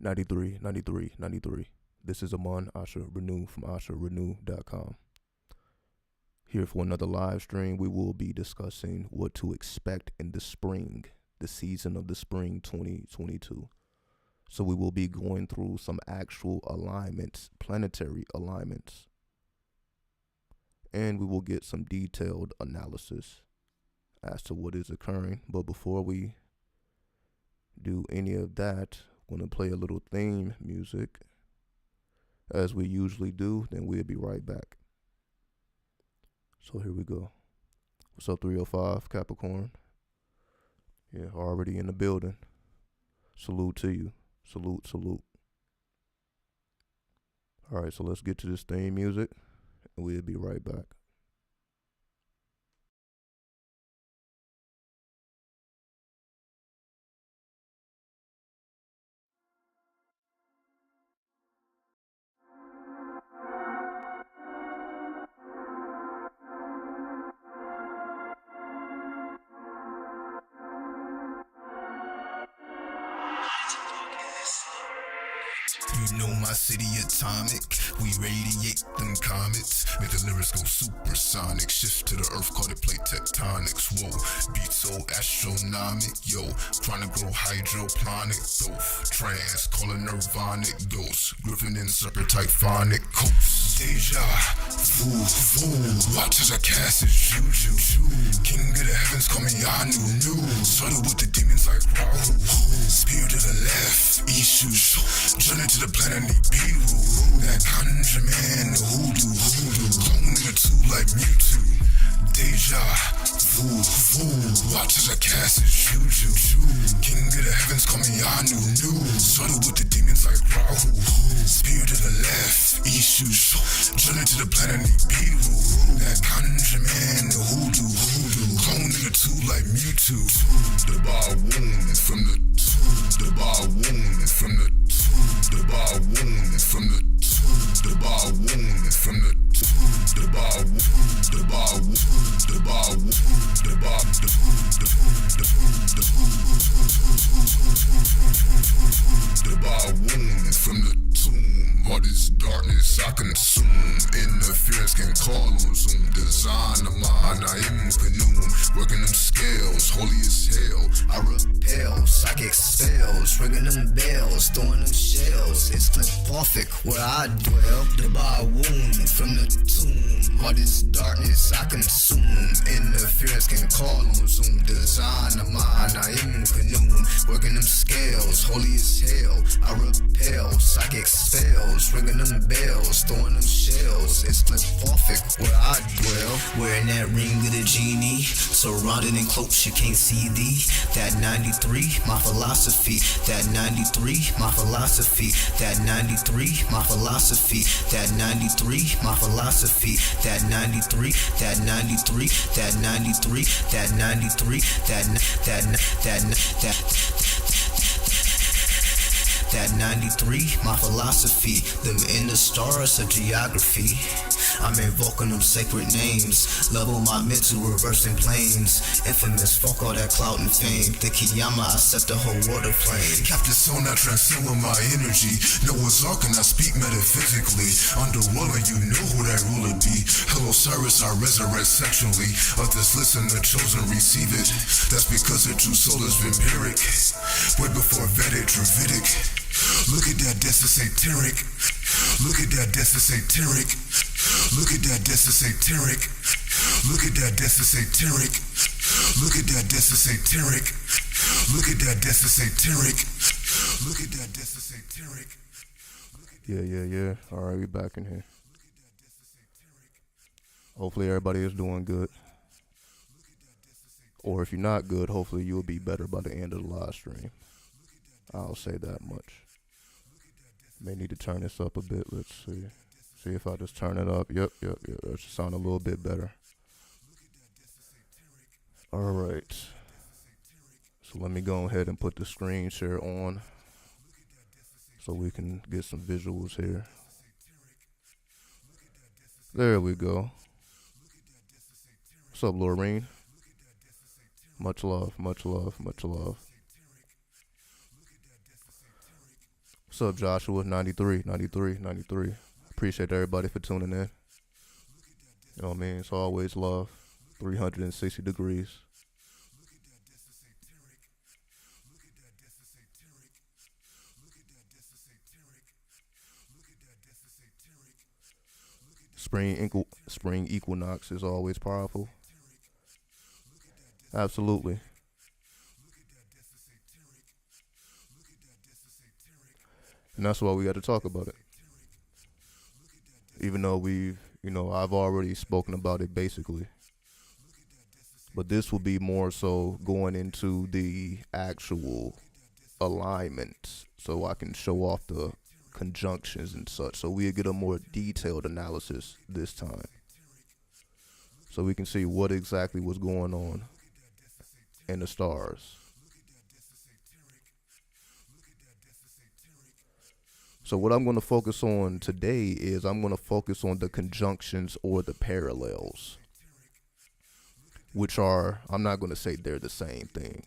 93, 93, 93. This is Aman Asha Renew from AshaRenew.com. Here for another live stream. We will be discussing what to expect in the spring, the season of the spring 2022. So we will be going through some actual alignments, planetary alignments, and we will get some detailed analysis as to what is occurring. But before we do any of that, I'm going to play a little theme music as we usually do, then we'll be right back. So here we go. What's up, 305 Capricorn? Yeah, already in the building. Salute to you. Salute, salute. All right, so let's get to this theme music, and we'll be right back. You know my city atomic, we radiate them comets, make the lyrics go supersonic, shift to the earth, call it plate tectonics, whoa, beat so astronomic, yo, trying to grow hydroponic, though, trance, call it nirvanic dose, griffin and serpent typhonic coast, deja vu, watch as I cast it, juju, king of the heavens, call me Anu, started with the demons like Rahu, spirit to the left, Ishu, journey to the planet Nibiru, that conjure man, hoodoo, clone nigga two like Mewtwo, deja vu, watch as I cast it, juju, king of the heavens, call me Anu, started with the demons like Rahu, spirit to the left, Ishu, journey to the planet Nibiru, that conjure man, hoodoo, clone nigga two like Mewtwo, the bar wound is from the bar wound is from the bar wound is from the bar wound is from the bar wound is from the tomb. All this darkness I consume, interference can call on Zoom. Design of mine, I am canoe, working them scales, holy as hell. I repel psychic spells, ringing them bells, throwing them shells. It's catastrophic where I dwell. The bar wound from the tomb. All this darkness I consume, interference can call on Zoom. Design of mine, I am canoe, working them scales, holy as hell. I repel psychic spells, ringing them bells, throwing them shells. It's catastrophic where I dwell. Wearing that ring of the genie, surrounded and close, you can't see thee. That 93, my philosophy. That 93, my philosophy. That 93, my philosophy. That 93, my philosophy. That 93, that 93, that 93, that 93, that 93, my philosophy. Them in the stars of geography. I'm invoking them sacred names. Level my mental, reversing planes. Infamous, fuck all that clout and fame. The Kiyama, I set the whole world aflame. Captain soul, I transcend with my energy. Noah's Ark and I speak metaphysically. Underwater, you know who that ruler be. Hello, Cyrus, I resurrect sexually. Others listen, the chosen receive it. That's because the true soul is vampiric. Way before Vedic, Dravidic. Look at that, that's satiric. Look at that, that's satiric. Look at that, that's satiric. Look at that, that's satiric. Look at that, that's satiric. Look at that, that's satiric. Look at that, that's satiric. Yeah. All right, we back in here. Hopefully everybody is doing good. Or if you're not good, hopefully you'll be better by the end of the live stream. I'll say that much. May need to turn this up a bit. Let's see. See if I just turn it up. Yep. That should sound a little bit better. All right. So let me go ahead and put the screen share on so we can get some visuals here. There we go. What's up, Lorraine? Much love. What's up, Joshua? 93, 93, 93. Appreciate everybody for tuning in. You know what I mean? It's always love. 360 degrees. Spring equinox is always powerful. Absolutely. And that's why we got to talk about it. Even though I've already spoken about it basically. But this will be more so going into the actual alignments so I can show off the conjunctions and such. So we'll get a more detailed analysis this time. So we can see what exactly was going on in the stars. So what I'm going to focus on today is I'm going to focus on the conjunctions or the parallels, which are, I'm not going to say they're the same thing,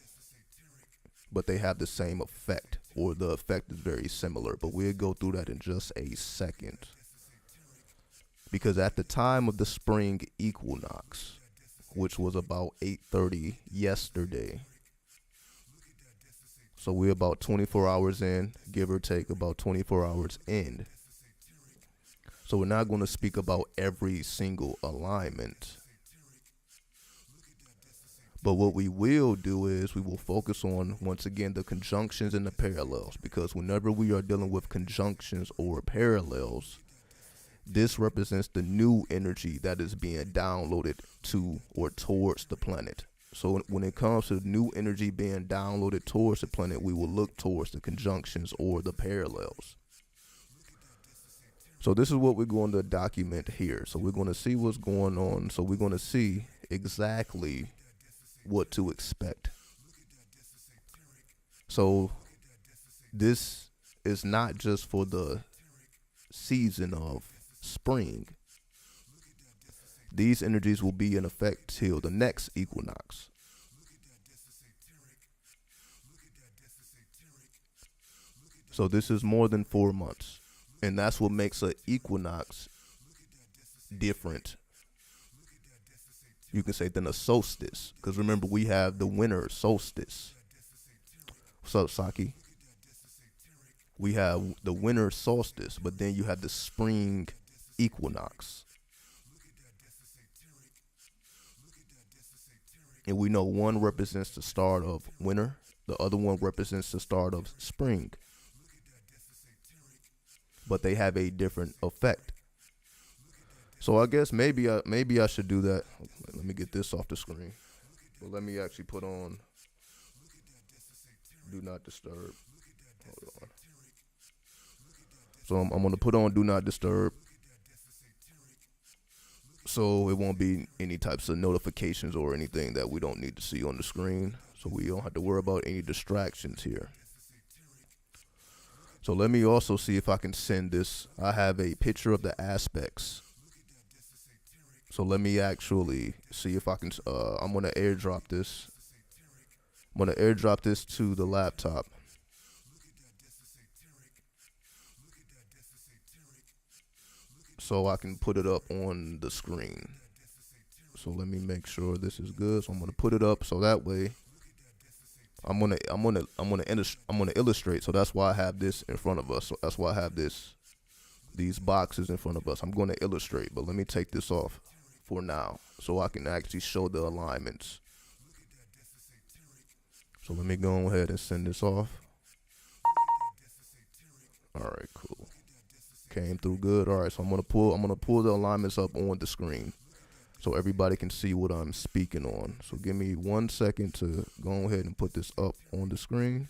but they have the same effect, or the effect is very similar. But we'll go through that in just a second. Because at the time of the spring equinox, which was about 8:30 yesterday, so we're about 24 hours in, give or take about 24 hours in. So we're not going to speak about every single alignment. But what we will do is we will focus on, once again, the conjunctions and the parallels. Because whenever we are dealing with conjunctions or parallels, this represents the new energy that is being downloaded to or towards the planet. So when it comes to new energy being downloaded towards the planet, we will look towards the conjunctions or the parallels. So this is what we're going to document here. So we're going to see what's going on. So we're going to see exactly what to expect. So this is not just for the season of spring. These energies will be in effect till the next equinox. So this is more than 4 months. And that's what makes an equinox different, you can say, than a solstice. Because remember, we have the winter solstice. What's up, Saki? We have the winter solstice, but then you have the spring equinox. And we know one represents the start of winter, the other one represents the start of spring. But they have a different effect. So I guess maybe I should do that. Let me get this off the screen. But let me actually put on Do Not Disturb. Hold on. So I'm going to put on Do Not Disturb, so it won't be any types of notifications or anything that we don't need to see on the screen. So we don't have to worry about any distractions here. So let me also see if I can send this. I have a picture of the aspects. So let me actually see if I can, I'm going to airdrop this. I'm going to airdrop this to the laptop. So I can put it up on the screen. So let me make sure this is good. So I'm going to put it up so that way I'm going to illustrate. So that's why I have this in front of us. So that's why I have these boxes in front of us. I'm going to illustrate, but let me take this off for now so I can actually show the alignments. So let me go ahead and send this off. All right, cool. Came through good. All right, so I'm gonna pull the alignments up on the screen so everybody can see what I'm speaking on. So give me 1 second to go ahead and put this up on the screen.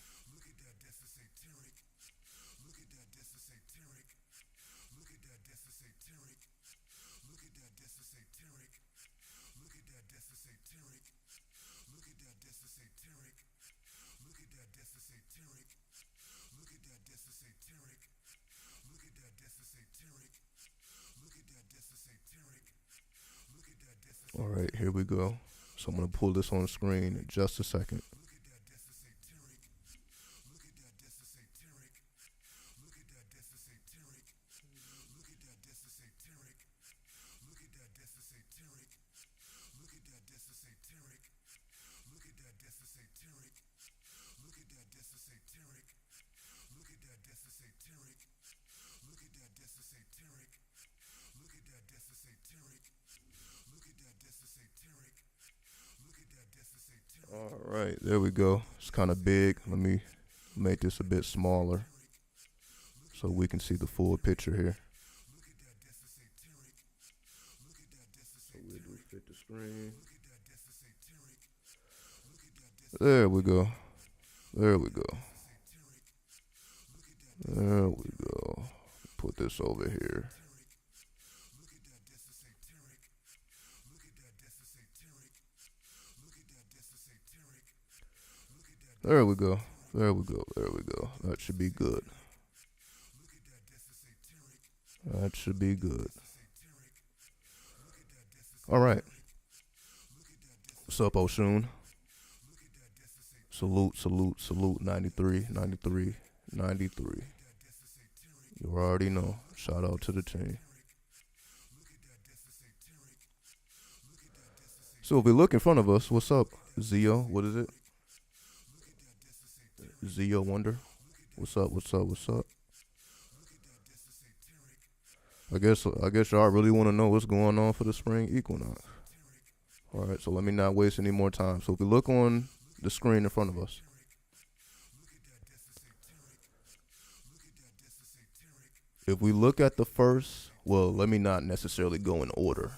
All right, here we go. So I'm going to pull this on the screen in just a second. All right, there we go. It's kind of big. Let me make this a bit smaller so we can see the full picture here. So we'll do fit the screen. There we go. There we go. There we go. Put this over here. There we go. There we go. There we go. That should be good. That should be good. All right. What's up, Oshun? Salute, salute, salute. 93, 93, 93. You already know. Shout out to the team. So if we look in front of us, what's up, Zio? What is it? Zio Wonder. What's up? What's up? What's up? I guess y'all really want to know what's going on for the spring equinox. All right, so let me not waste any more time. So if we look on the screen in front of us, if we look at the first, well, let me not necessarily go in order,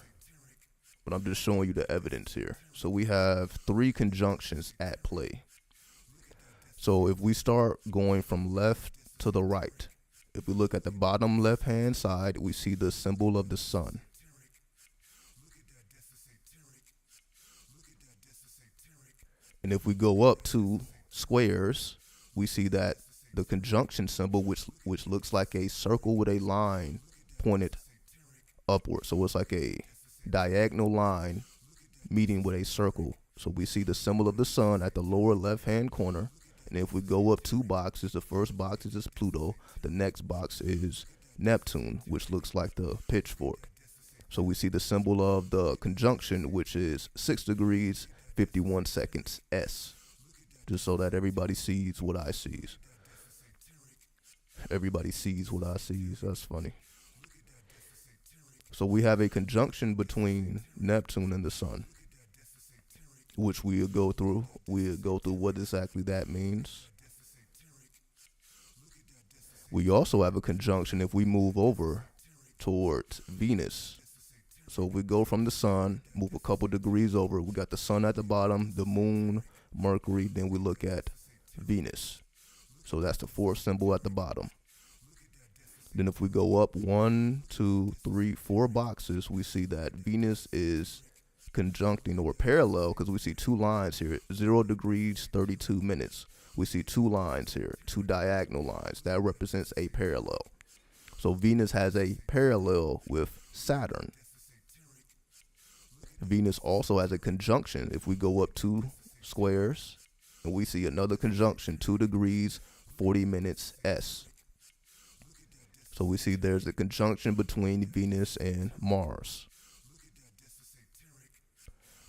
but I'm just showing you the evidence here. So we have 3 conjunctions at play. So if we start going from left to the right, if we look at the bottom left-hand side, we see the symbol of the sun. And if we go up 2 squares, we see that the conjunction symbol, which looks like a circle with a line pointed upward. So it's like a diagonal line meeting with a circle. So we see the symbol of the sun at the lower left-hand corner. And if we go up 2 boxes, the first box is Pluto. The next box is Neptune, which looks like the pitchfork. So we see the symbol of the conjunction, which is 6 degrees, 51 seconds S. Just so that everybody sees what I sees. Everybody sees what I sees. That's funny. So we have a conjunction between Neptune and the sun, which we'll go through. We'll go through what exactly that means. We also have a conjunction if we move over towards Venus. So if we go from the sun, move a couple degrees over, we got the sun at the bottom, the moon, Mercury, then we look at Venus. So that's the 4th symbol at the bottom. Then if we go up 1, 2, 3, 4 boxes, we see that Venus is conjuncting or parallel, because we see 2 lines here, 0 degrees, 32 minutes. We see 2 lines here, 2 diagonal lines. That represents a parallel. So Venus has a parallel with Saturn. Venus also has a conjunction. If we go up 2 squares, and we see another conjunction, 2 degrees, 40 minutes S. So we see there's a conjunction between Venus and Mars.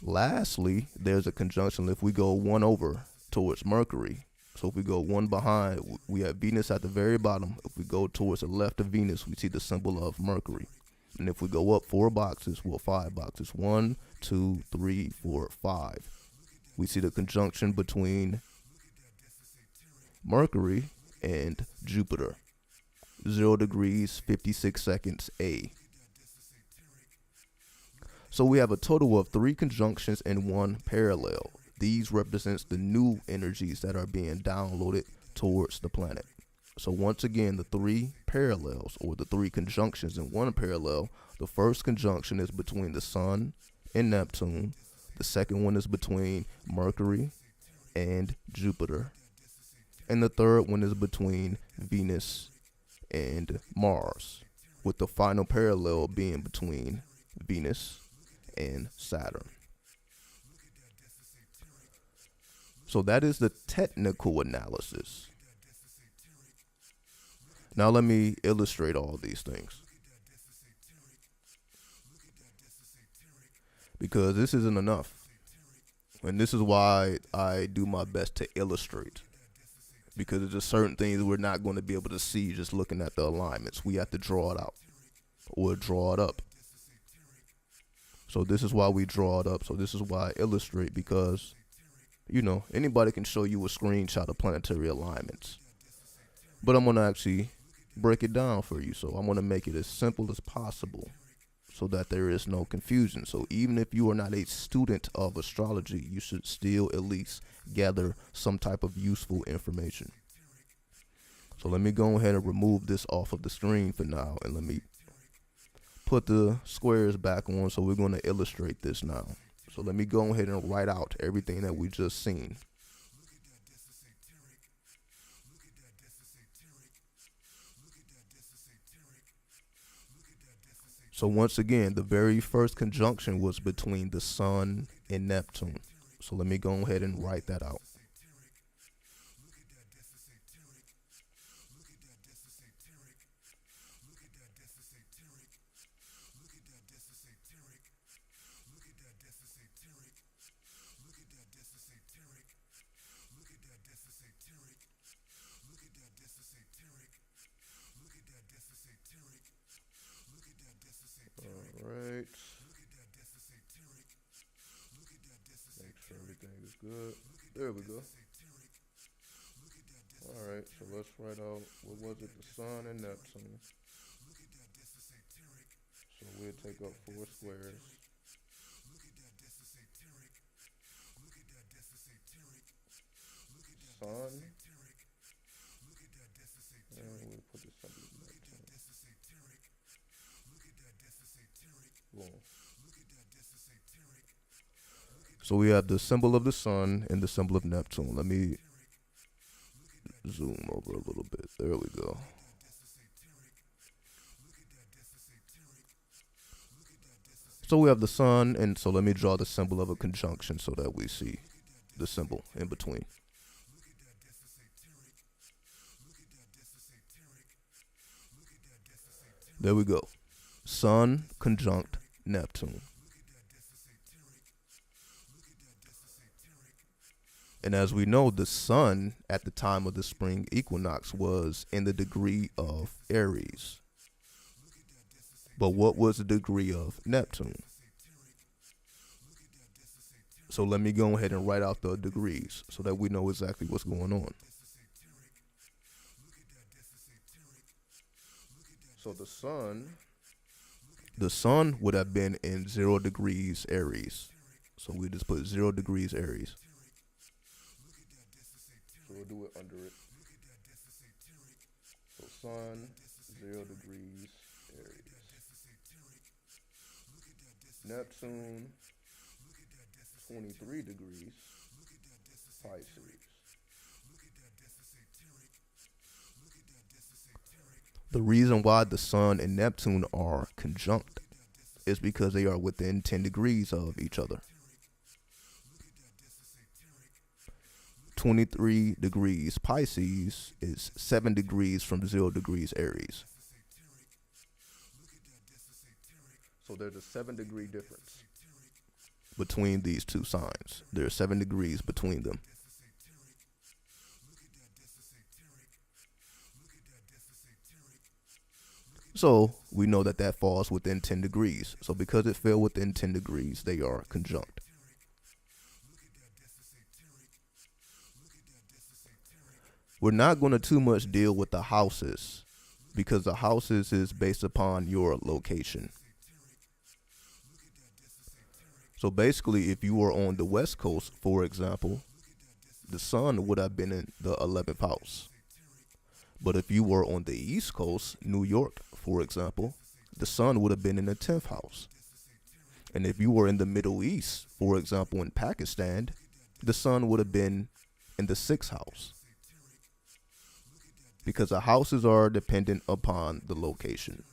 Lastly, there's a conjunction if we go 1 over towards Mercury. So if we go 1 behind, we have Venus at the very bottom. If we go towards the left of Venus, we see the symbol of Mercury. And if we go up 4 boxes, well, 5 boxes, 1, 2, 3, 4, 5, we see the conjunction between Mercury and Jupiter. 0 degrees, 56 seconds A. So we have a total of 3 conjunctions and 1 parallel. These represents the new energies that are being downloaded towards the planet. So once again, the 3 parallels, or the 3 conjunctions and 1 parallel. The first conjunction is between the sun and Neptune. The second one is between Mercury and Jupiter. And the third one is between Venus and Mars, with the final parallel being between Venus and Saturn. So that is the technical analysis. Now let me illustrate all these things, because this isn't enough. And this is why I do my best to illustrate, because there's just certain things we're not going to be able to see just looking at the alignments. We have to draw it out or draw it up. So this is why we draw it up. So this is why I illustrate, because anybody can show you a screenshot of planetary alignments. But I'm going to actually break it down for you. So I'm going to make it as simple as possible so that there is no confusion. So even if you are not a student of astrology, you should still at least gather some type of useful information. So let me go ahead and remove this off of the screen for now, and let me put the squares back on. So we're going to illustrate this now. So let me go ahead and write out everything that we just seen. So once again, the very first conjunction was between the Sun and Neptune. So let me go ahead and write that out. Alright. Make sure everything is good. There we go. Alright, so let's write out, what was it? The Sun and Neptune. So we'll take up 4 squares. Sun. And we'll put the symbol of Neptune. Boom. So we have the symbol of the Sun and the symbol of Neptune. Let me zoom over a little bit. There we go. So we have the Sun, and so let me draw the symbol of a conjunction so that we see the symbol in between. There we go. Sun conjunct Neptune. And as we know, the Sun at the time of the spring equinox was in the degree of Aries. But what was the degree of Neptune? So let me go ahead and write out the degrees so that we know exactly what's going on. So the Sun would have been in 0 degrees Aries. So we just put 0 degrees Aries. So we'll do it under it. So Sun, 0 degrees Aries. Neptune, 23 degrees Pisces. The reason why the Sun and Neptune are conjunct is because they are within 10 degrees of each other. 23 degrees Pisces is 7 degrees from 0 degrees Aries. So there's a 7-degree difference between these two signs. There are 7 degrees between them. So we know that that falls within 10 degrees. So because it fell within 10 degrees, they are conjunct. We're not going to too much deal with the houses because the houses is based upon your location. So basically, if you were on the West Coast, for example, the Sun would have been in the 11th house. But if you were on the East Coast, New York, for example, the Sun would have been in the 10th house. And if you were in the Middle East, for example, in Pakistan, the Sun would have been in the 6th house. Because the houses are dependent upon the location.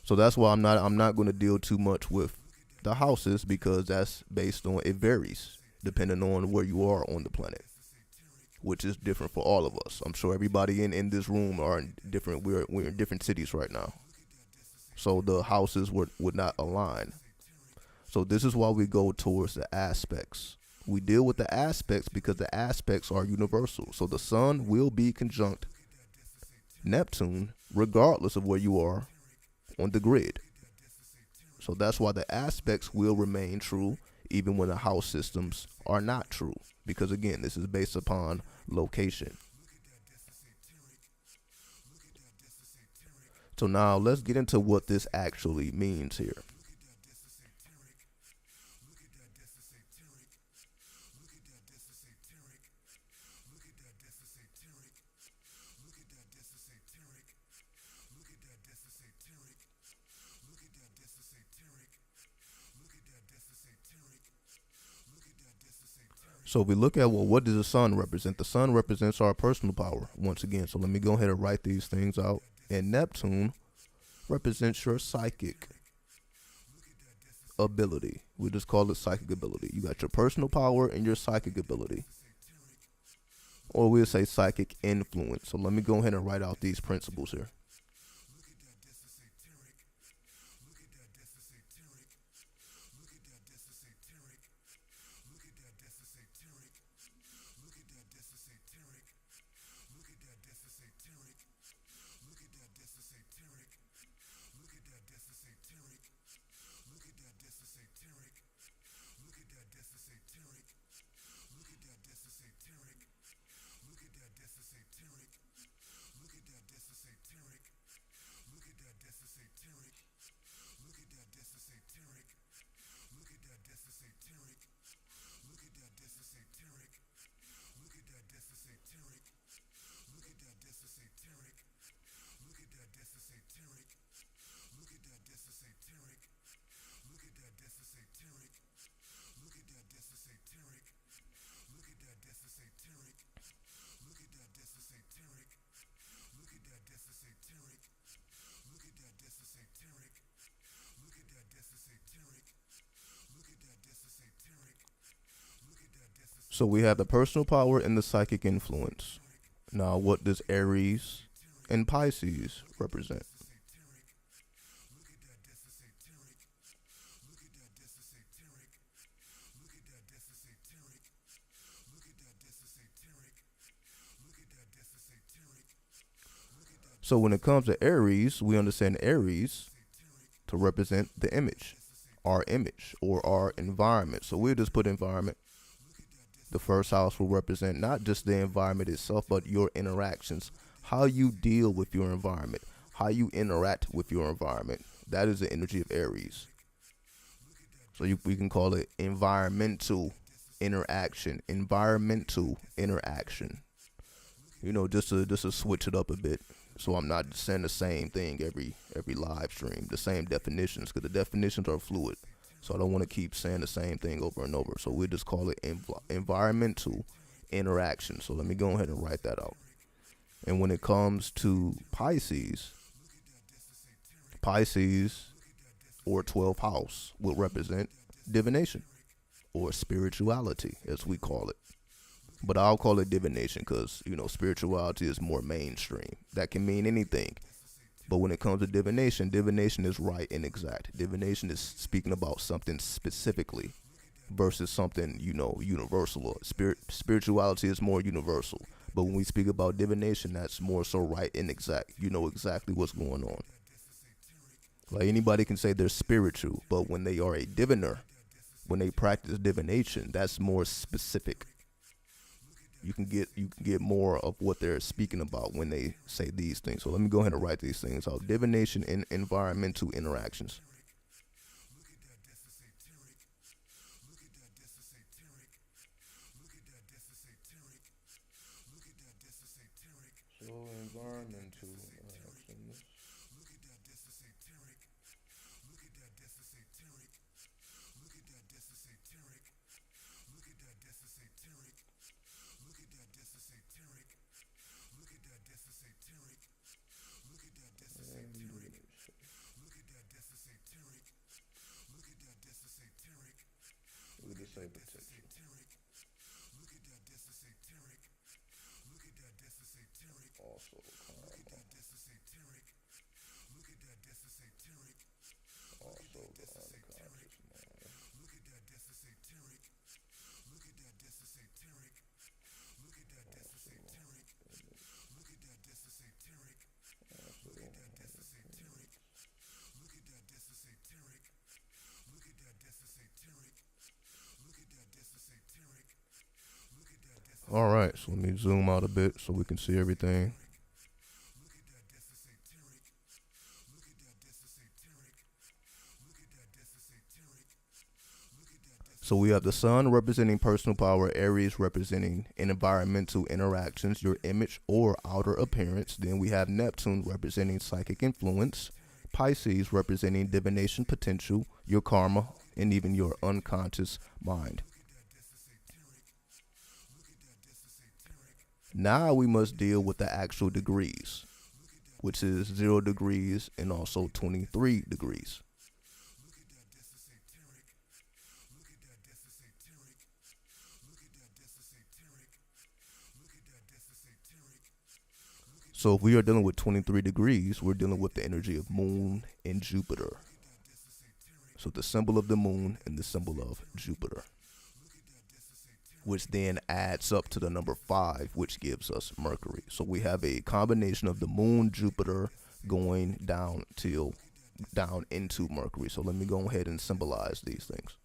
So that's why I'm not going to deal too much with the houses, because that's based on, it varies depending on where you are on the planet, which is different for all of us. I'm sure everybody in this room are in different, we're in different cities right now. So the houses would not align. So this is why we go towards the aspects. We deal with the aspects because the aspects are universal. So the Sun will be conjunct Neptune regardless of where you are on the grid. So that's why the aspects will remain true even when the house systems are not true. Because again, this is based upon location. So now let's get into what this actually means here. So if we look at, well, what does the sun represent? The sun represents our personal power once again. So let me go ahead and write these things out. And Neptune represents your psychic ability. We just call it psychic ability. You got your personal power and your psychic ability. Or we'll say psychic influence. So let me go ahead and write out these principles here. So we have the personal power and the psychic influence. Now, what does Aries and Pisces represent? So when it comes to Aries, we understand Aries to represent the image or our environment. So we'll just put environment. The first house will represent not just the environment itself, but your interactions, how you deal with your environment, how you interact with your environment. That is the energy of Aries. So we can call it environmental interaction. Environmental interaction. You know, just to switch it up a bit, so I'm not saying the same thing every live stream, the same definitions, because the definitions are fluid. So I don't want to keep saying the same thing over and over. So we just call it environmental interaction. So let me go ahead and write that out. And when it comes to Pisces or 12th house will represent divination or spirituality, as we call it. But I'll call it divination because, you know, spirituality is more mainstream. That can mean anything. But when it comes to divination, divination is right and exact. Divination is speaking about something specifically versus something, you know, universal. Spirituality is more universal. But when we speak about divination, that's more so right and exact. You know exactly what's going on. Like anybody can say they're spiritual, but when they are a diviner, when they practice divination, that's more specific. You can get more of what they're speaking about when they say these things. So let me go ahead and write these things out. Divination and environmental interactions. So environmental interactions. Look at the same potential. Also karma. Also the unconscious mind. All right, so let me zoom out a bit so we can see everything. So we have the sun representing personal power, Aries representing environmental interactions, your image or outer appearance. Then we have Neptune representing psychic influence, Pisces representing divination potential, your karma, and even your unconscious mind. Now we must deal with the actual degrees, which is 0 degrees and also 23 degrees. So if we are dealing with 23 degrees, we're dealing with the energy of moon and Jupiter. So the symbol of the moon and the symbol of Jupiter, which then adds up to the number 5, which gives us Mercury. So we have a combination of the moon, Jupiter going down into Mercury. So let me go ahead and symbolize these things.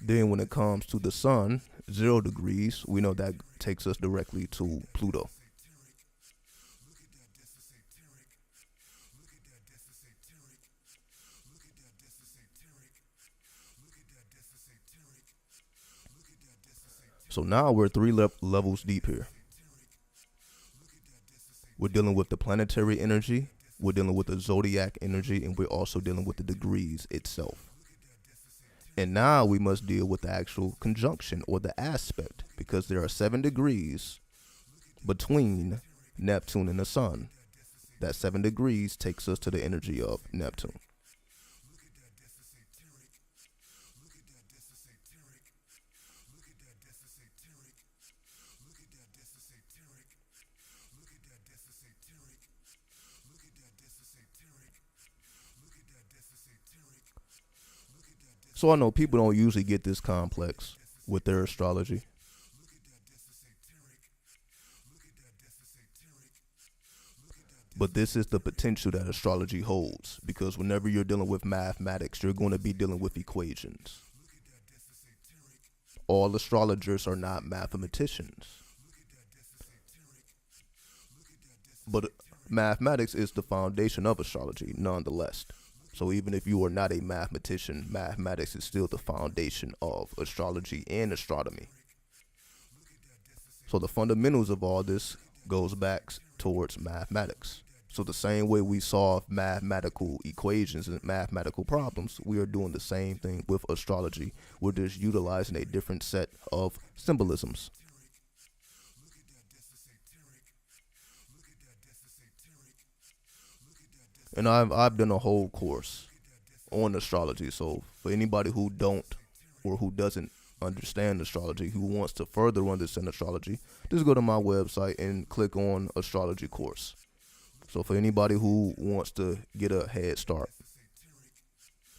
Then when it comes to the sun, 0 degrees, we know that takes us directly to Pluto. So now we're 3 levels deep here. We're dealing with the planetary energy, we're dealing with the zodiac energy, and we're also dealing with the degrees itself. And now we must deal with the actual conjunction or the aspect, because there are 7 degrees between Neptune and the sun. That 7 degrees takes us to the energy of Neptune. So I know people don't usually get this complex with their astrology. But this is the potential that astrology holds, because whenever you're dealing with mathematics, you're going to be dealing with equations. All astrologers are not mathematicians, but mathematics is the foundation of astrology nonetheless. So even if you are not a mathematician, mathematics is still the foundation of astrology and astronomy. So the fundamentals of all this goes back towards mathematics. So the same way we solve mathematical equations and mathematical problems, we are doing the same thing with astrology. We're just utilizing a different set of symbolisms. And I've done a whole course on astrology. So for anybody who don't or who doesn't understand astrology, who wants to further understand astrology, just go to my website and click on astrology course. So for anybody who wants to get a head start,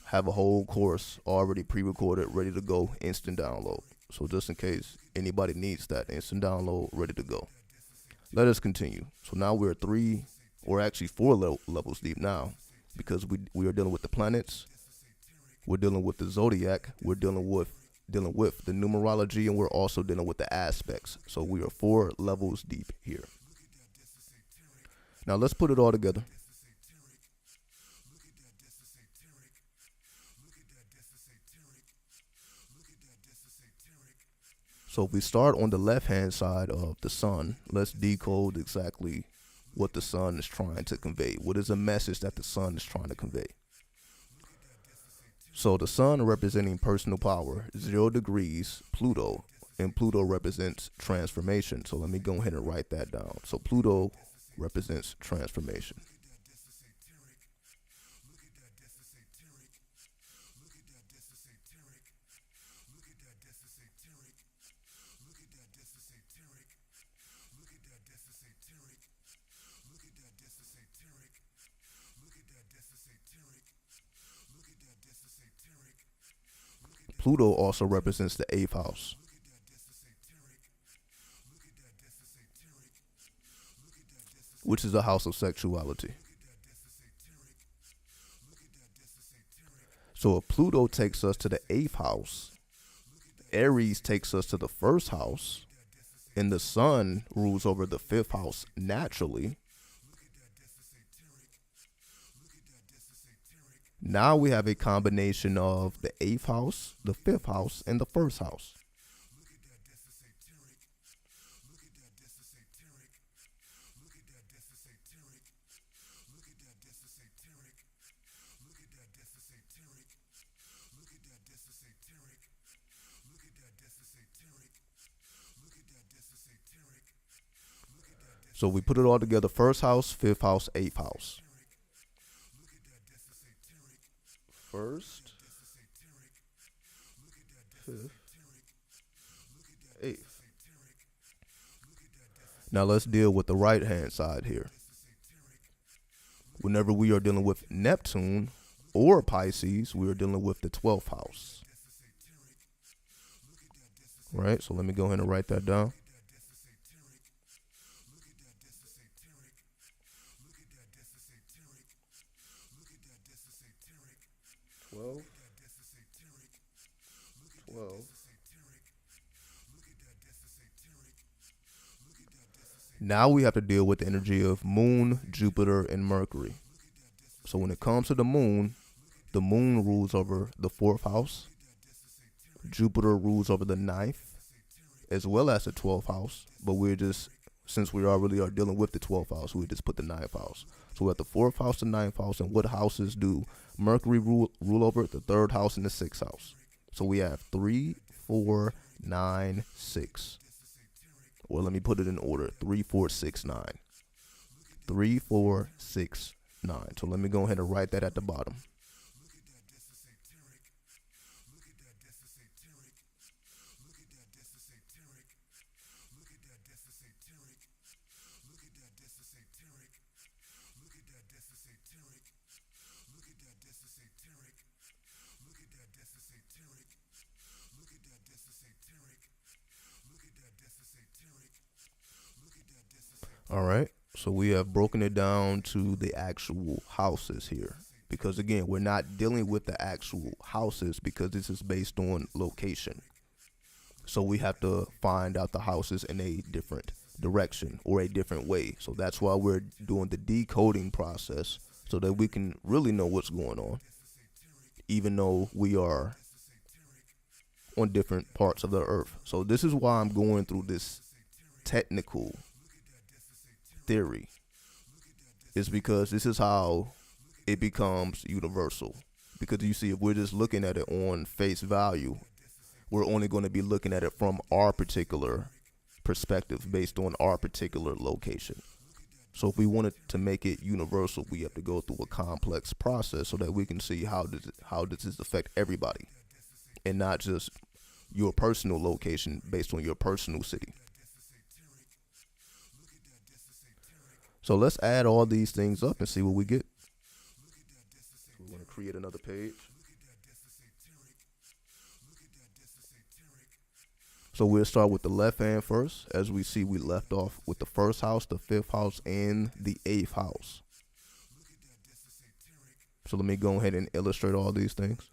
have a whole course already pre-recorded, ready to go, instant download. So just in case anybody needs that, instant download, ready to go. Let us continue. So now we're 3 or actually 4 levels deep now, because we are dealing with the planets, we're dealing with the zodiac, we're dealing with the numerology, and we're also dealing with the aspects. So we are 4 levels deep here. Now let's put it all together. So if we start on the left-hand side of the sun, let's decode exactly what the sun is trying to convey. What is the message that the sun is trying to convey? So the sun representing personal power, 0 degrees, Pluto, and Pluto represents transformation. So let me go ahead and write that down. So Pluto represents transformation. Pluto also represents the 8th house, which is the house of sexuality. So if Pluto takes us to the 8th house, Aries takes us to the 1st house, and the sun rules over the 5th house naturally, now we have a combination of the 8th house, the 5th house, and the 1st house. So we put it all together: 1st house, 5th house, 8th house. 1st, 5th, 8th. Now let's deal with the right hand side here. Whenever we are dealing with Neptune or Pisces, we are dealing with the 12th house. Right? So let me go ahead and write that down. Twelve. Now we have to deal with the energy of Moon, Jupiter, and Mercury. So when it comes to the Moon rules over the 4th house. Jupiter rules over the 9th, as well as the 12th house. But since we already are dealing with the 12th house, we just put the 9th house. So we have the 4th house, the 9th house, and what houses do Mercury rule over? The 3rd house and the 6th house. So we have 3, 4, 9, 6. Or let me put it in order: 3, 4, 6, 9. 3, 4, 6, 9. So let me go ahead and write that at the bottom. All right. So we have broken it down to the actual houses here. Because again, we're not dealing with the actual houses because this is based on location. So we have to find out the houses in a different direction or a different way. So that's why we're doing the decoding process so that we can really know what's going on, even though we are on different parts of the earth. So this is why I'm going through this technical theory, is because this is how it becomes universal. Because you see, if we're just looking at it on face value, we're only going to be looking at it from our particular perspective based on our particular location. So if we wanted to make it universal, we have to go through a complex process so that we can see how does this affect everybody, and not just your personal location based on your personal city. So let's add all these things up and see what we get. We're going to create another page. So we'll start with the left hand first. As we see, we left off with the 1st house, the 5th house, and the 8th house. So let me go ahead and illustrate all these things.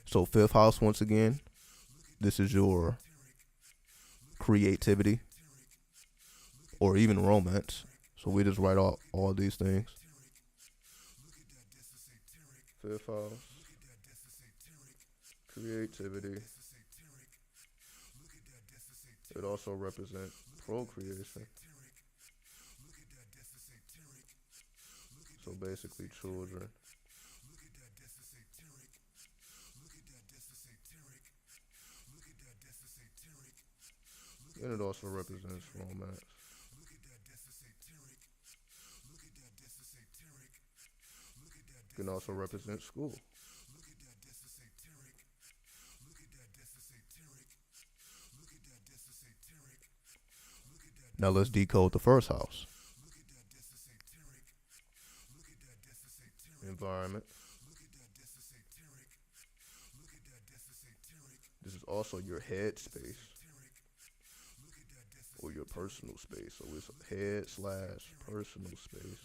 So 5th house, once again, this is your creativity or even romance. So we just write out all these things. 5th house, creativity. It also represents procreation. So basically children. And it also represents romance. It can also represent school. Now let's decode the first house. Environment. This is also your head space or your personal space. So it's head/personal space.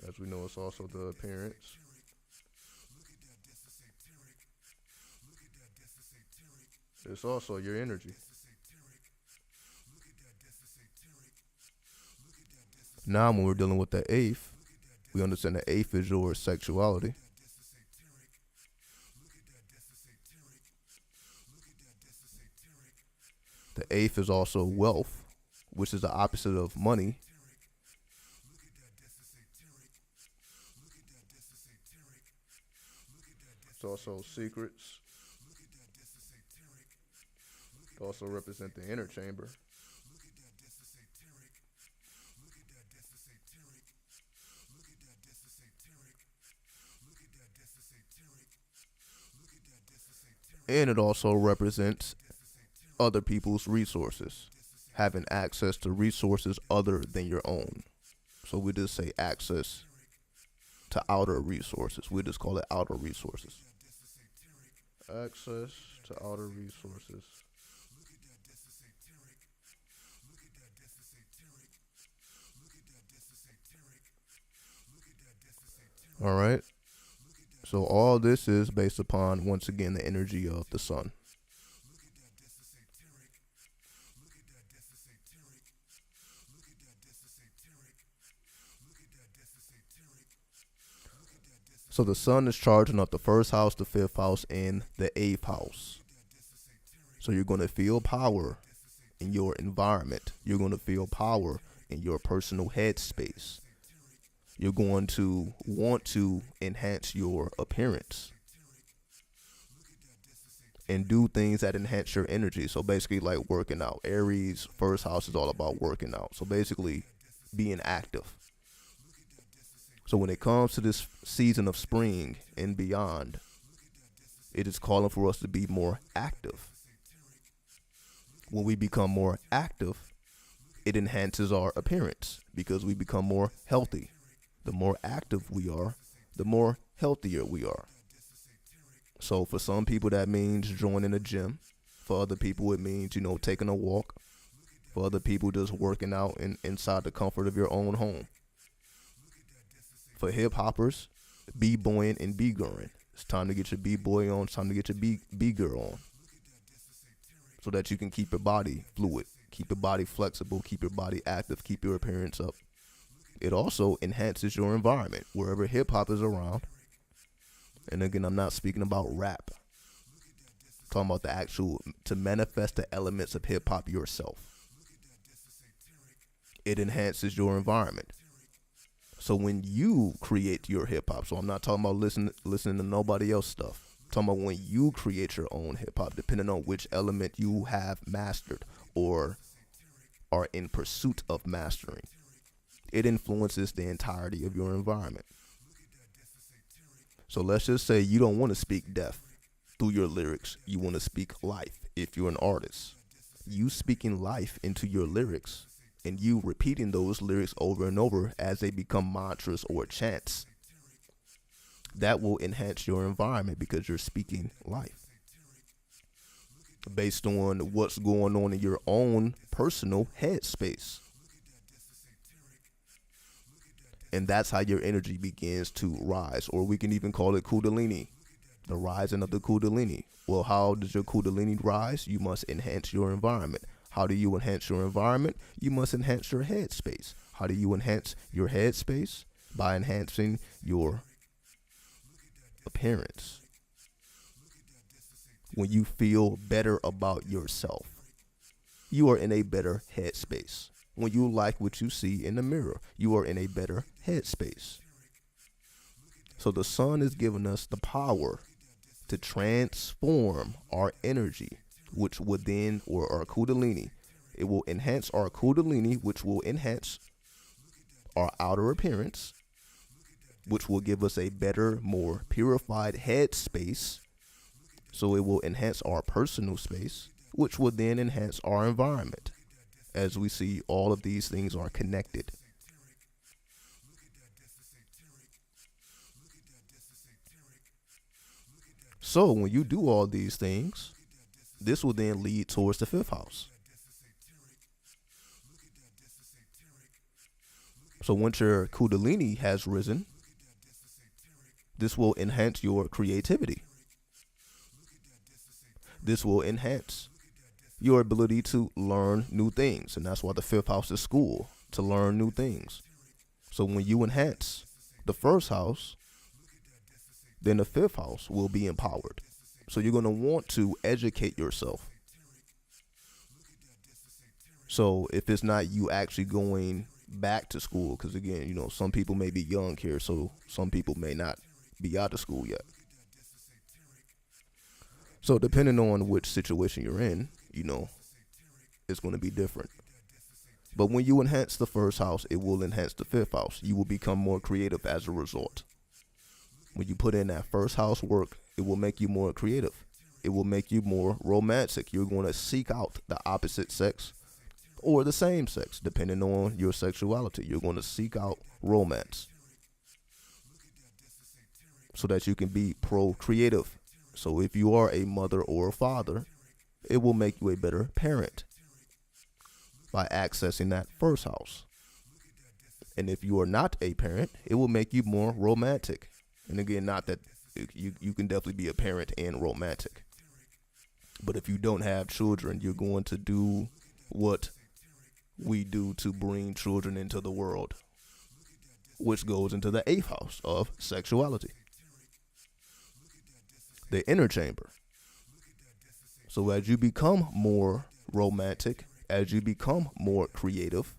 As we know, it's also the appearance. It's also your energy. Now, when we're dealing with the eighth, we understand the eighth is your sexuality. The eighth is also wealth, which is the opposite of money. It's also secrets. It also represent the inner chamber. And it also represents other people's resources, having access to resources other than your own. So we just say access to outer resources. We just call it outer resources. Access to outer resources. All right. So all this is based upon, once again, the energy of the sun. So the sun is charging up the first house, the fifth house, and the eighth house. So you're going to feel power in your environment. You're going to feel power in your personal headspace. You're going to want to enhance your appearance and do things that enhance your energy. So basically, like working out. Aries first house is all about working out. So basically being active. So when it comes to this season of spring and beyond, it is calling for us to be more active. When we become more active, it enhances our appearance because we become more healthy. The more active we are, the more healthier we are. So for some people, that means joining a gym. For other people, it means, taking a walk. For other people, just working out inside the comfort of your own home. For hip hoppers, b-boying and b-girling. It's time to get your b-boy on. It's time to get your b-girl on. So that you can keep your body fluid, keep your body flexible, keep your body active, keep your appearance up. It also enhances your environment wherever hip hop is around. And again, I'm not speaking about rap. I'm talking about the actual, to manifest the elements of hip hop yourself. It enhances your environment. So when you create your hip hop, so I'm not talking about listening to nobody else's stuff. I'm talking about when you create your own hip hop, depending on which element you have mastered or are in pursuit of mastering. It influences the entirety of your environment. So let's just say you don't want to speak death through your lyrics. You want to speak life if you're an artist. You speaking life into your lyrics and you repeating those lyrics over and over as they become mantras or chants, that will enhance your environment because you're speaking life based on what's going on in your own personal headspace. And that's how your energy begins to rise, or we can even call it Kundalini, the rising of the Kundalini. Well, how does your Kundalini rise? You must enhance your environment. How do you enhance your environment? You must enhance your headspace. How do you enhance your headspace? By enhancing your appearance. When you feel better about yourself, you are in a better headspace. When you like what you see in the mirror, you are in a better headspace. So the sun is giving us the power to transform our energy, which would then, or our Kundalini, it will enhance our Kundalini, which will enhance our outer appearance, which will give us a better, more purified head space. So it will enhance our personal space, which will then enhance our environment. As we see, all of these things are connected. So when you do all these things, this will then lead towards the fifth house. So once your Kundalini has risen, this will enhance your creativity. This will enhance your ability to learn new things. And that's why the fifth house is school, to learn new things. So when you enhance the first house, then the fifth house will be empowered. So you're going to want to educate yourself. So if it's not you actually going back to school, because again, you know, some people may be young here, so some people may not be out of school yet. So depending on which situation you're in, you know, it's going to be different. But when you enhance the first house, it will enhance the fifth house. You will become more creative as a result. When you put in that first house work, it will make you more creative. It will make you more romantic. You're going to seek out the opposite sex or the same sex, depending on your sexuality. You're going to seek out romance so that you can be procreative. So if you are a mother or a father, it will make you a better parent by accessing that first house. And if you are not a parent, it will make you more romantic. And again, not that you can definitely be a parent and romantic. But if you don't have children, you're going to do what we do to bring children into the world, which goes into the eighth house of sexuality, the inner chamber. So as you become more romantic, as you become more creative,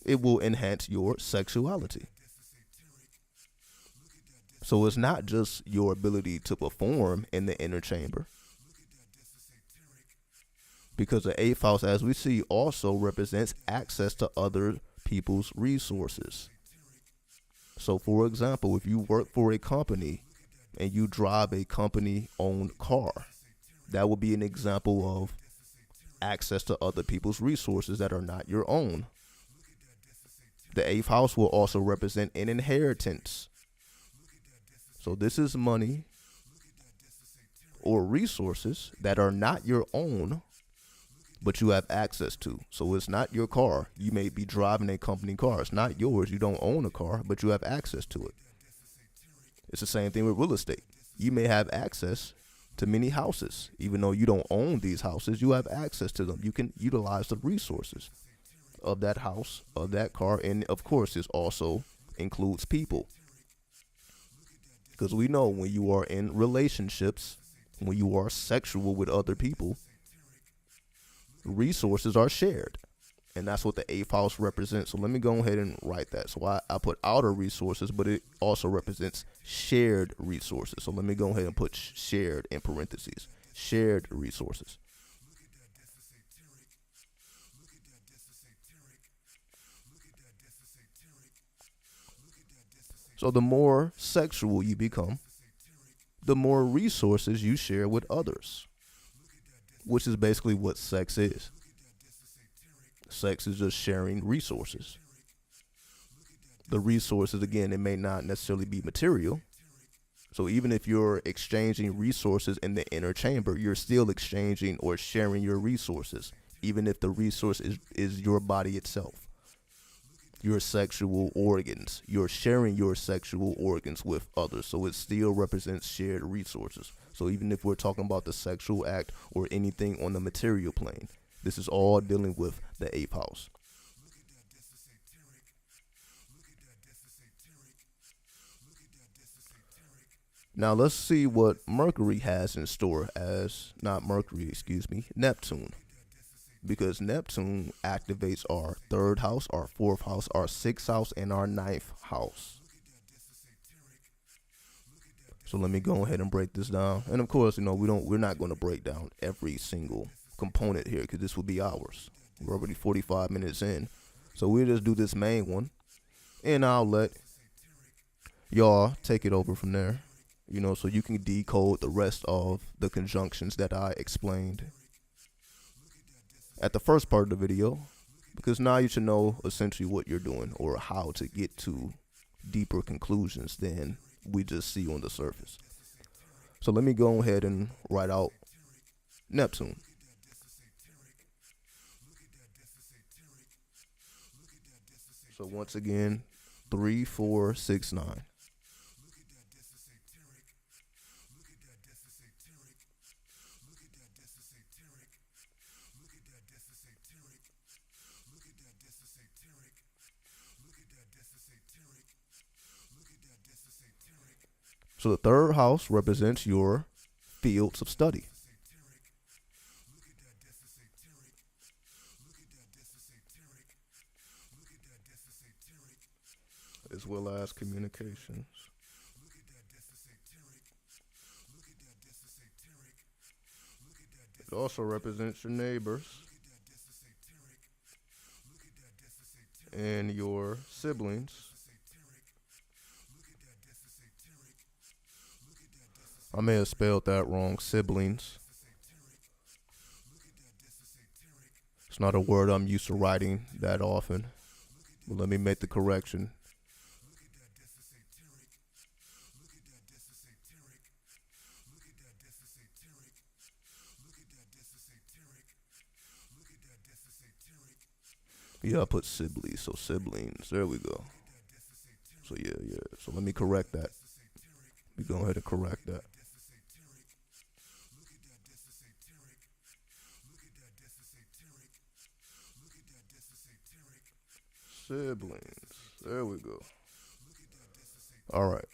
it will enhance your sexuality. So it's not just your ability to perform in the inner chamber, because the eighth house, as we see, also represents access to other people's resources. So for example, if you work for a company and you drive a company-owned car, that would be an example of access to other people's resources that are not your own. The eighth house will also represent an inheritance. So this is money or resources that are not your own, but you have access to. So it's not your car. You may be driving a company car. It's not yours. You don't own a car, but you have access to it. It's the same thing with real estate. You may have access to many houses. Even though you don't own these houses, you have access to them. You can utilize the resources of that house, of that car. And of course, this also includes people. Because we know when you are in relationships, when you are sexual with other people, resources are shared. And that's what the eighth house represents. So let me go ahead and write that. So I put outer resources, but it also represents shared resources. So let me go ahead and put shared in parentheses. Shared resources. So the more sexual you become, the more resources you share with others, which is basically what sex is. Sex is just sharing resources. The resources, again, it may not necessarily be material. So even if you're exchanging resources in the inner chamber, you're still exchanging or sharing your resources, even if the resource is your body itself, your sexual organs. You're sharing your sexual organs with others. So it still represents shared resources. So even if we're talking about the sexual act or anything on the material plane, this is all dealing with the eighth house. Now let's see what Mercury has in store Neptune. Because Neptune activates our third house, our fourth house, our sixth house, and our ninth house. So let me go ahead and break this down. And of course, we're not going to break down every single component here because this will be hours. We're already 45 minutes in. So we'll just do this main one, and I'll let y'all take it over from there. So you can decode the rest of the conjunctions that I explained at the first part of the video, because now you should know essentially what you're doing or how to get to deeper conclusions than we just see on the surface. So let me go ahead and write out Neptune. So once again, 3, 4, 6, 9. So the third house represents your fields of study. As well as communications. It also represents your neighbors and your siblings. I may have spelled that wrong, siblings. It's not a word I'm used to writing that often, but let me make the correction. Yeah, I put siblings, so siblings. There we go. So yeah. So let me correct that. We go ahead and correct that. Siblings. There we go. All right.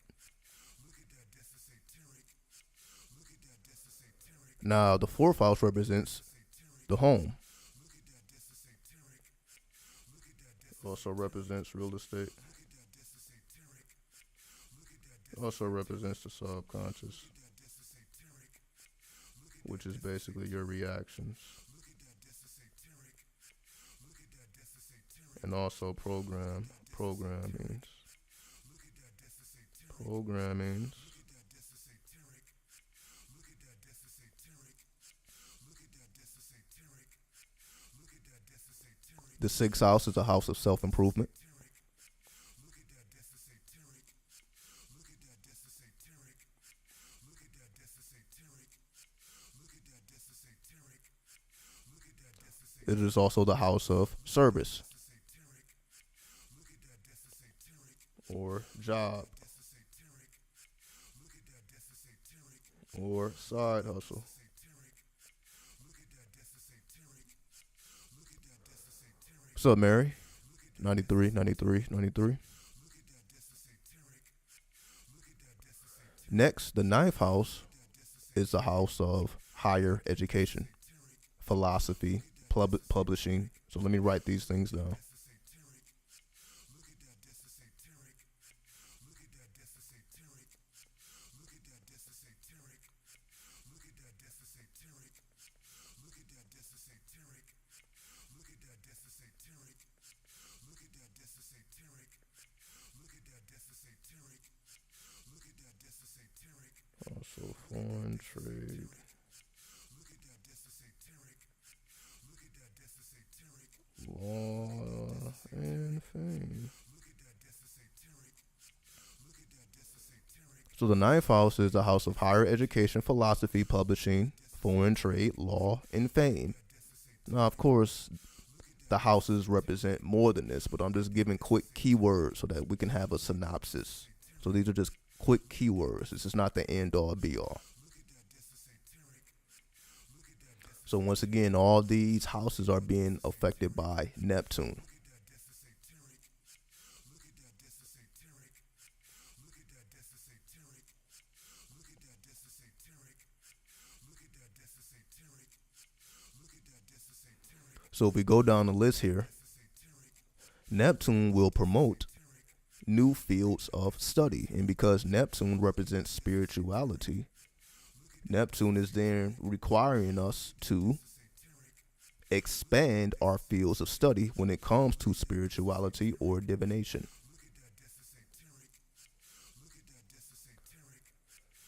Now the fourth house represents the home. Also represents real estate. Also represents the subconscious, which is basically your reactions. And also programmings. The sixth house is a house of self-improvement. It is also the house of service or job or side hustle. What's up, Mary? 93. Next, the ninth house is the house of higher education, philosophy, publishing. So let me write these things down. Also foreign trade. Law and fame. So the ninth house is the house of higher education, philosophy, publishing, foreign trade, law, and fame. Now, of course, the houses represent more than this, but I'm just giving quick keywords so that we can have a synopsis. So these are just quick keywords. This is not the end all be all. So once again, all these houses are being affected by Neptune. So if we go down the list here, Neptune will promote new fields of study. And because Neptune represents spirituality, Neptune is then requiring us to expand our fields of study when it comes to spirituality or divination.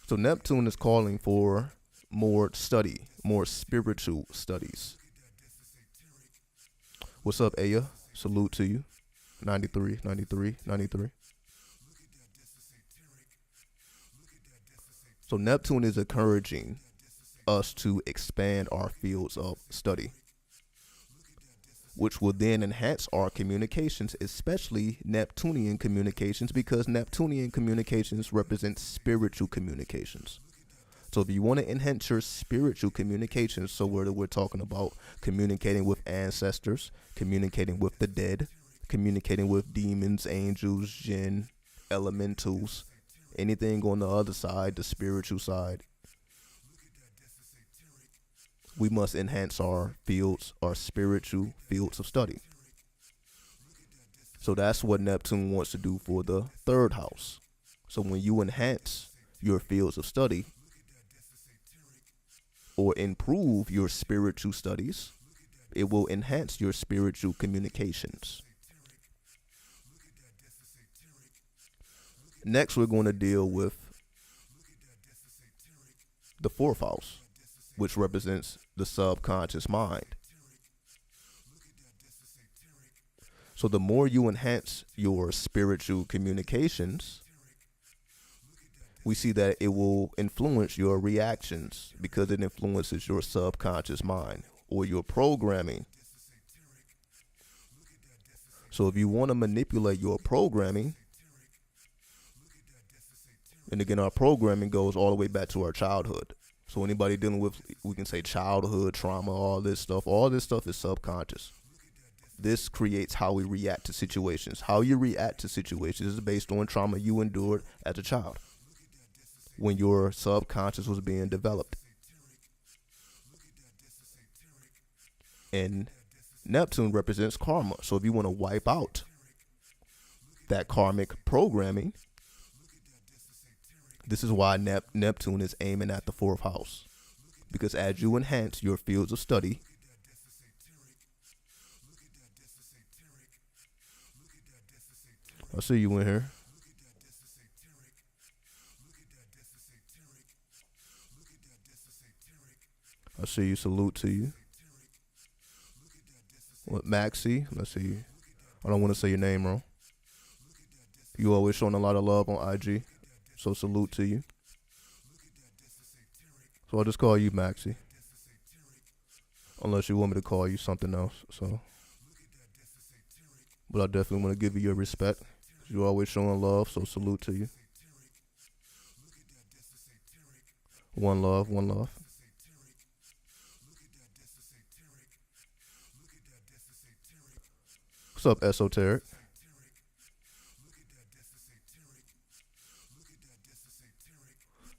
So Neptune is calling for more study, more spiritual studies. What's up, Aya? Salute to you. 93, 93, 93. So Neptune is encouraging us to expand our fields of study, which will then enhance our communications, especially Neptunian communications, because Neptunian communications represent spiritual communications. So if you want to enhance your spiritual communications, so whether we're talking about communicating with ancestors, communicating with the dead, communicating with demons, angels, jinn, elementals, anything on the other side, the spiritual side, we must enhance our fields, our spiritual fields of study. So that's what Neptune wants to do for the third house. So when you enhance your fields of study or improve your spiritual studies, it will enhance your spiritual communications. Next, we're going to deal with the fourth house, which represents the subconscious mind. So the more you enhance your spiritual communications, we see that it will influence your reactions because it influences your subconscious mind or your programming. So if you want to manipulate your programming, and again, our programming goes all the way back to our childhood. So anybody dealing with, we can say childhood trauma, all this stuff is subconscious. This creates how we react to situations. How you react to situations is based on trauma you endured as a child when your subconscious was being developed. And Neptune represents karma. So if you want to wipe out that karmic programming, this is why Neptune is aiming at the fourth house. Because as you enhance your fields of study, I see you in here. I see you. Salute to you. What, Maxie? Let's see. I don't want to say your name wrong. You always showing a lot of love on IG. So salute to you. So I'll just call you Maxie. Unless you want me to call you something else. So, but I definitely want to give you your respect. You're always showing love, so salute to you. One love, one love. What's up, Esoteric?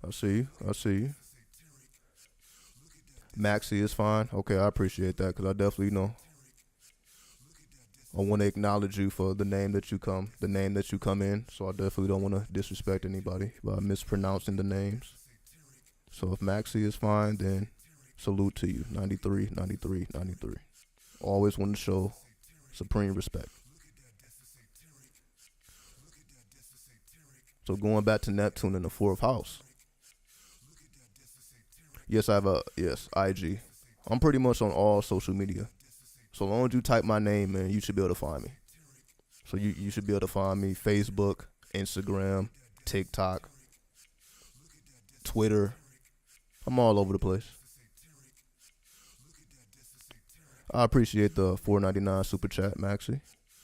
I see you. I see you. Maxie is fine. Okay, I appreciate that because I definitely know. I want to acknowledge you for the name that you come in. So I definitely don't want to disrespect anybody by mispronouncing the names. So if Maxie is fine, then salute to you. 93, 93, 93. Always want to show supreme respect. So going back to Neptune in the fourth house. Yes, I have IG. I'm pretty much on all social media. So long as you type my name in, you should be able to find me. So you should be able to find me Facebook, Instagram, TikTok, Twitter. I'm all over the place. I appreciate the $4.99 super chat, Maxie.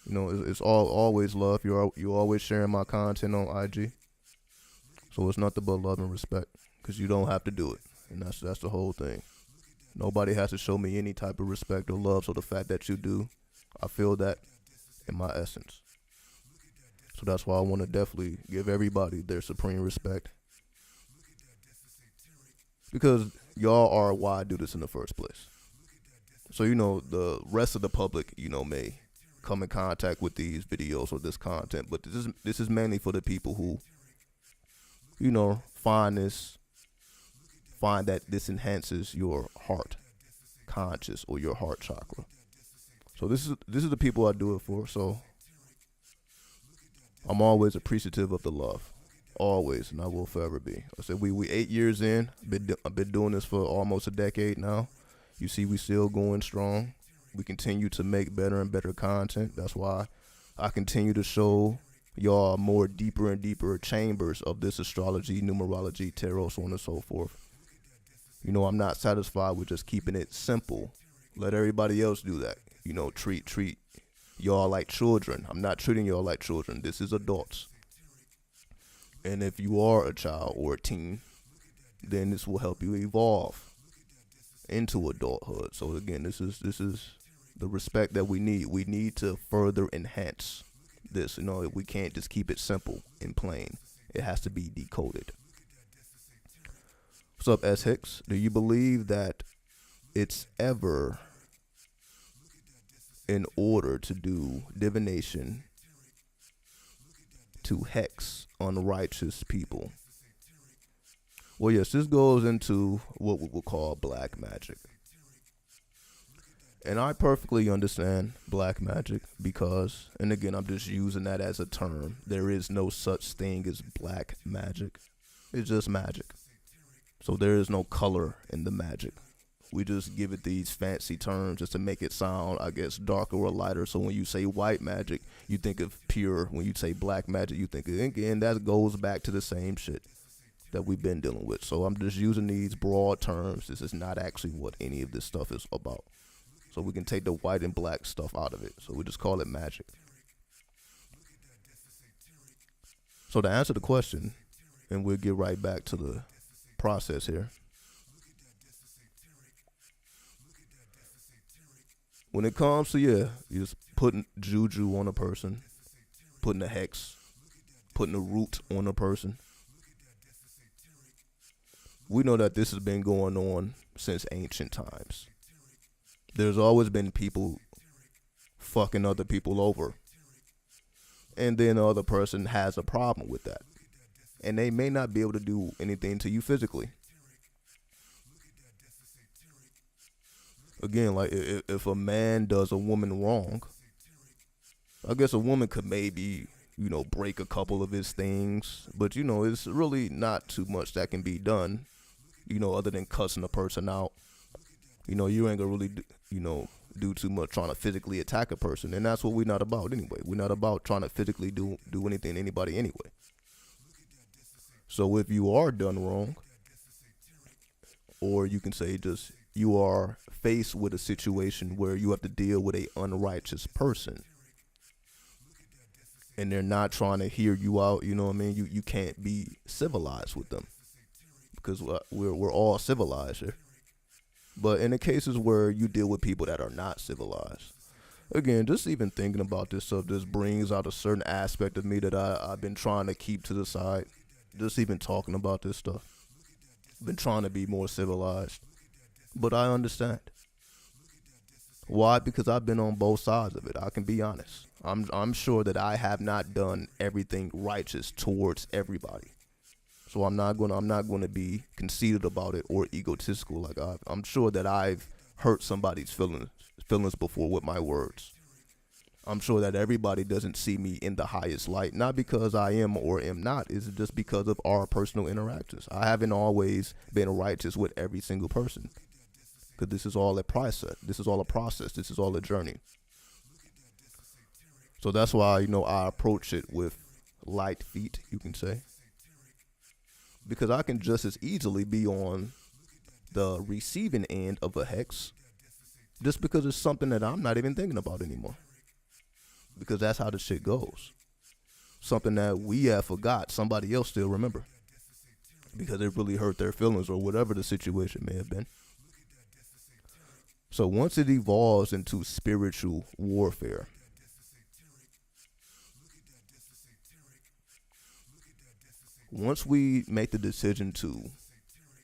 You know, it's always love. You're always sharing my content on IG. So it's nothing but love and respect because you don't have to do it. And that's the whole thing. Nobody has to show me any type of respect or love. So the fact that you do, I feel that in my essence. So that's why I want to definitely give everybody their supreme respect. Because y'all are why I do this in the first place. So, you know, the rest of the public, you know, may come in contact with these videos or this content. But this is mainly for the people who, you know, find that this enhances your heart conscious or your heart chakra. So this is the people I do it for. So I'm always appreciative of the love. always, and I will forever be. I said we 8 years in. I've been doing this for almost a decade now. You see, we still going strong. We continue to make better and better content. That's why I continue to show y'all more deeper and deeper chambers of this astrology, numerology, tarot, so on and so forth. You know, I'm not satisfied with just keeping it simple. Let everybody else do that. You know, treat y'all like children. I'm not treating y'all like children. This is adults. And if you are a child or a teen, then this will help you evolve into adulthood. So again, this is the respect that we need. We need to further enhance this. You know, we can't just keep it simple and plain. It has to be decoded. What's up, S. Hicks? Do you believe that it's ever in order to do divination to hex unrighteous people? Well, yes, this goes into what we would call black magic. And I perfectly understand black magic because, and again, I'm just using that as a term. There is no such thing as black magic. It's just magic. So there is no color in the magic. We just give it these fancy terms just to make it sound, I guess, darker or lighter. So when you say white magic, you think of pure. When you say black magic, you think of, again, that goes back to the same shit that we've been dealing with. So I'm just using these broad terms. This is not actually what any of this stuff is about. So we can take the white and black stuff out of it. So we just call it magic. So to answer the question, and we'll get right back to the process here. When it comes to, you just putting juju on a person, putting a hex, putting a root on a person. We know that this has been going on since ancient times. There's always been people fucking other people over. And then the other person has a problem with that. And they may not be able to do anything to you physically. Again, like if a man does a woman wrong, I guess a woman could maybe, break a couple of his things. But, it's really not too much that can be done, other than cussing a person out. You ain't gonna really, do too much trying to physically attack a person. And that's what we're not about anyway. We're not about trying to physically do anything to anybody anyway. So if you are done wrong, or you can say just you are faced with a situation where you have to deal with a unrighteous person, and they're not trying to hear you out, you can't be civilized with them, because we're all civilized here. But in the cases where you deal with people that are not civilized, again, just even thinking about this stuff just brings out a certain aspect of me that I've been trying to keep to the side. Just even talking about this stuff. I've been trying to be more civilized. But I understand. Why? Because I've been on both sides of it. I can be honest. I'm sure that I have not done everything righteous towards everybody. So I'm not going to be conceited about it or egotistical. Like I'm sure that I've hurt somebody's feelings before with my words. I'm sure that everybody doesn't see me in the highest light, not because I am or am not. It's just because of our personal interactions. I haven't always been righteous with every single person, because this is all a process. This is all a process. This is all a journey. So that's why, I approach it with light feet, you can say. Because I can just as easily be on the receiving end of a hex just because it's something that I'm not even thinking about anymore. Because that's how the shit goes. Something that we have forgot, somebody else still remember. Because it really hurt their feelings or whatever the situation may have been. So once it evolves into spiritual warfare, once we make the decision to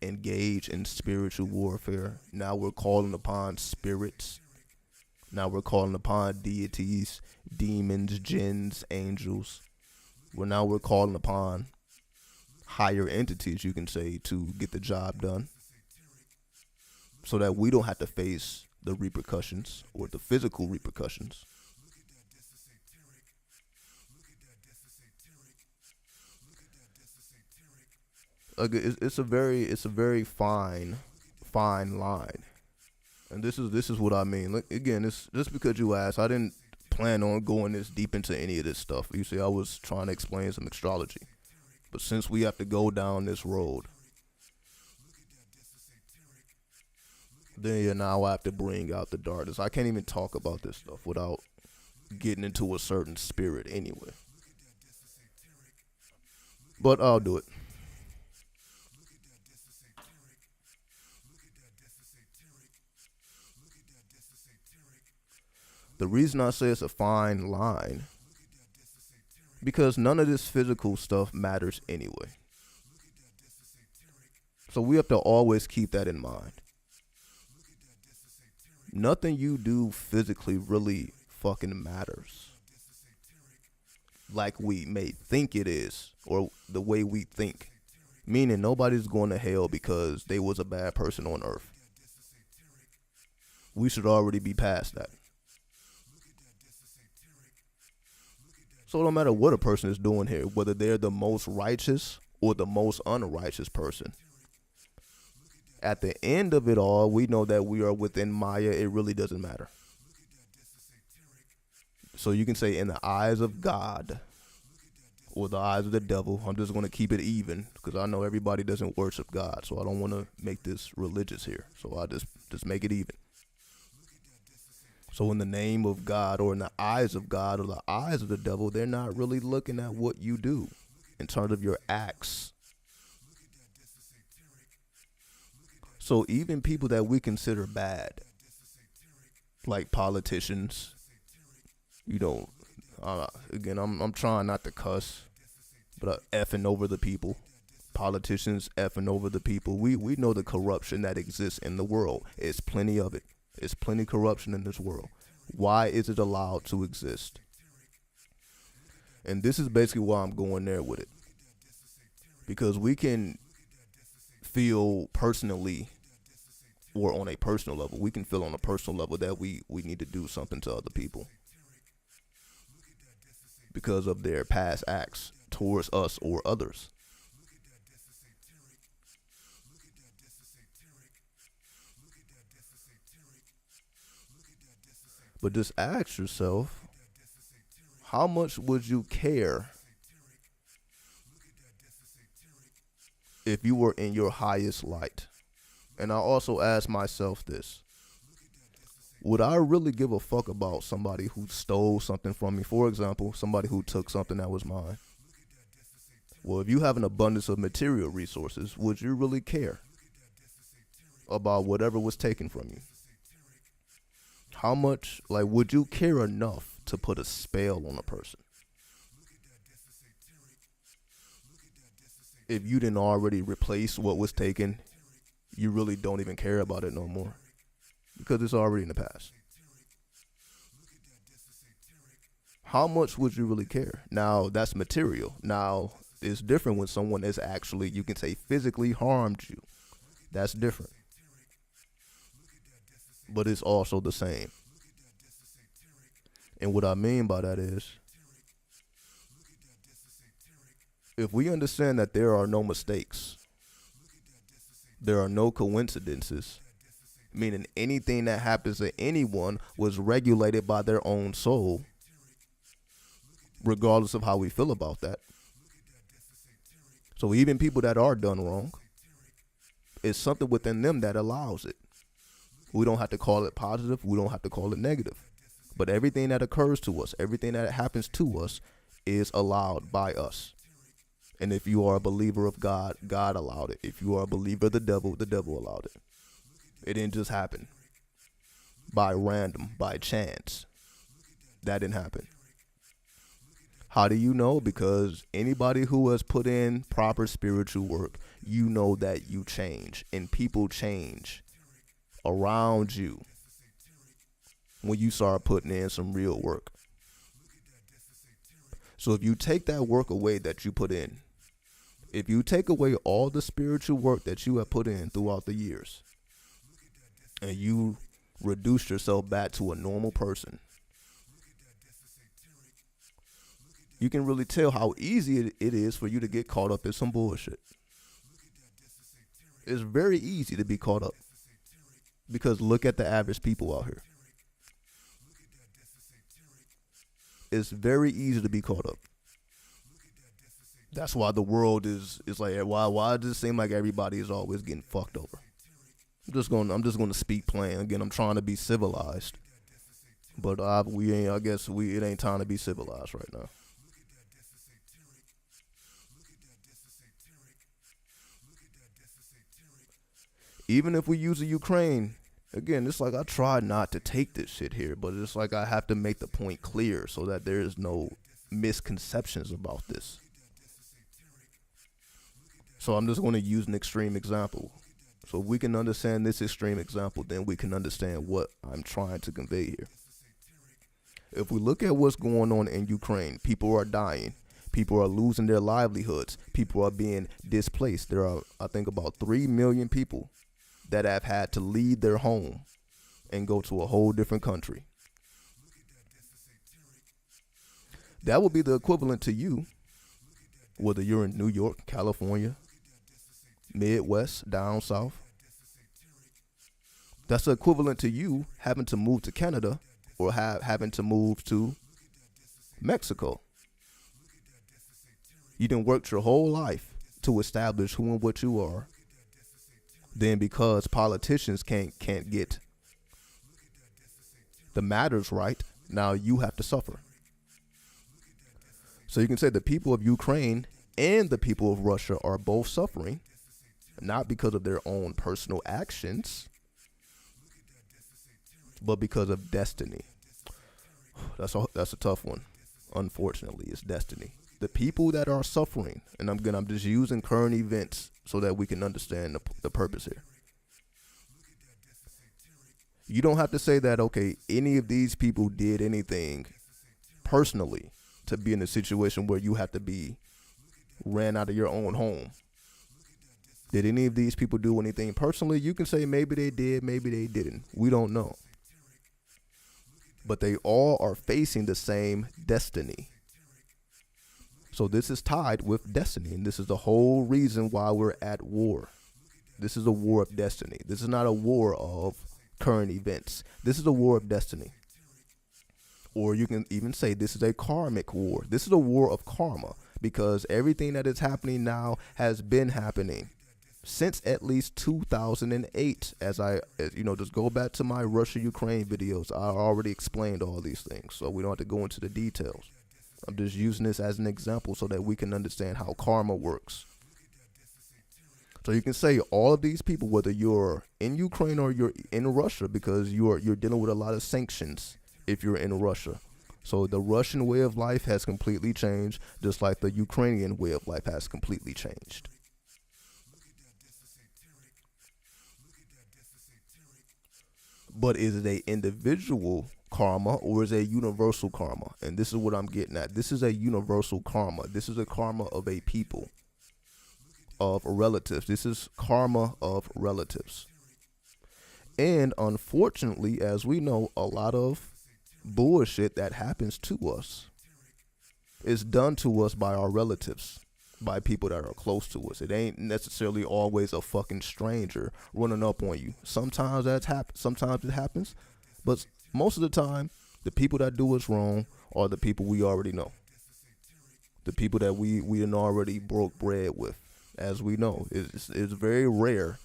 engage in spiritual warfare, now we're calling upon spirits. Now we're calling upon deities, demons, jinns, angels. Now we're calling upon higher entities, you can say, to get the job done, so that we don't have to face the repercussions or the physical repercussions. like it's a very fine line. And this is what I mean. Like, again, it's just because you asked, I didn't plan on going this deep into any of this stuff. You see, I was trying to explain some astrology. But since we have to go down this road, then yeah, now I have to bring out the darkness. I can't even talk about this stuff without getting into a certain spirit anyway. But I'll do it. The reason I say it's a fine line, because none of this physical stuff matters anyway. So we have to always keep that in mind. Nothing you do physically really fucking matters. Like we may think it is, or the way we think. Meaning nobody's going to hell because they was a bad person on earth. We should already be past that. So it don't matter what a person is doing here, whether they're the most righteous or the most unrighteous person. At the end of it all, we know that we are within Maya. It really doesn't matter. So you can say in the eyes of God or the eyes of the devil. I'm just going to keep it even because I know everybody doesn't worship God. So I don't want to make this religious here. So I just make it even. So in the name of God or in the eyes of God or the eyes of the devil, they're not really looking at what you do in terms of your acts. So even people that we consider bad, like politicians, you know, again, I'm trying not to cuss, but effing over the people. Politicians effing over the people. We know the corruption that exists in the world. It's plenty of it. It's plenty of corruption in this world. Why is it allowed to exist? And this is basically why I'm going there with it. Because we can feel personally, or on a personal level, we can feel on a personal level that we need to do something to other people because of their past acts towards us or others. But just ask yourself, how much would you care if you were in your highest light? And I also ask myself this. Would I really give a fuck about somebody who stole something from me? For example, somebody who took something that was mine. Well, if you have an abundance of material resources, would you really care about whatever was taken from you? How much, would you care enough to put a spell on a person? If you didn't already replace what was taken, you really don't even care about it no more because it's already in the past. How much would you really care? Now, that's material. Now, it's different when someone is actually, you can say, physically harmed you. That's different. But it's also the same. And what I mean by that is, if we understand that there are no mistakes, there are no coincidences, meaning anything that happens to anyone was regulated by their own soul, regardless of how we feel about that. So even people that are done wrong, it's something within them that allows it. We don't have to call it positive. We don't have to call it negative. But everything that occurs to us, everything that happens to us is allowed by us. And if you are a believer of God, God allowed it. If you are a believer of the devil allowed it. It didn't just happen by random, by chance. That didn't happen. How do you know? Because anybody who has put in proper spiritual work, you know that you change and people change around you when you start putting in some real work. So if you take that work away that you put in, if you take away all the spiritual work that you have put in throughout the years, and you reduce yourself back to a normal person, you can really tell how easy it is for you to get caught up in some bullshit. It's very easy to be caught up because look at the average people out here. It's very easy to be caught up. That's why the world is like, why does it seem like everybody is always getting fucked over? I'm just gonna speak plain. Again, I'm trying to be civilized, but I guess it ain't time to be civilized right now. Even if we use the Ukraine, again, it's like I try not to take this shit here, but it's like I have to make the point clear so that there is no misconceptions about this. So I'm just going to use an extreme example. So if we can understand this extreme example, then we can understand what I'm trying to convey here. If we look at what's going on in Ukraine, people are dying. People are losing their livelihoods. People are being displaced. There are, I think, about 3 million people that have had to leave their home and go to a whole different country. That would be the equivalent to you, whether you're in New York, California, Midwest, down south. That's the equivalent to you having to move to Canada or having to move to Mexico. You done worked your whole life to establish who and what you are. Then because politicians can't get the matters right, now you have to suffer. So you can say the people of Ukraine and the people of Russia are both suffering, not because of their own personal actions, but because of destiny. That's a tough one. Unfortunately, it's destiny. The people that are suffering, and I'm just using current events so that we can understand the purpose here. You don't have to say that, okay, any of these people did anything personally to be in a situation where you have to be ran out of your own home. Did any of these people do anything personally? You can say maybe they did, maybe they didn't. We don't know. But they all are facing the same destiny. So this is tied with destiny, and this is the whole reason why we're at war. This is a war of destiny. This is not a war of current events. This is a war of destiny. Or you can even say this is a karmic war. This is a war of karma, because everything that is happening now has been happening since at least 2008. As just go back to my Russia-Ukraine videos. I already explained all these things, so we don't have to go into the details. I'm just using this as an example so that we can understand how karma works. So you can say all of these people, whether you're in Ukraine or you're in Russia, because you're dealing with a lot of sanctions if you're in Russia. So the Russian way of life has completely changed, just like the Ukrainian way of life has completely changed. But is it a individual karma or is it a universal karma? And this is what I'm getting at. This is a universal karma. This is a karma of a people, of relatives. This is karma of relatives. And unfortunately, as we know, a lot of bullshit that happens to us is done to us by our relatives, by people that are close to us. It ain't necessarily always a fucking stranger running up on you. Sometimes sometimes it happens, but most of the time, the people that do us wrong are the people we already know. The people that we done already broke bread with. As we know, it's very rare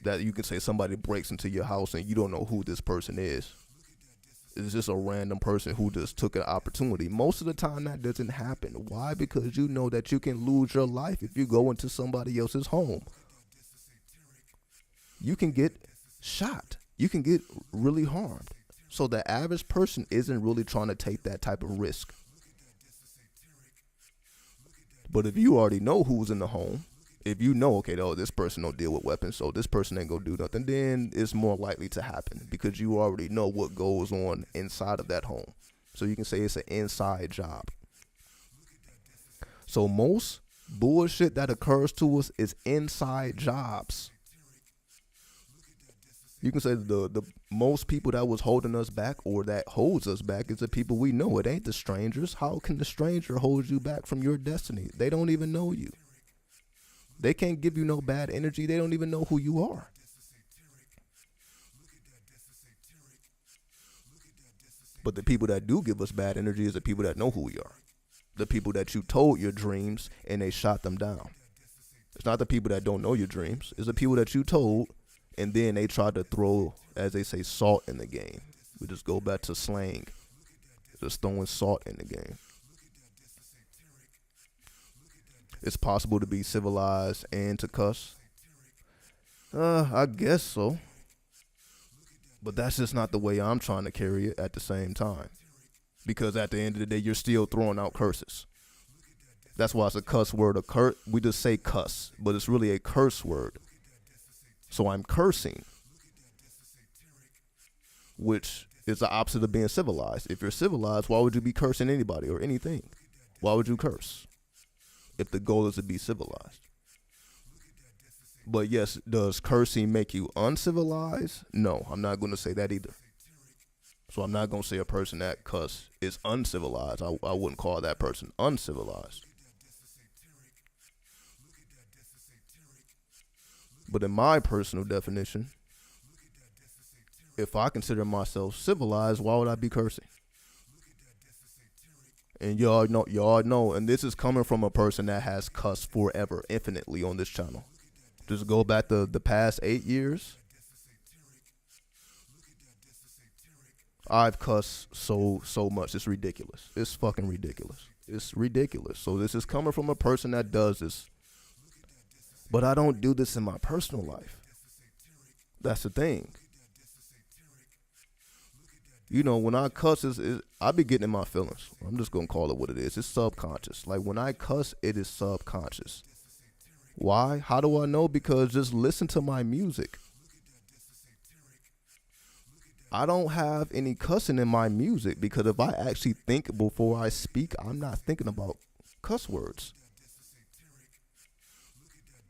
that you can say somebody breaks into your house and you don't know who this person is. It's just a random person who just took an opportunity. Most of the time that doesn't happen. Why? Because you know that you can lose your life if you go into somebody else's home. You can get shot. You can get really harmed. So the average person isn't really trying to take that type of risk. But if you already know who's in the home, if you know, okay, this person don't deal with weapons, so this person ain't gonna do nothing, then it's more likely to happen because you already know what goes on inside of that home. So you can say it's an inside job. So most bullshit that occurs to us is inside jobs. You can say the most people that was holding us back or that holds us back is the people we know. It ain't the strangers. How can the stranger hold you back from your destiny? They don't even know you. They can't give you no bad energy. They don't even know who you are. But the people that do give us bad energy is the people that know who we are. The people that you told your dreams and they shot them down. It's not the people that don't know your dreams. It's the people that you told and then they tried to throw, as they say, salt in the game. We just go back to slang. Just throwing salt in the game. It's possible to be civilized and to cuss. I guess so. But that's just not the way I'm trying to carry it at the same time. Because at the end of the day, you're still throwing out curses. That's why it's a cuss word. We just say cuss, but it's really a curse word. So I'm cursing, which is the opposite of being civilized. If you're civilized, why would you be cursing anybody or anything? Why would you curse if the goal is to be civilized? But yes, does cursing make you uncivilized? No, I'm not going to say that either. So I'm not going to say a person that cuss is uncivilized. I wouldn't call that person uncivilized. But in my personal definition, if I consider myself civilized, why would I be cursing? And y'all know, and this is coming from a person that has cussed forever, infinitely on this channel. Just go back to the past 8 years. I've cussed so much. It's ridiculous. It's fucking ridiculous. It's ridiculous. So this is coming from a person that does this. But I don't do this in my personal life. That's the thing. You know, when I cuss, I be getting in my feelings. I'm just going to call it what it is. It's subconscious. Like when I cuss, it is subconscious. Why? How do I know? Because just listen to my music. I don't have any cussing in my music because if I actually think before I speak, I'm not thinking about cuss words.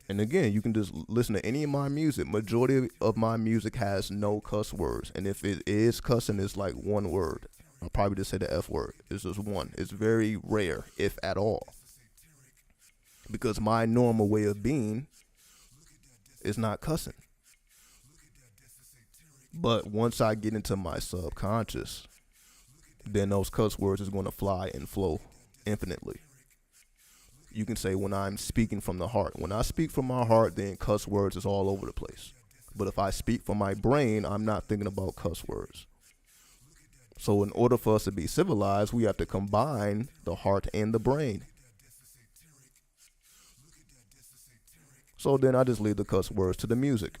And again, you can just listen to any of my music. Majority of my music has no cuss words. And if it is cussing, it's like one word. I'll probably just say the F word. It's just one. It's very rare, if at all. Because my normal way of being is not cussing. But once I get into my subconscious, then those cuss words is going to fly and flow infinitely. You can say when I'm speaking from the heart. When I speak from my heart, then cuss words is all over the place. But if I speak from my brain, I'm not thinking about cuss words. So in order for us to be civilized, we have to combine the heart and the brain. So then I just leave the cuss words to the music.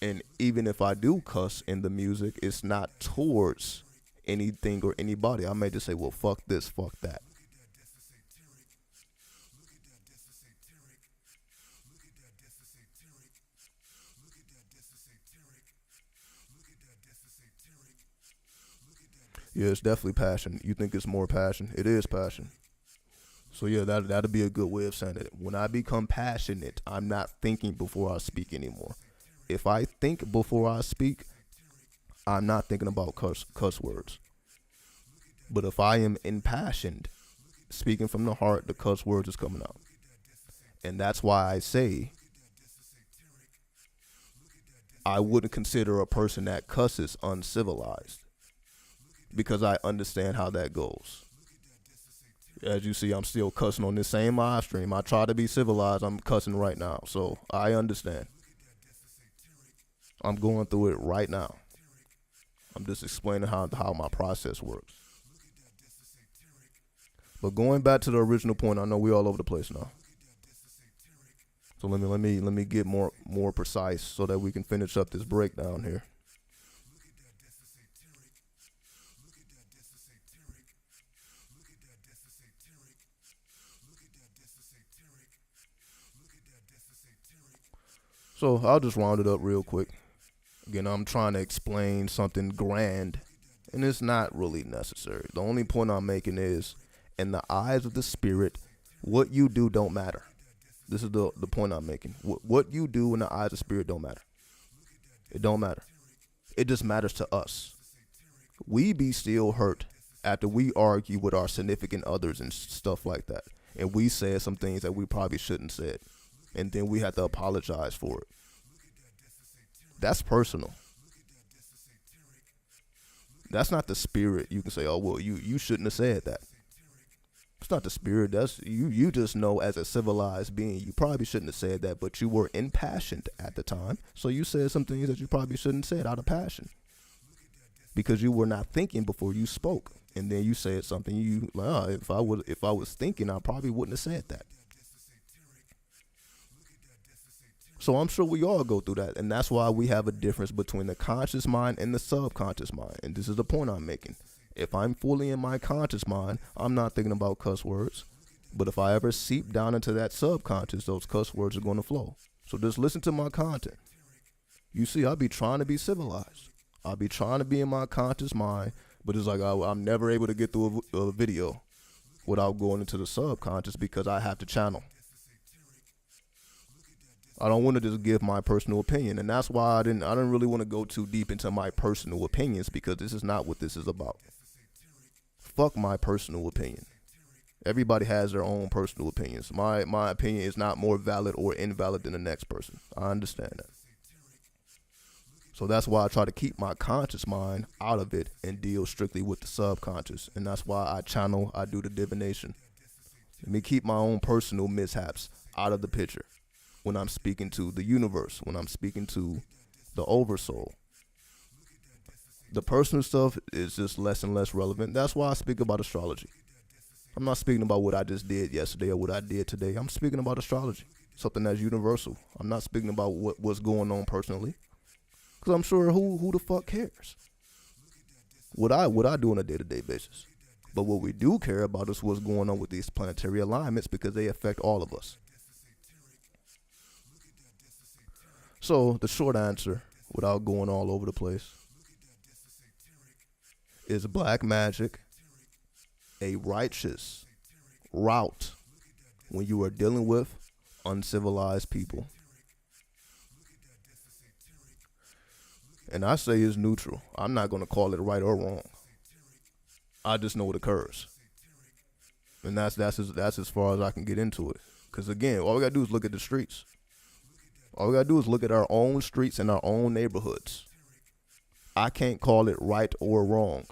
And even if I do cuss in the music, it's not towards anything or anybody. I may just say, well, fuck this, fuck that. Yeah, it's definitely passion. You think it's more passion? It is passion. So yeah, that'll be a good way of saying it. When I become passionate, I'm not thinking before I speak anymore. If I think before I speak, I'm not thinking about cuss words. But if I am impassioned, speaking from the heart, the cuss words is coming out. And that's why I say I wouldn't consider a person that cusses uncivilized. Because I understand how that goes. As you see, I'm still cussing on this same live stream. I try to be civilized. I'm cussing right now. So I understand. I'm going through it right now. I'm just explaining how my process works. But going back to the original point, I know we're all over the place now. So let me get more precise so that we can finish up this breakdown here. So I'll just round it up real quick. Again, I'm trying to explain something grand, and it's not really necessary. The only point I'm making is, in the eyes of the spirit, what you do don't matter. This is the point I'm making. What you do in the eyes of spirit don't matter. It don't matter. It just matters to us. We be still hurt after we argue with our significant others and stuff like that. And we said some things that we probably shouldn't said. and then we have to apologize for it. That's personal. That's not the spirit. You can say, oh, well, you shouldn't have said that. It's not the spirit. That's you just know as a civilized being, you probably shouldn't have said that, but you were impassioned at the time. So you said some things that you probably shouldn't have said out of passion. Because you were not thinking before you spoke. And then you said something you like, oh, if I was thinking, I probably wouldn't have said that. So I'm sure we all go through that. And that's why we have a difference between the conscious mind and the subconscious mind. And this is the point I'm making. If I'm fully in my conscious mind, I'm not thinking about cuss words. But if I ever seep down into that subconscious, those cuss words are going to flow. So just listen to my content. You see, I'll be trying to be civilized. I'll be trying to be in my conscious mind, but it's like I'm never able to get through a video without going into the subconscious because I have to channel. I don't want to just give my personal opinion, and that's why I didn't really want to go too deep into my personal opinions, because this is not what this is about. Fuck my personal opinion. Everybody has their own personal opinions. My opinion is not more valid or invalid than the next person. I understand that. So that's why I try to keep my conscious mind out of it and deal strictly with the subconscious. And that's why I do the divination. Let me keep my own personal mishaps out of the picture when I'm speaking to the universe, when I'm speaking to the oversoul. The personal stuff is just less and less relevant. That's why I speak about astrology. I'm not speaking about what I just did yesterday or what I did today. I'm speaking about astrology, something that's universal. I'm not speaking about what's going on personally. Because I'm sure who the fuck cares what I do on a day-to-day basis. But what we do care about is what's going on with these planetary alignments, because they affect all of us. So the short answer, without going all over the place, is black magic a righteous route when you are dealing with uncivilized people? And I say it's neutral. I'm not going to call it right or wrong. I just know it occurs. And that's as far as I can get into it. Because again, all we got to do is look at the streets. All we got to do is look at our own streets and our own neighborhoods. I can't call it right or wrong.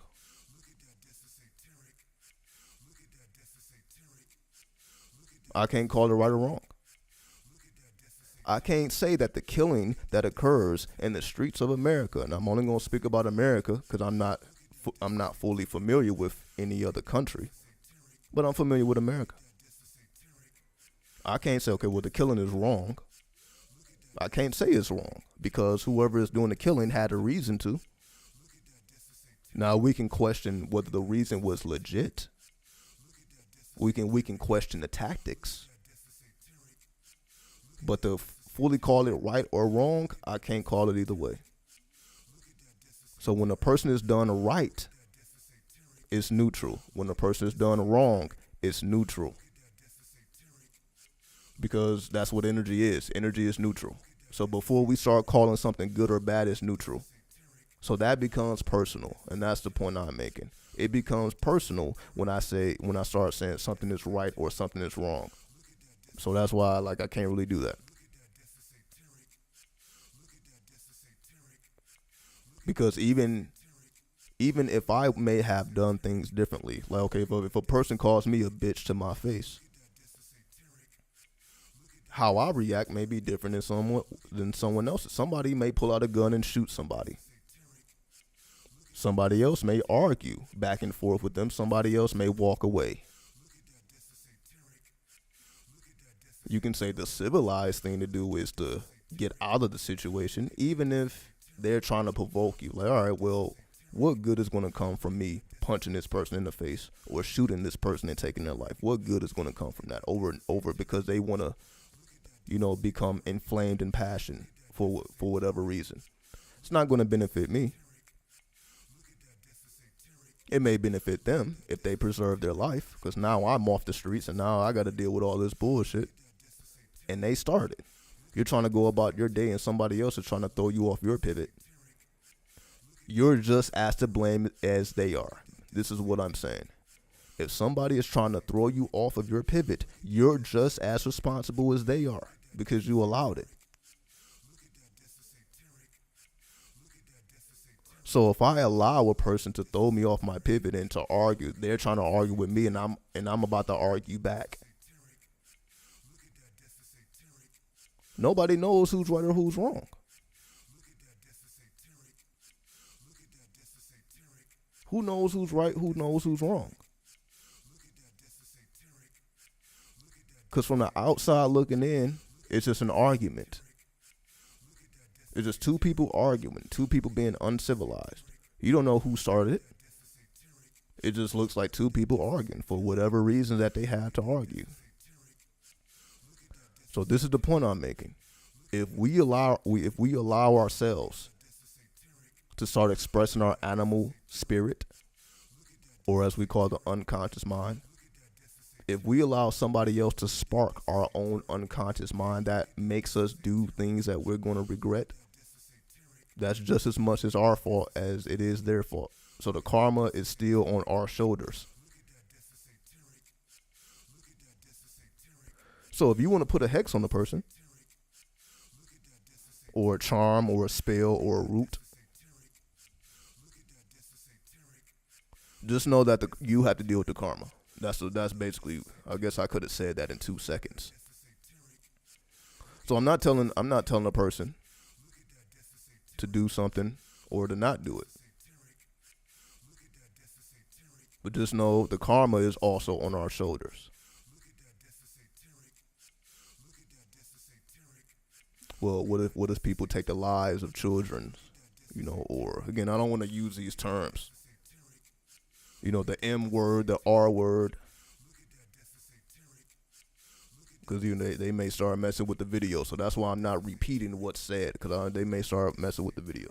I can't call it right or wrong. I can't say that the killing that occurs in the streets of America, and I'm only going to speak about America because I'm not fully familiar with any other country, but I'm familiar with America. I can't say, okay, well, the killing is wrong. I can't say it's wrong because whoever is doing the killing had a reason to. Now, we can question whether the reason was legit. We can question the tactics. But to fully call it right or wrong, I can't call it either way. So when a person is done right, it's neutral. When a person is done wrong, it's neutral. Because that's what energy is. Energy is neutral. So before we start calling something good or bad, it's neutral. So that becomes personal, and that's the point I'm making. It becomes personal when I start saying something is right or something is wrong. So that's why I can't really do that. Because even if I may have done things differently, like, okay, if a person calls me a bitch to my face, how I react may be different than someone else. Somebody may pull out a gun and shoot somebody. Somebody else may argue back and forth with them. Somebody else may walk away. You can say the civilized thing to do is to get out of the situation, even if they're trying to provoke you. Like, all right, well, what good is going to come from me punching this person in the face or shooting this person and taking their life? What good is going to come from that over and over because they want to, become inflamed in passion for whatever reason? It's not going to benefit me. It may benefit them if they preserve their life, because now I'm off the streets and now I got to deal with all this bullshit. And they started. You're trying to go about your day and somebody else is trying to throw you off your pivot. You're just as to blame as they are. This is what I'm saying. If somebody is trying to throw you off of your pivot, you're just as responsible as they are. because you allowed it. So if I allow a person to throw me off my pivot and to argue, they're trying to argue with me, and I'm about to argue back. Nobody knows who's right or who's wrong. Who knows who's right? Who knows who's wrong? Because from the outside looking in, it's just an argument. It's just two people arguing, two people being uncivilized. You don't know who started it. It just looks like two people arguing for whatever reason that they had to argue. So this is the point I'm making. If we allow ourselves to start expressing our animal spirit, or as we call the unconscious mind, if we allow somebody else to spark our own unconscious mind that makes us do things that we're going to regret, that's just as much as our fault as it is their fault. So the karma is still on our shoulders. So if you want to put a hex on a person, or a charm, or a spell, or a root, just know that you have to deal with the karma. That's basically, I guess I could have said that in 2 seconds. So I'm not telling a person to do something or to not do it. But just know the karma is also on our shoulders. Well, what if people take the lives of children, or again, I don't want to use these terms. The M word, the R word, because they may start messing with the video. So that's why I'm not repeating what's said, because they may start messing with the video.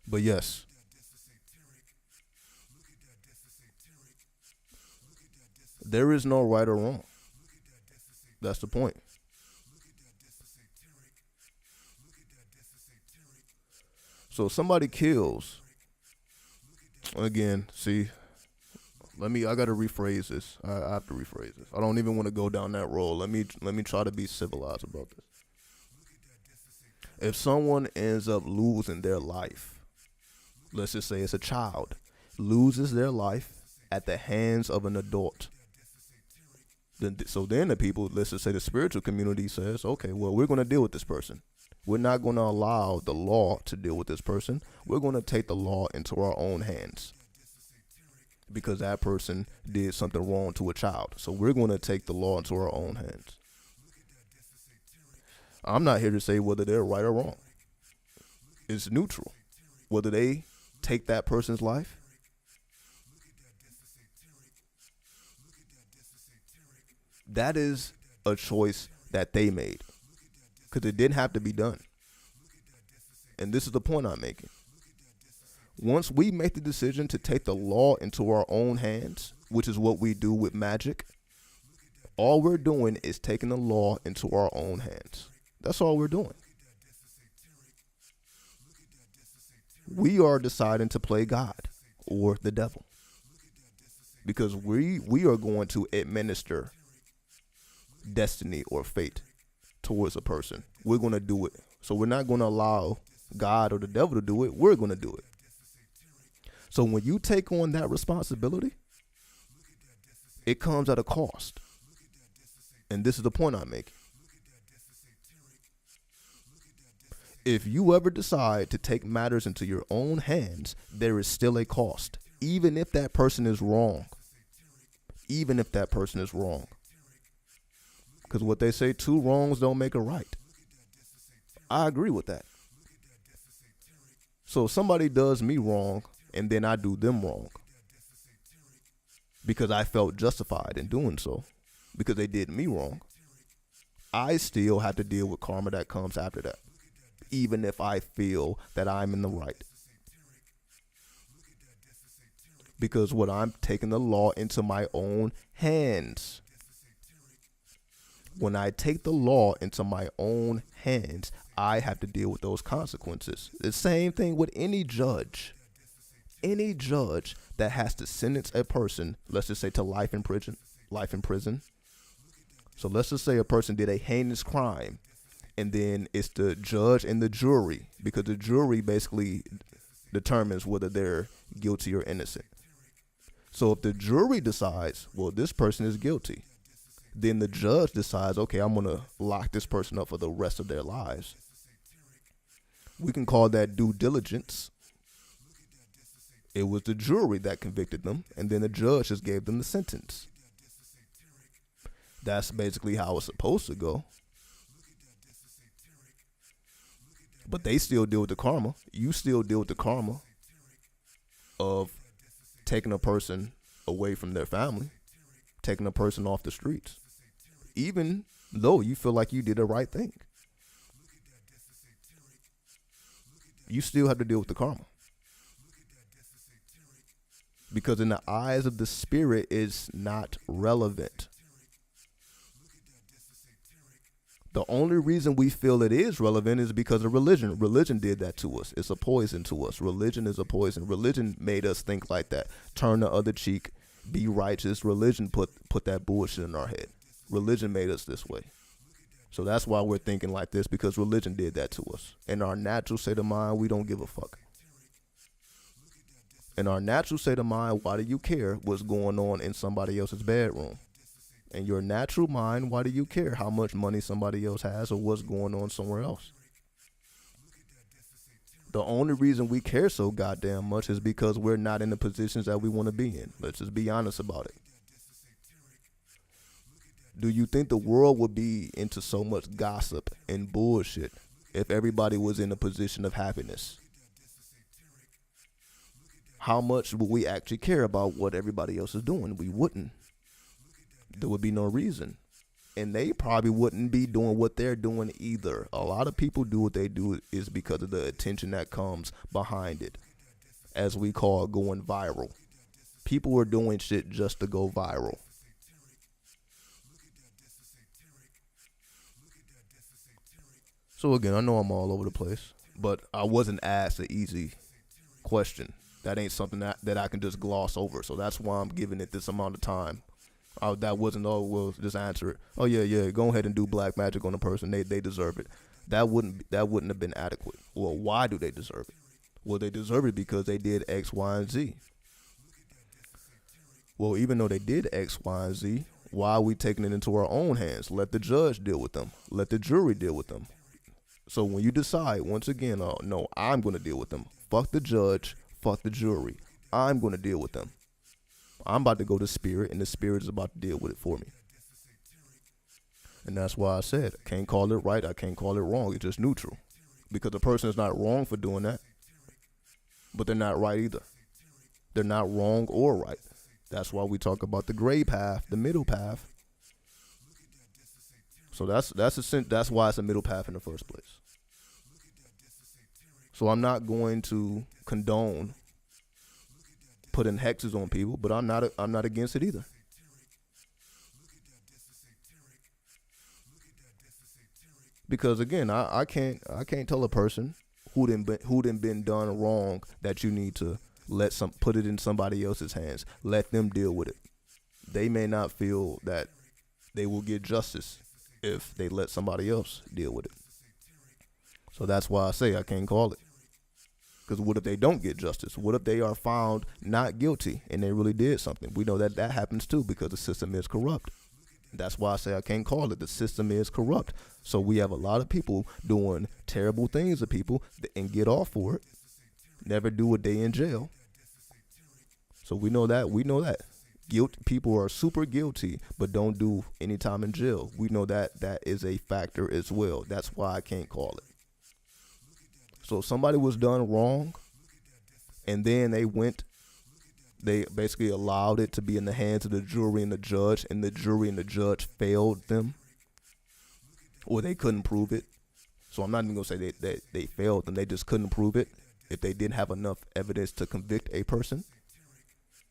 But yes, there is no right or wrong. That's the point. So if somebody kills, again, see, I got to rephrase this. I have to rephrase this. I don't even want to go down that road. Let me try to be civilized about this. If someone ends up losing their life, let's just say it's a child, loses their life at the hands of an adult, then the people, let's just say the spiritual community says, okay, well, we're going to deal with this person. We're not going to allow the law to deal with this person. We're going to take the law into our own hands because that person did something wrong to a child. So we're going to take the law into our own hands. I'm not here to say whether they're right or wrong. It's neutral. Whether they take that person's life, that is a choice that they made. Because it didn't have to be done. And this is the point I'm making. Once we make the decision to take the law into our own hands, which is what we do with magic, all we're doing is taking the law into our own hands. That's all we're doing. We are deciding to play God or the devil. Because we are going to administer destiny or fate towards a person. We're going to do it. So we're not going to allow God or the devil to do it. We're going to do it. So when you take on that responsibility, it comes at a cost. And this is the point I'm making. If you ever decide to take matters into your own hands, there is still a cost, even if that person is wrong. Even if that person is wrong. Because what they say, 2 wrongs don't make a right. I agree with that. So if somebody does me wrong and then I do them wrong because I felt justified in doing so, because they did me wrong, I still have to deal with karma that comes after that, even if I feel that I'm in the right. Because I'm taking the law into my own hands. When I take the law into my own hands, I have to deal with those consequences. The same thing with any judge. Any judge that has to sentence a person, let's just say to life in prison. So let's just say a person did a heinous crime, and then it's the judge and the jury, because the jury basically determines whether they're guilty or innocent. So if the jury decides, well, this person is guilty, then the judge decides, okay, I'm going to lock this person up for the rest of their lives. We can call that due diligence. It was the jury that convicted them, and then the judge just gave them the sentence. That's basically how it's supposed to go. But they still deal with the karma. You still deal with the karma of taking a person away from their family, taking a person off the streets, even though you feel like you did the right thing. You still have to deal with the karma. Because in the eyes of the spirit, it's not relevant. The only reason we feel it is relevant is because of religion. Religion did that to us. It's a poison to us. Religion is a poison. Religion made us think like that. Turn the other cheek, be righteous. Religion put that bullshit in our head. Religion made us this way. So that's why we're thinking like this, because religion did that to us. In our natural state of mind, we don't give a fuck. In our natural state of mind, why do you care what's going on in somebody else's bedroom? In your natural mind, why do you care how much money somebody else has or what's going on somewhere else? The only reason we care so goddamn much is because we're not in the positions that we want to be in. Let's just be honest about it. Do you think the world would be into so much gossip and bullshit if everybody was in a position of happiness? How much would we actually care about what everybody else is doing? We wouldn't. There would be no reason. And they probably wouldn't be doing what they're doing either. A lot of people do what they do is because of the attention that comes behind it, as we call going viral. People are doing shit just to go viral. So again, I know I'm all over the place, but I wasn't asked an easy question. That ain't something that I can just gloss over. So that's why I'm giving it this amount of time. That wasn't, oh, well, just answer it. Oh, yeah, go ahead and do black magic on a person. They deserve it. That wouldn't have been adequate. Well, why do they deserve it? Well, they deserve it because they did X, Y, and Z. Well, even though they did X, Y, and Z, why are we taking it into our own hands? Let the judge deal with them. Let the jury deal with them. So when you decide, once again, no, I'm going to deal with them. Fuck the judge. Fuck the jury. I'm going to deal with them. I'm about to go to spirit, and the spirit is about to deal with it for me. And that's why I said, I can't call it right, I can't call it wrong. It's just neutral. Because the person is not wrong for doing that, but they're not right either. They're not wrong or right. That's why we talk about the gray path, the middle path. So that's why it's a middle path in the first place. So I'm not going to condone putting hexes on people, but I'm not against it either. Because again, I can't tell a person who done been done wrong that you need to put it in somebody else's hands. Let them deal with it. They may not feel that they will get justice if they let somebody else deal with it. So that's why I say I can't call it. Because what if they don't get justice? What if they are found not guilty and they really did something? We know that happens too, because the system is corrupt. That's why I say I can't call it. The system is corrupt. So we have a lot of people doing terrible things to people and get off for it. Never do a day in jail. So we know that. People are super guilty but don't do any time in jail. We know that is a factor as well. That's why I can't call it. So if somebody was done wrong and then they basically allowed it to be in the hands of the jury and the judge, and the jury and the judge failed them, or they couldn't prove it. So I'm not even going to say that they failed them. They just couldn't prove it if they didn't have enough evidence to convict a person.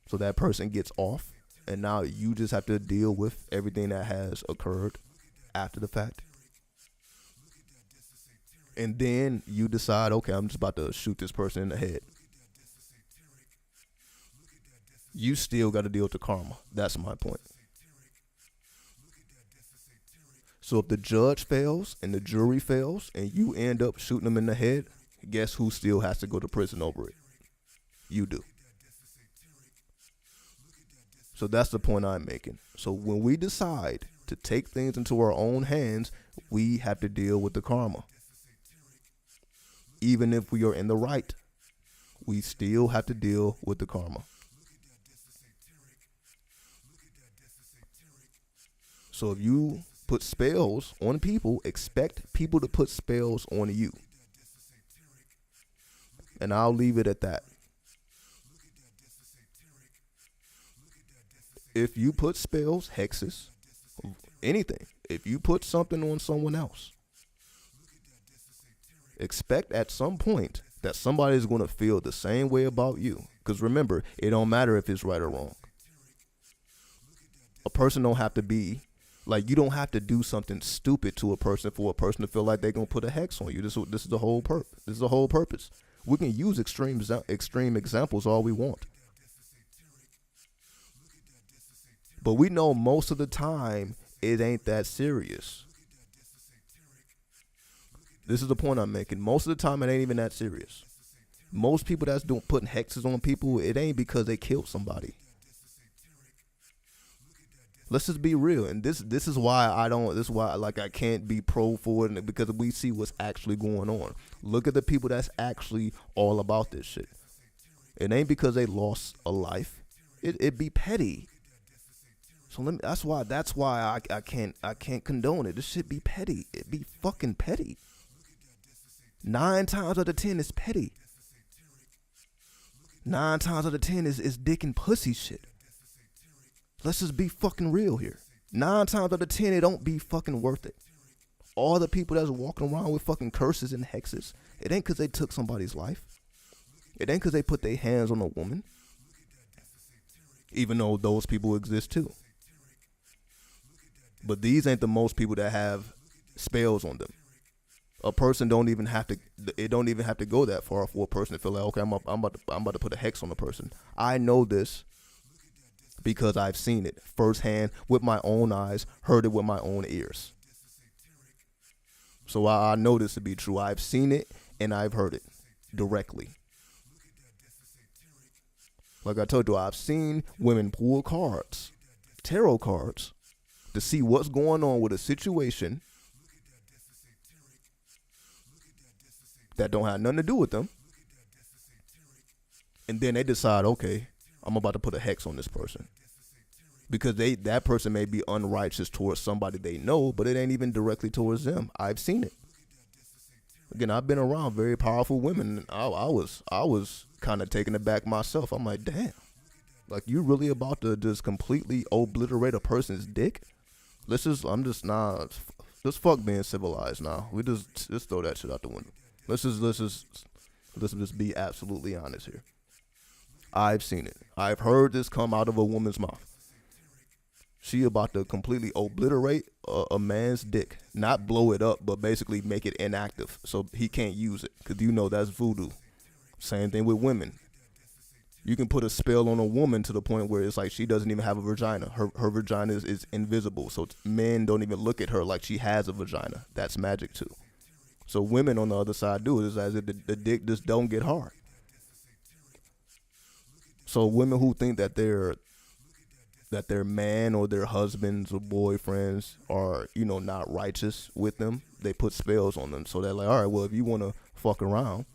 So that person gets off, and now you just have to deal with everything that has occurred after the fact. And then you decide, okay, I'm just about to shoot this person in the head. You still got to deal with the karma. That's my point. So if the judge fails and the jury fails and you end up shooting them in the head, guess who still has to go to prison over it? You do. So that's the point I'm making. So when we decide to take things into our own hands, we have to deal with the karma. Even if we are in the right, we still have to deal with the karma. So if you put spells on people, expect people to put spells on you. And I'll leave it at that. If you put spells, hexes, anything, if you put something on someone else, expect at some point that somebody is going to feel the same way about you. Because remember, it don't matter if it's right or wrong. A person don't have to be, like, you don't have to do something stupid to a person for a person to feel like they're going to put a hex on you. This is the whole purpose. This is the whole purpose. We can use extreme examples all we want. But we know most of the time it ain't that serious. This is the point I'm making. Most of the time it ain't even that serious. Most people that's putting hexes on people, it ain't because they killed somebody. Let's just be real. And this is why I can't be pro for it, because we see what's actually going on. Look at the people that's actually all about this shit. It ain't because they lost a life. It be petty. So that's why I can't condone it. This shit be petty. It be fucking petty. 9 times out of 10 is petty. 9 times out of 10 is dick and pussy shit. Let's just be fucking real here. 9 times out of 10 it don't be fucking worth it. All the people that's walking around with fucking curses and hexes, it ain't because they took somebody's life. It ain't because they put their hands on a woman. Even though those people exist too. But these ain't the most people that have spells on them. A person don't even have to go that far for a person to feel like, okay, I'm about to put a hex on a person. I know this because I've seen it firsthand with my own eyes, heard it with my own ears. So I know this to be true. I've seen it and I've heard it directly. Like I told you, I've seen women pull cards, tarot cards, to see what's going on with a situation that don't have nothing to do with them. And then they decide, okay, I'm about to put a hex on this person. Because that person may be unrighteous towards somebody they know, but it ain't even directly towards them. I've seen it. Again, I've been around very powerful women. I was kind of taken aback myself. I'm like, damn. Like, you really about to just completely obliterate a person's dick? Just fuck being civilized now. We just throw that shit out the window. Let's just be absolutely honest here. I've seen it. I've heard this come out of a woman's mouth. She about to completely obliterate a man's dick. Not blow it up, but basically make it inactive so he can't use it. Because you know that's voodoo. Same thing with women. You can put a spell on a woman to the point where it's like she doesn't even have a vagina. Her vagina is invisible. So men don't even look at her like she has a vagina. That's magic too. So women on the other side do it. It's as if the dick just don't get hard. So women who think that their man or their husbands or boyfriends are, not righteous with them, they put spells on them. So they're like, all right, well, if you want to fuck around,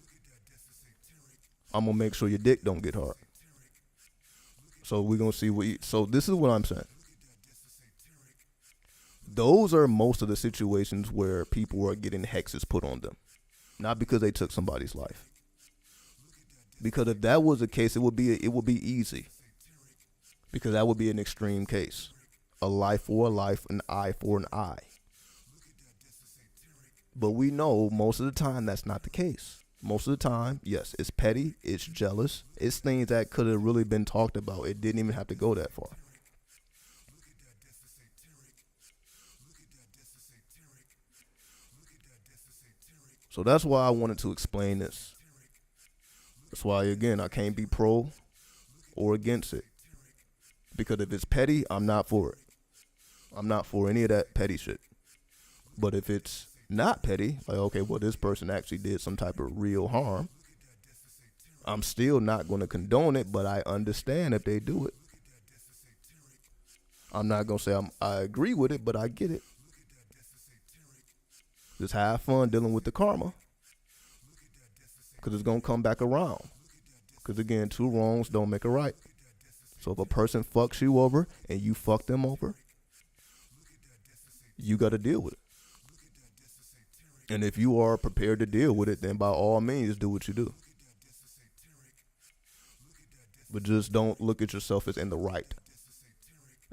I'm going to make sure your dick don't get hard. So we're going to see so this is what I'm saying. Those are most of the situations where people are getting hexes put on them. Not because they took somebody's life. Because if that was the case, it would be easy. Because that would be an extreme case. A life for a life, an eye for an eye. But we know most of the time that's not the case. Most of the time, yes, it's petty, it's jealous, it's things that could have really been talked about. It didn't even have to go that far. So that's why I wanted to explain this. That's why, again, I can't be pro or against it. Because if it's petty, I'm not for it. I'm not for any of that petty shit. But if it's not petty, like, okay, well, this person actually did some type of real harm, I'm still not going to condone it, but I understand if they do it. I'm not going to say I agree with it, but I get it. Just have fun dealing with the karma, because it's going to come back around. Because, again, two wrongs don't make a right. So if a person fucks you over and you fuck them over, you got to deal with it. And if you are prepared to deal with it, then by all means, do what you do. But just don't look at yourself as in the right.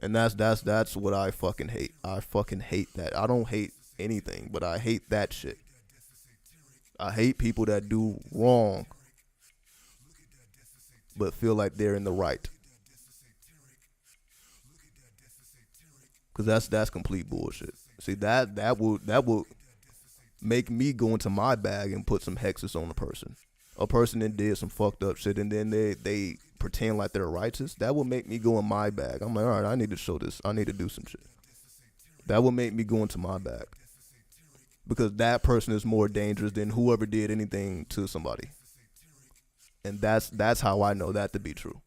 And that's what I fucking hate. I fucking hate that. I don't hate anything, but I hate that shit. I hate people that do wrong but feel like they're in the right. Because that's complete bullshit. See, that would make me go into my bag and put some hexes on a person. A person that did some fucked up shit and then they pretend like they're righteous. That would make me go in my bag. I'm like, all right, I need to show this. I need to do some shit. That would make me go into my bag. Because that person is more dangerous than whoever did anything to somebody. And that's how I know that to be true.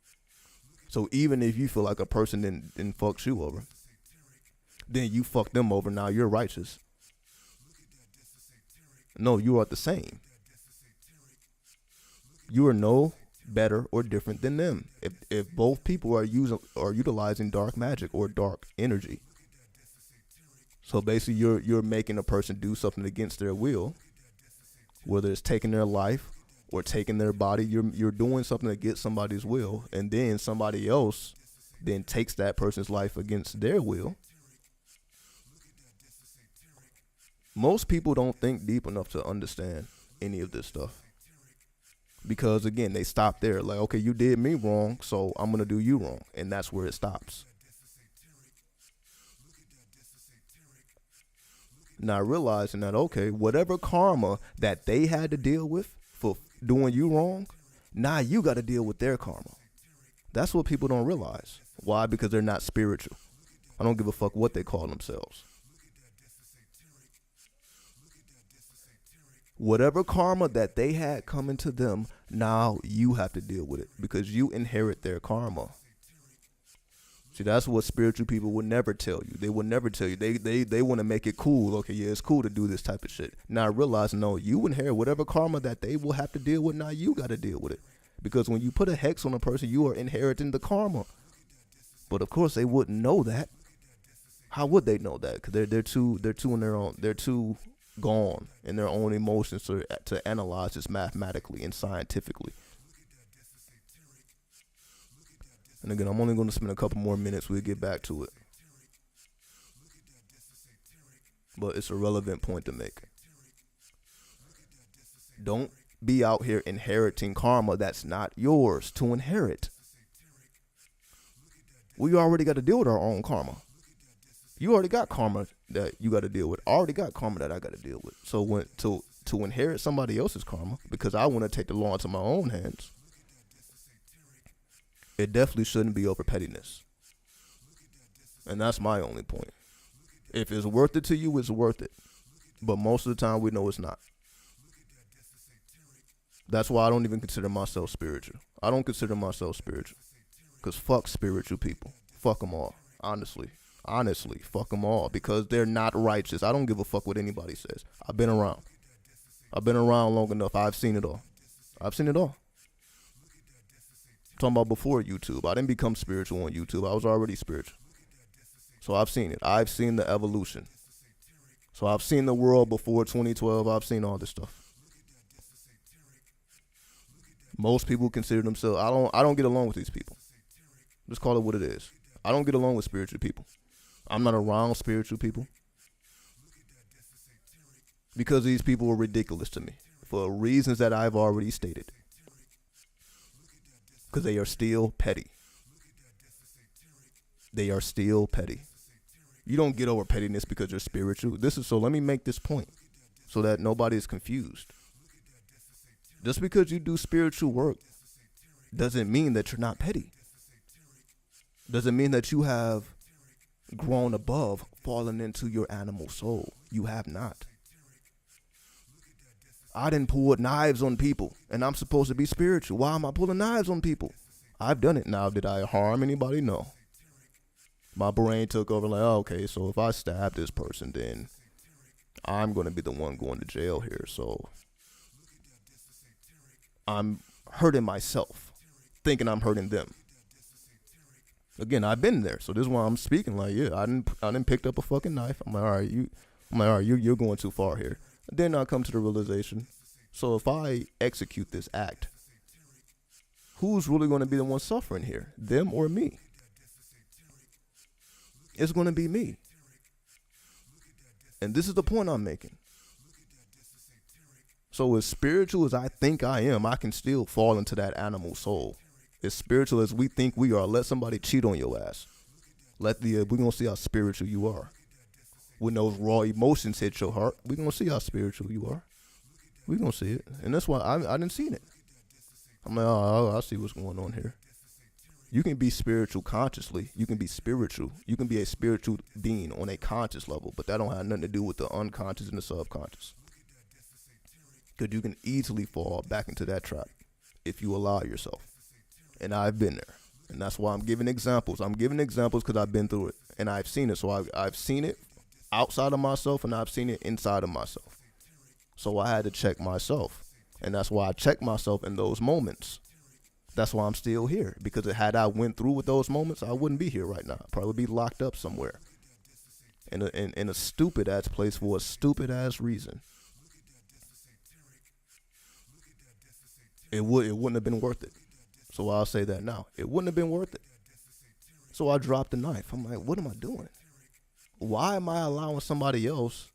So even if you feel like a person didn't fuck you over, then you fuck them over, now you're righteous. No, you are the same. You are no better or different than them. If both people are utilizing dark magic or dark energy. So basically you're making a person do something against their will, whether it's taking their life or taking their body. You're doing something against somebody's will, and then somebody else then takes that person's life against their will. Most people don't think deep enough to understand any of this stuff. Because, again, they stop there. Like, okay, you did me wrong, so I'm going to do you wrong. And that's where it stops. Now, realizing that, okay, whatever karma that they had to deal with for doing you wrong, now you got to deal with their karma. That's what people don't realize. Why? Because they're not spiritual. I don't give a fuck what they call themselves. Whatever karma that they had coming to them, now you have to deal with it because you inherit their karma. See, that's what spiritual people would never tell you. They would never tell you. They want to make it cool. Okay, yeah, it's cool to do this type of shit. Now realize, no, you inherit whatever karma that they will have to deal with. Now you got to deal with it. Because when you put a hex on a person, you are inheriting the karma. But of course, they wouldn't know that. How would they know that? Because they're too in their own. They're too gone in their own emotions to analyze this mathematically and scientifically. And again, I'm only going to spend a couple more minutes. We'll get back to it. But it's a relevant point to make. Don't be out here inheriting karma that's not yours to inherit. We already got to deal with our own karma. You already got karma that you got to deal with. I already got karma that I got to deal with. So when to inherit somebody else's karma, because I want to take the law into my own hands, it definitely shouldn't be over pettiness. And that's my only point. If it's worth it to you, it's worth it. But most of the time, we know it's not. That's why I don't even consider myself spiritual. I don't consider myself spiritual. Because fuck spiritual people. Fuck them all. Honestly, fuck them all. Because they're not righteous. I don't give a fuck what anybody says. I've been around long enough. I've seen it all. I'm talking about before YouTube. I didn't become spiritual on YouTube. I was already spiritual. So I've seen it. I've seen the evolution. So I've seen the world before 2012. I've seen all this stuff. Most people consider themselves, I don't get along with these people. Just call it what it is. I don't get along with spiritual people. I'm not around spiritual people. Because these people are ridiculous to me. For reasons that I've already stated. Because they are still petty. You don't get over pettiness because you're spiritual. So let me make this point so that nobody is confused. Just because you do spiritual work doesn't mean that you're not petty. Doesn't mean that you have grown above falling into your animal soul. You have not. I done pulled knives on people, and I'm supposed to be spiritual. Why am I pulling knives on people? I've done it. Now, did I harm anybody? No. My brain took over like, oh, okay, so if I stab this person, then I'm going to be the one going to jail here. So I'm hurting myself, thinking I'm hurting them. Again, I've been there, so this is why I'm speaking. Like, yeah, I didn't picked up a fucking knife. I'm like, all right, you're going too far here. And then I come to the realization. So if I execute this act, who's really going to be the one suffering here, them or me? It's going to be me. And this is the point I'm making. So as spiritual as I think I am, I can still fall into that animal soul. As spiritual as we think we are, let somebody cheat on your ass. We're going to see how spiritual you are. When those raw emotions hit your heart, we're going to see how spiritual you are. We're going to see it. And that's why I didn't see it. I'm like, oh, I see what's going on here. You can be spiritual consciously. You can be spiritual. You can be a spiritual being on a conscious level, but that don't have nothing to do with the unconscious and the subconscious. Because you can easily fall back into that trap if you allow yourself. And I've been there. And that's why I'm giving examples. I'm giving examples because I've been through it. And I've seen it. So I've seen it outside of myself and I've seen it inside of myself. So I had to check myself. And that's why I check myself in those moments. That's why I'm still here. Because had I went through with those moments, I wouldn't be here right now. I'd probably be locked up somewhere. In a stupid ass place for a stupid ass reason. It wouldn't have been worth it. So I'll say that now. It wouldn't have been worth it. So I dropped the knife. I'm like, what am I doing? Why am I allowing somebody else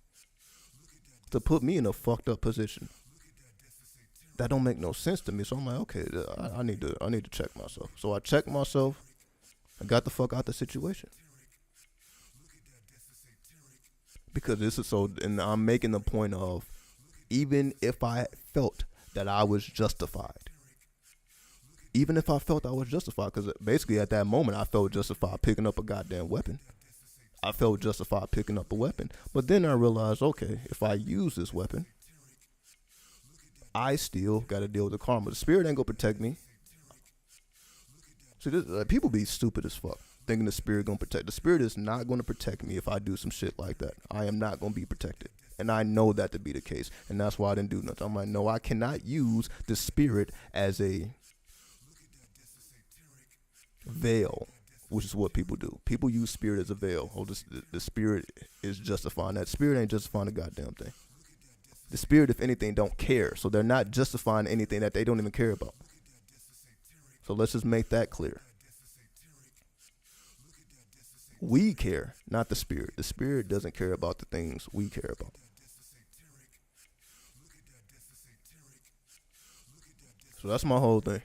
to put me in a fucked up position? That don't make no sense to me. So I'm like, okay, I need to check myself. So I checked myself. I got the fuck out the situation. Because this is so, and I'm making the point of, even if I felt that I was justified, even if I felt I was justified, because basically at that moment I felt justified picking up a goddamn weapon. I felt justified picking up a weapon. But then I realized, okay, if I use this weapon, I still got to deal with the karma. The spirit ain't going to protect me. See, people be stupid as fuck, thinking the spirit going to protect. The spirit is not going to protect me if I do some shit like that. I am not going to be protected. And I know that to be the case. And that's why I didn't do nothing. I'm like, no, I cannot use the spirit as a veil, which is what people do. People use spirit as a veil. Oh, the spirit is justifying that. Spirit ain't justifying a goddamn thing. The spirit, if anything, don't care. So they're not justifying anything that they don't even care about. So let's just make that clear. We care, not the spirit. The spirit doesn't care about the things we care about. So that's my whole thing.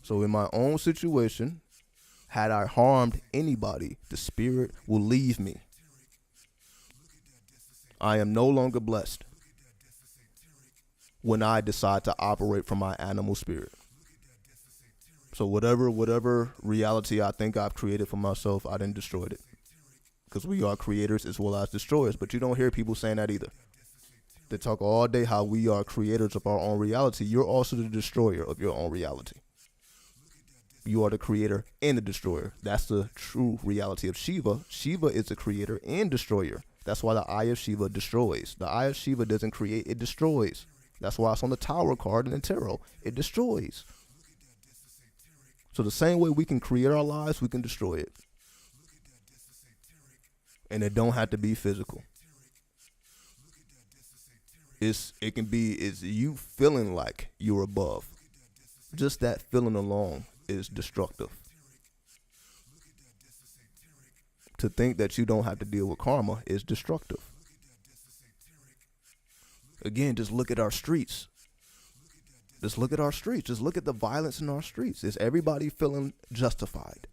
So in my own situation, had I harmed anybody, the spirit will leave me. I am no longer blessed when I decide to operate from my animal spirit. So whatever reality I think I've created for myself, I didn't destroy it. Because we are creators as well as destroyers. But you don't hear people saying that either. They talk all day how we are creators of our own reality. You're also the destroyer of your own reality. You are the creator and the destroyer. That's the true reality of Shiva. Shiva is the creator and destroyer. That's why the Eye of Shiva destroys. The Eye of Shiva doesn't create, it destroys. That's why it's on the Tower card in the tarot. It destroys. So the same way we can create our lives, we can destroy it. And it don't have to be physical. It's you feeling like you're above. Just that feeling alone is destructive. To think that you don't have to deal with karma is destructive. Again, just look at our streets. Just look at our streets. Just look at the violence in our streets. Is everybody feeling justified?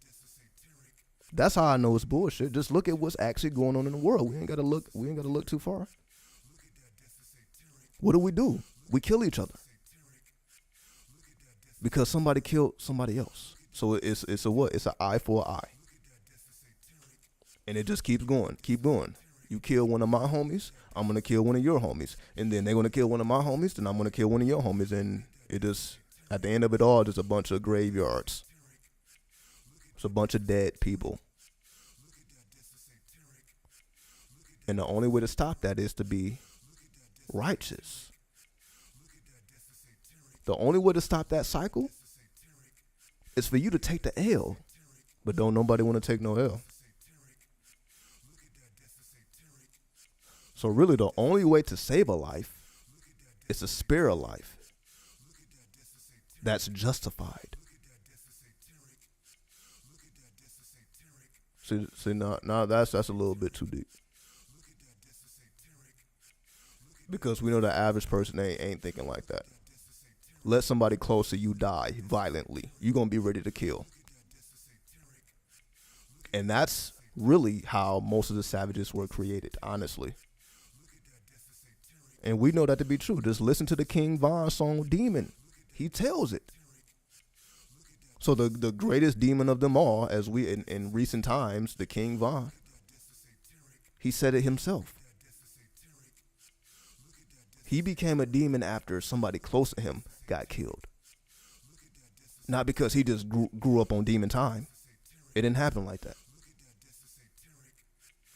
That's how I know it's bullshit. Just look at what's actually going on in the world. We ain't gotta look too far. What do? We kill each other. because somebody killed somebody else. So it's a what? It's an eye for an eye. And it just keeps going, keep going. You kill one of my homies, I'm going to kill one of your homies. And then they're going to kill one of my homies, then I'm going to kill one of your homies. And it just, at the end of it all, there's a bunch of graveyards. It's a bunch of dead people. And the only way to stop that is to be righteous. The only way to stop that cycle is for you to take the L. But don't nobody want to take no L. So really the only way to save a life is to spare a life that's justified. See now that's a little bit too deep. Because we know the average person ain't thinking like that. Let somebody close to you die violently. You're going to be ready to kill. And that's really how most of the savages were created, honestly. And we know that to be true. Just listen to the King Von song, Demon. He tells it. So the greatest demon of them all, as we in recent times, the King Von, he said it himself. He became a demon after somebody close to him got killed. Not because he just grew up on demon time. It didn't happen like that.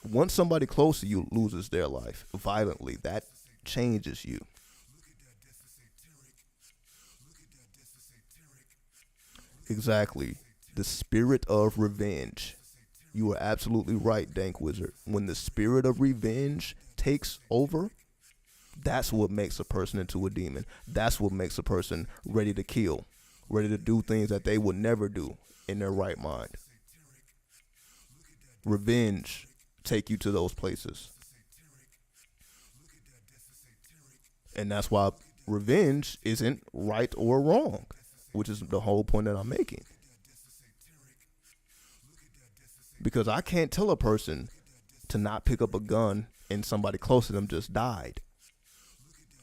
Once somebody close to you loses their life violently, that changes you. Exactly. The spirit of revenge. You are absolutely right, Dank Wizard. When the spirit of revenge takes over, that's what makes a person into a demon. That's what makes a person ready to kill, ready to do things that they would never do in their right mind. Revenge take you to those places. And that's why revenge isn't right or wrong, which is the whole point that I'm making. Because I can't tell a person to not pick up a gun and somebody close to them just died.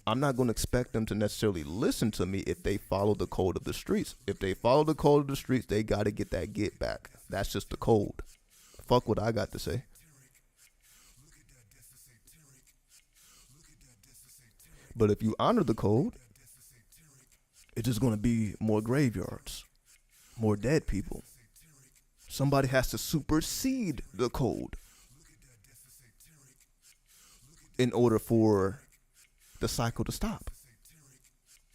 I'm not going to expect them to necessarily listen to me if they follow the code of the streets. If they follow the code of the streets, they got to get that get back. That's just the code. Fuck what I got to say. But if you honor the code, it's just going to be more graveyards, more dead people. Somebody has to supersede the code in order for the cycle to stop.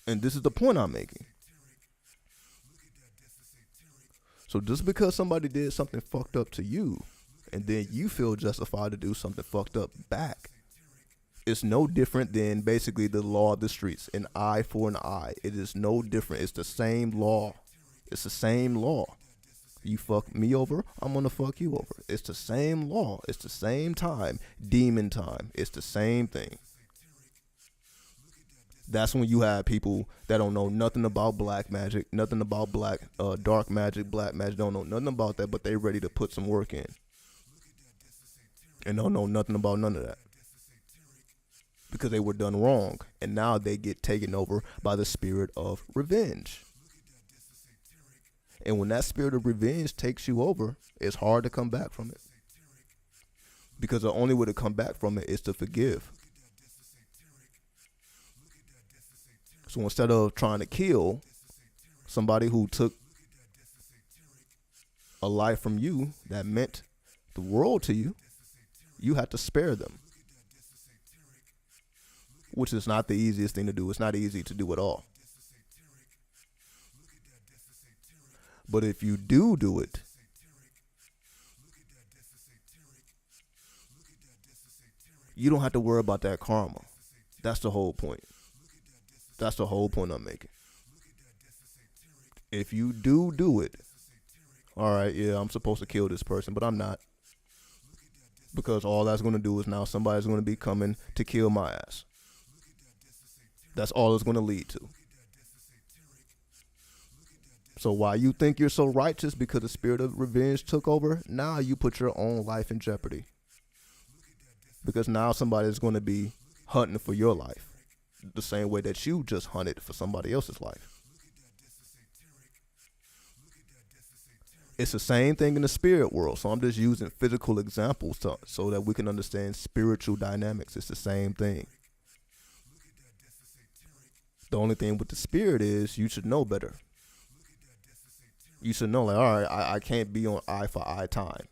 And this is the point I'm making. So just because somebody did something fucked up to you, and then you feel justified to do something fucked up back, it's no different than basically the law of the streets. An eye for an eye. It is no different. It's the same law. It's the same law. You fuck me over, I'm going to fuck you over. It's the same law. It's the same time. Demon time. It's the same thing. That's when you have people that don't know nothing about black magic, nothing about dark magic, black magic, don't know nothing about that, but they ready to put some work in. And don't know nothing about none of that. Because they were done wrong. And now they get taken over by the spirit of revenge. And when that spirit of revenge takes you over, it's hard to come back from it. Because the only way to come back from it is to forgive. So instead of trying to kill somebody who took a life from you that meant the world to you, you have to spare them. Which is not the easiest thing to do. It's not easy to do at all. But if you do it, you don't have to worry about that karma. That's the whole point. That's the whole point I'm making. If you do it, all right, yeah, I'm supposed to kill this person, but I'm not. Because all that's going to do is now somebody's going to be coming to kill my ass. That's all it's going to lead to. So while you think you're so righteous because the spirit of revenge took over, now you put your own life in jeopardy. Because now somebody's going to be hunting for your life the same way that you just hunted for somebody else's life. It's the same thing in the spirit world. So I'm just using physical examples so that we can understand spiritual dynamics. It's the same thing. The only thing with the spirit is you should know better. You should know, like, all right, I can't be on eye for eye time.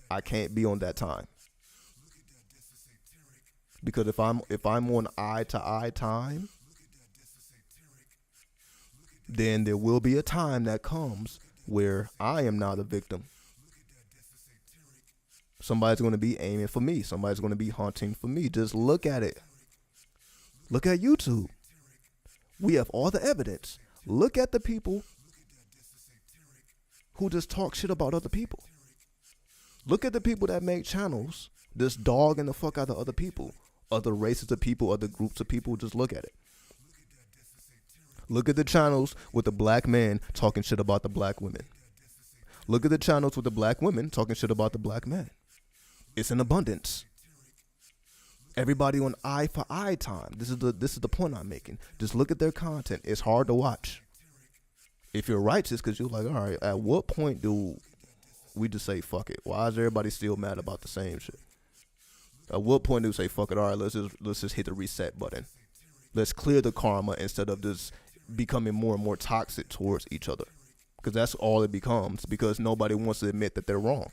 I can't be on that time. Because if I'm on eye to eye time, then there will be a time that comes where I am now the victim. Somebody's going to be aiming for me. Somebody's going to be hunting for me. Just look at it. Look at YouTube. We have all the evidence. Look at the people who just talk shit about other people. Look at the people that make channels just dogging the fuck out of other people, other races of people, other groups of people. Just look at it. Look at the channels with the black men talking shit about the black women. Look at the channels with the black women talking shit about the black men. It's in abundance. Everybody on eye for eye time. This is the point I'm making. Just look at their content. It's hard to watch. If you're righteous, because you're like, all right, at what point do we just say fuck it? Why is everybody still mad about the same shit? At what point do we say fuck it? All right, let's just hit the reset button. Let's clear the karma instead of just becoming more and more toxic towards each other. Because that's all it becomes, because nobody wants to admit that they're wrong.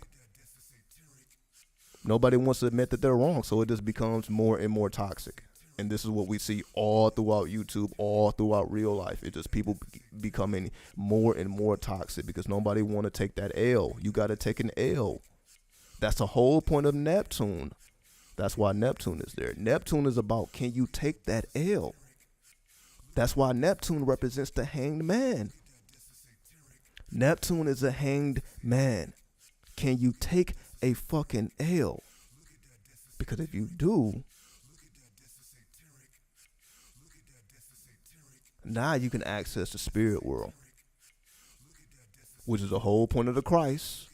Nobody wants to admit that they're wrong, so it just becomes more and more toxic. And this is what we see all throughout YouTube, all throughout real life. It's just people becoming more and more toxic because nobody want to take that L. You got to take an L. That's the whole point of Neptune. That's why Neptune is there. Neptune is about, can you take that L? That's why Neptune represents the hanged man. Neptune is a hanged man. Can you take a fucking L? Because if you do, now you can access the spirit world, which is the whole point of the Christ.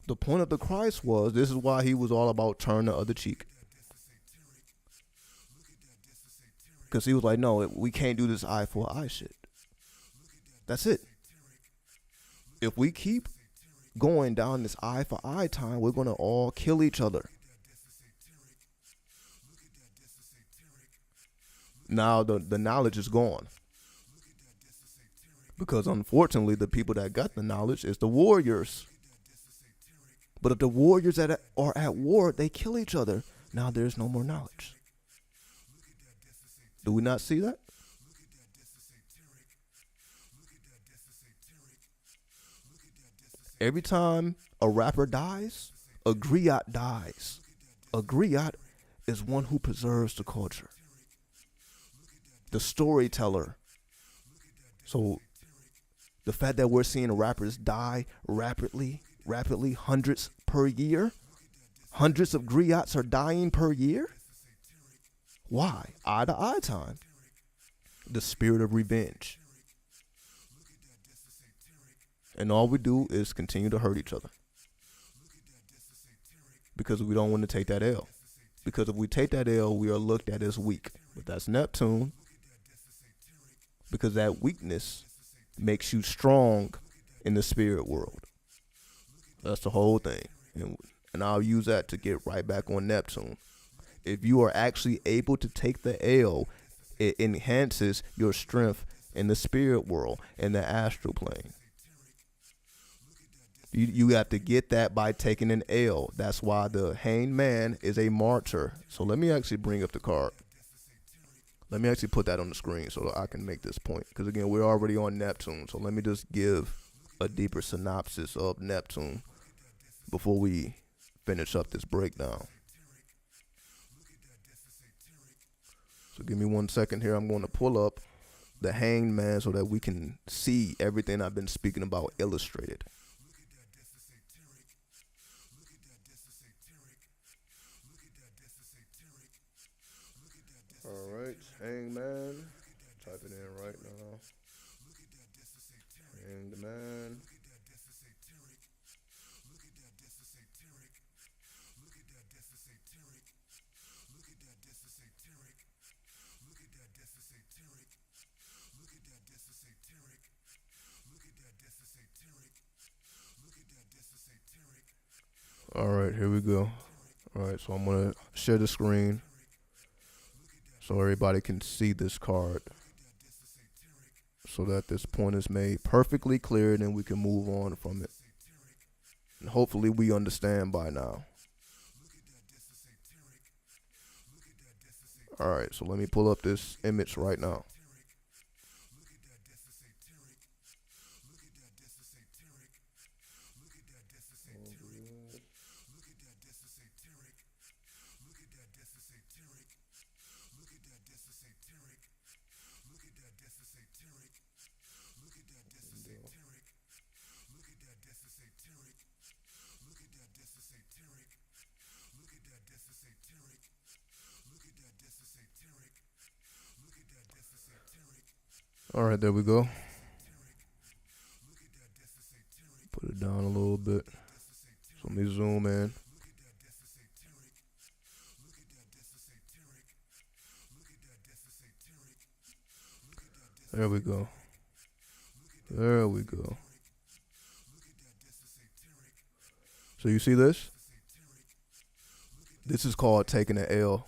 The point of the Christ was, this is why he was all about turn the other cheek. Because he was like, no, we can't do this eye for eye shit. That's it. If we keep going down this eye for eye time, we're going to all kill each other. Now the knowledge is gone. Because unfortunately, the people that got the knowledge is the warriors. But if the warriors are at war, they kill each other. Now there's no more knowledge. Do we not see that? Every time a rapper dies, a griot dies. A griot is one who preserves the culture. The storyteller. So the fact that we're seeing rappers die rapidly, hundreds per year, hundreds of griots are dying per year. Why? Eye to eye time. The spirit of revenge. And all we do is continue to hurt each other. Because we don't want to take that L. Because if we take that L, we are looked at as weak. But that's Neptune. Because that weakness makes you strong in the spirit world. That's the whole thing. And I'll use that to get right back on Neptune. If you are actually able to take the L, it enhances your strength in the spirit world, in the astral plane. You have to get that by taking an L. That's why the hanged man is a martyr. So let me actually bring up the card. Let me actually put that on the screen so that I can make this point. Because again, we're already on Neptune. So let me just give a deeper synopsis of Neptune before we finish up this breakdown. So give me 1 second here. I'm going to pull up the hanged man so that we can see everything I've been speaking about illustrated. All right, hanged man. Type it in right now. Hanged man. All right, here we go. All right, so I'm gonna share the screen so everybody can see this card, so that this point is made perfectly clear, and then we can move on from it. And hopefully we understand by now. All right, so let me pull up this image right now. All right, there we go. Put it down a little bit. So let me zoom in. There we go. There we go. So you see this? This is called taking an L.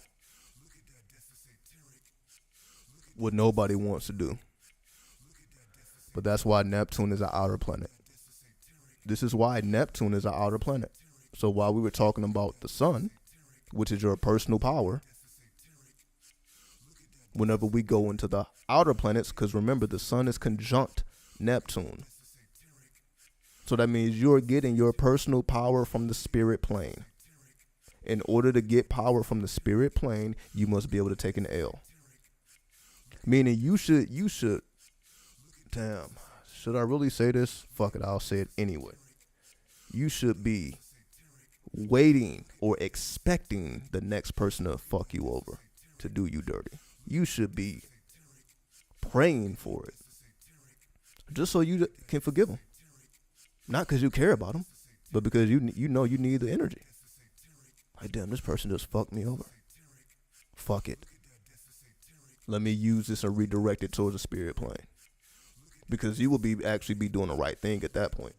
What nobody wants to do. But that's why Neptune is an outer planet. This is why Neptune is an outer planet. So while we were talking about the sun, which is your personal power, whenever we go into the outer planets, because remember, the sun is conjunct Neptune. So that means you're getting your personal power from the spirit plane. In order to get power from the spirit plane, you must be able to take an L. Meaning you should, damn, should I really say this? Fuck it, I'll say it anyway. You should be waiting or expecting the next person to fuck you over, to do you dirty. You should be praying for it, just so you can forgive them. Not because you care about them, but because you know you need the energy. Like, damn, this person just fucked me over. Fuck it. Let me use this and redirect it towards the spirit plane. Because you will actually be doing the right thing at that point.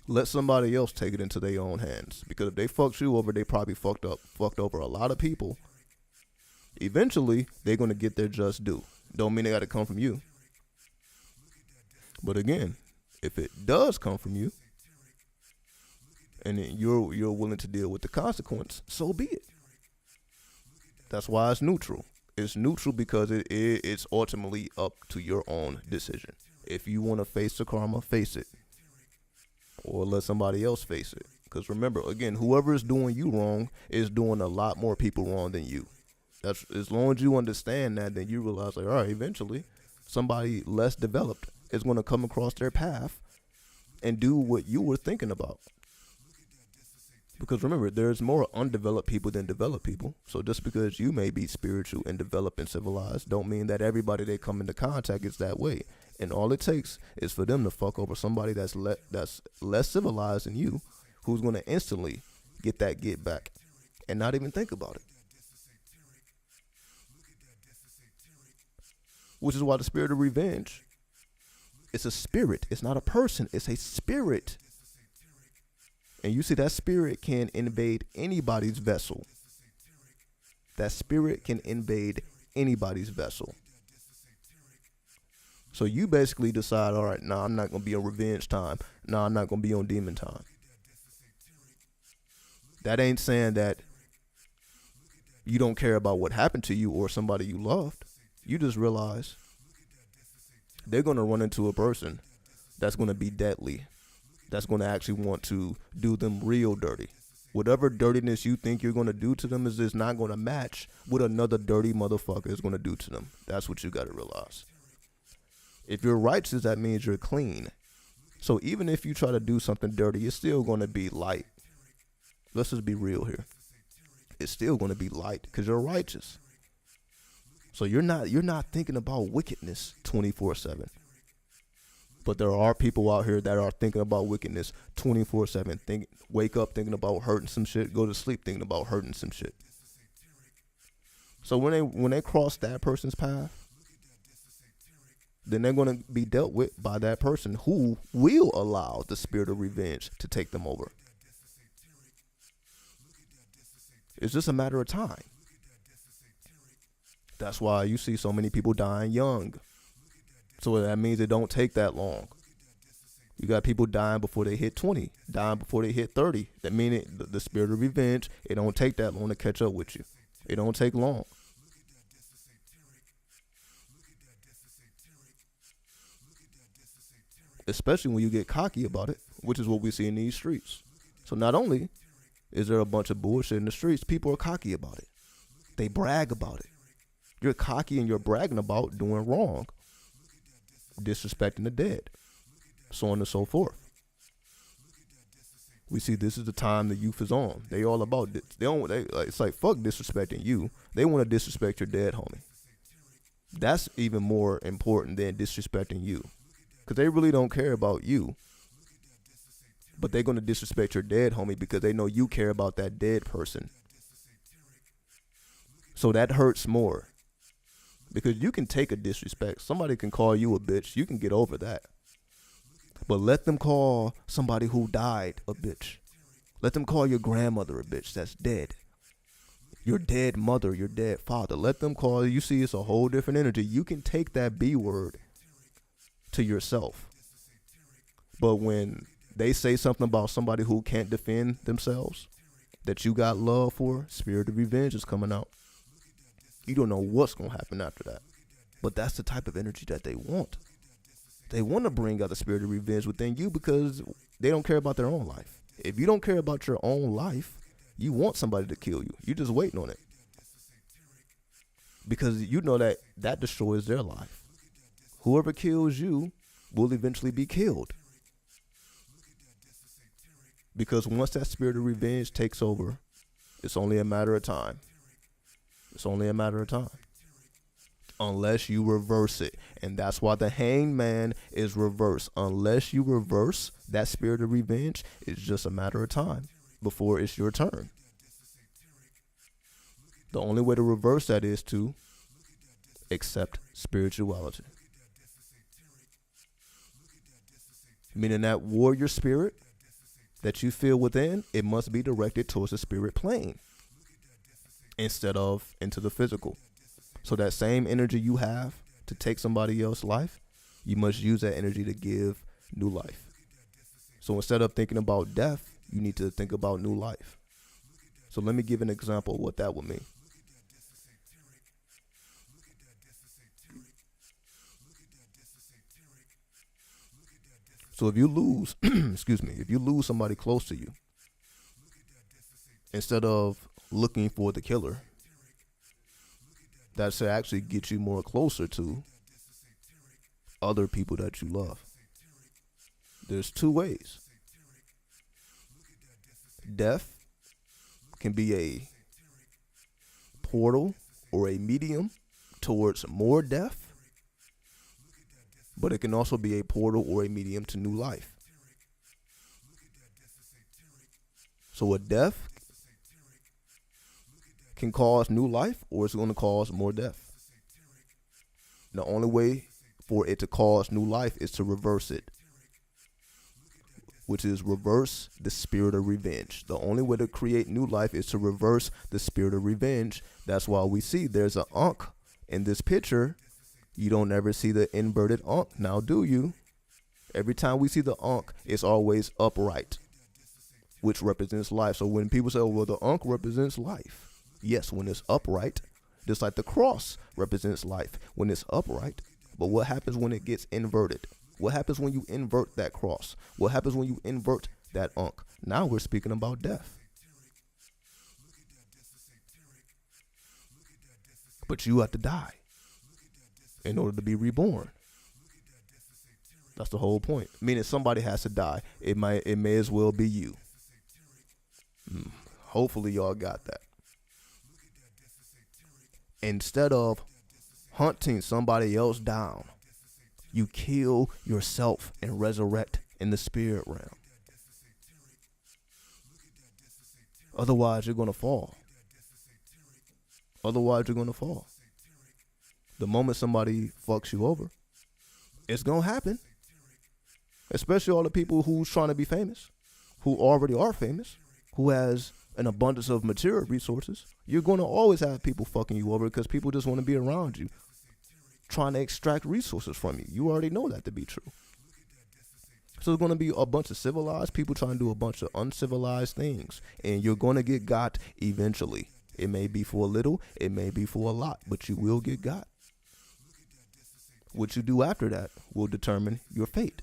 Let somebody else take it into their own hands. Because if they fucked you over, they probably fucked over a lot of people. Eventually, they're going to get their just due. Don't mean they got to come from you. But again, if it does come from you, and you're willing to deal with the consequence, so be it. That's why it's neutral. It's neutral because it's ultimately up to your own decision. If you want to face the karma, face it. Or let somebody else face it. Because remember, again, whoever is doing you wrong is doing a lot more people wrong than you. That's, as long as you understand that, then you realize, like, all right, eventually somebody less developed is going to come across their path and do what you were thinking about. Because remember, there's more undeveloped people than developed people. So just because you may be spiritual and developed and civilized don't mean that everybody they come into contact is that way. And all it takes is for them to fuck over somebody that's less civilized than you, who's going to instantly get that get back and not even think about it. Which is why the spirit of revenge, it's a spirit. It's not a person. It's a spirit. And you see, that spirit can invade anybody's vessel. That spirit can invade anybody's vessel. So you basically decide, all right, I'm not going to be on revenge time. I'm not going to be on demon time. That ain't saying that you don't care about what happened to you or somebody you loved. You just realize they're going to run into a person that's going to be deadly. That's going to actually want to do them real dirty. Whatever dirtiness you think you're going to do to them is just not going to match what another dirty motherfucker is going to do to them. That's what you got to realize. If you're righteous, that means you're clean. So even if you try to do something dirty, it's still going to be light. Let's just be real here. It's still going to be light because you're righteous. So you're not thinking about wickedness 24/7. But there are people out here that are thinking about wickedness 24/7. Wake up thinking about hurting some shit. Go to sleep thinking about hurting some shit. So when they cross that person's path, then they're going to be dealt with by that person who will allow the spirit of revenge to take them over. It's just a matter of time. That's why you see so many people dying young. So that means it don't take that long. You got people dying before they hit 20, dying before they hit 30. That means the spirit of revenge, it don't take that long to catch up with you. It don't take long. Especially when you get cocky about it, which is what we see in these streets. So not only is there a bunch of bullshit in the streets, people are cocky about it. They brag about it. You're cocky and you're bragging about doing wrong, disrespecting the dead, so on and so forth. We see this is the time the youth is on. They all about this. It's like, fuck disrespecting you. They want to disrespect your dead homie. That's even more important than disrespecting you, because they really don't care about you. But they're going to disrespect your dead homie because they know you care about that dead person. So that hurts more. Because you can take a disrespect. Somebody can call you a bitch. You can get over that. But let them call somebody who died a bitch. Let them call your grandmother a bitch that's dead. Your dead mother, your dead father. Let them call. You see, it's a whole different energy. You can take that B word to yourself. But when they say something about somebody who can't defend themselves, that you got love for, spirit of revenge is coming out. You don't know what's going to happen after that. But that's the type of energy that they want. They want to bring out the spirit of revenge within you because they don't care about their own life. If you don't care about your own life, you want somebody to kill you. You're just waiting on it. Because you know that destroys their life. Whoever kills you will eventually be killed. Because once that spirit of revenge takes over, it's only a matter of time. It's only a matter of time. Unless you reverse it. And that's why the hanged man is reversed. Unless you reverse that spirit of revenge, it's just a matter of time before it's your turn. The only way to reverse that is to accept spirituality. Meaning that warrior spirit that you feel within, it must be directed towards the spirit plane instead of into the physical. So that same energy you have to take somebody else's life, you must use that energy to give new life. So instead of thinking about death, you need to think about new life. So let me give an example of what that would mean. So if you lose, if you lose somebody close to you, instead of looking for the killer, that should actually get you more closer to other people that you love. There's two ways. Death can be a portal or a medium towards more death, but it can also be a portal or a medium to new life. So a death can cause new life, or it's going to cause more death. The only way for it to cause new life is to reverse it, which is reverse the spirit of revenge. The only way to create new life is to reverse the spirit of revenge. That's why we see there's an ankh in this picture. You don't ever see the inverted ankh, now do you? Every time we see the ankh, it's always upright, which represents life. So when people say, oh, well, the ankh represents life. Yes, when it's upright, just like the cross represents life when it's upright. But what happens when it gets inverted? What happens when you invert that cross? What happens when you invert that ankh? Now we're speaking about death. But you have to die in order to be reborn. That's the whole point. Meaning somebody has to die. It may as well be you. Hopefully y'all got that. Instead of hunting somebody else down, you kill yourself and resurrect in the spirit realm. Otherwise, you're going to fall. The moment somebody fucks you over, It's going to happen. Especially all the people who's trying to be famous, who already are famous, who has an abundance of material resources. You're going to always have people fucking you over because people just want to be around you, trying to extract resources from you. You already know that to be true. So there's going to be a bunch of civilized people trying to do a bunch of uncivilized things. And you're going to get got eventually. It may be for a little, it may be for a lot, but you will get got. What you do after that will determine your fate.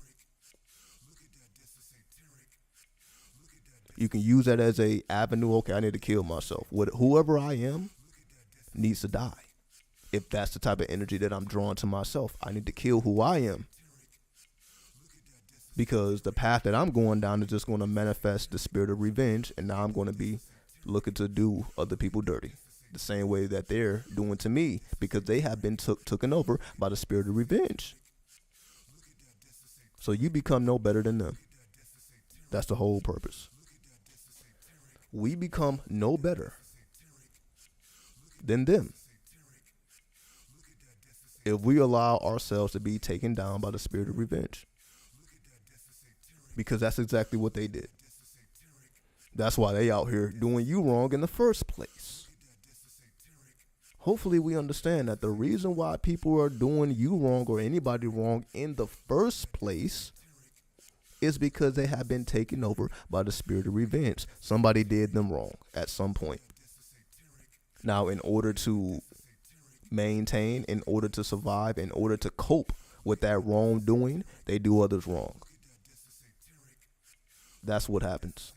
You can use that as a avenue. Okay, I need to kill myself. Whoever I am needs to die. If that's the type of energy that I'm drawing to myself, I need to kill who I am. Because the path that I'm going down is just going to manifest the spirit of revenge. And now I'm going to be looking to do other people dirty. The same way that they're doing to me. Because they have been taken over by the spirit of revenge. So you become no better than them. That's the whole purpose. We become no better than them if we allow ourselves to be taken down by the spirit of revenge. Because that's exactly what they did. That's why they out here doing you wrong in the first place. Hopefully we understand that the reason why people are doing you wrong or anybody wrong in the first place is because they have been taken over by the spirit of revenge. Somebody did them wrong at some point. Now, in order to maintain, in order to survive, in order to cope with that wrongdoing, they do others wrong. That's what happens.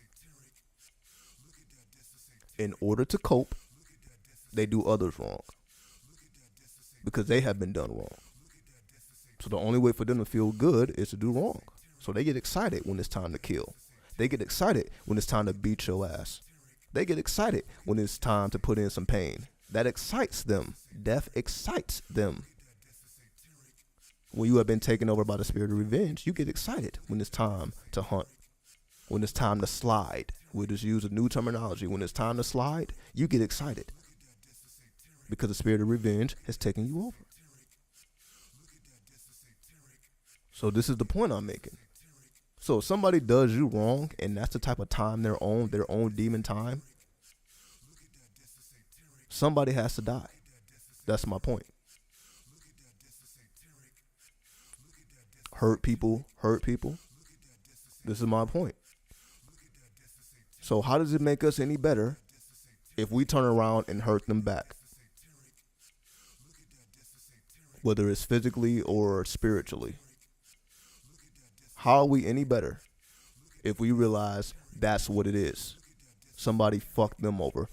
In order to cope, they do others wrong. Because they have been done wrong. So the only way for them to feel good is to do wrong. So they get excited when it's time to kill. They get excited when it's time to beat your ass. They get excited when it's time to put in some pain. That excites them. Death excites them. When you have been taken over by the spirit of revenge, you get excited when it's time to hunt. When it's time to slide. We'll just use a new terminology. When it's time to slide, you get excited. Because the spirit of revenge has taken you over. So this is the point I'm making. So if somebody does you wrong, and that's the type of time their own demon time, somebody has to die. That's my point. Hurt people. This is my point. So how does it make us any better if we turn around and hurt them back? Whether it's physically or spiritually. How are we any better if we realize that's what it is? Somebody fucked them over.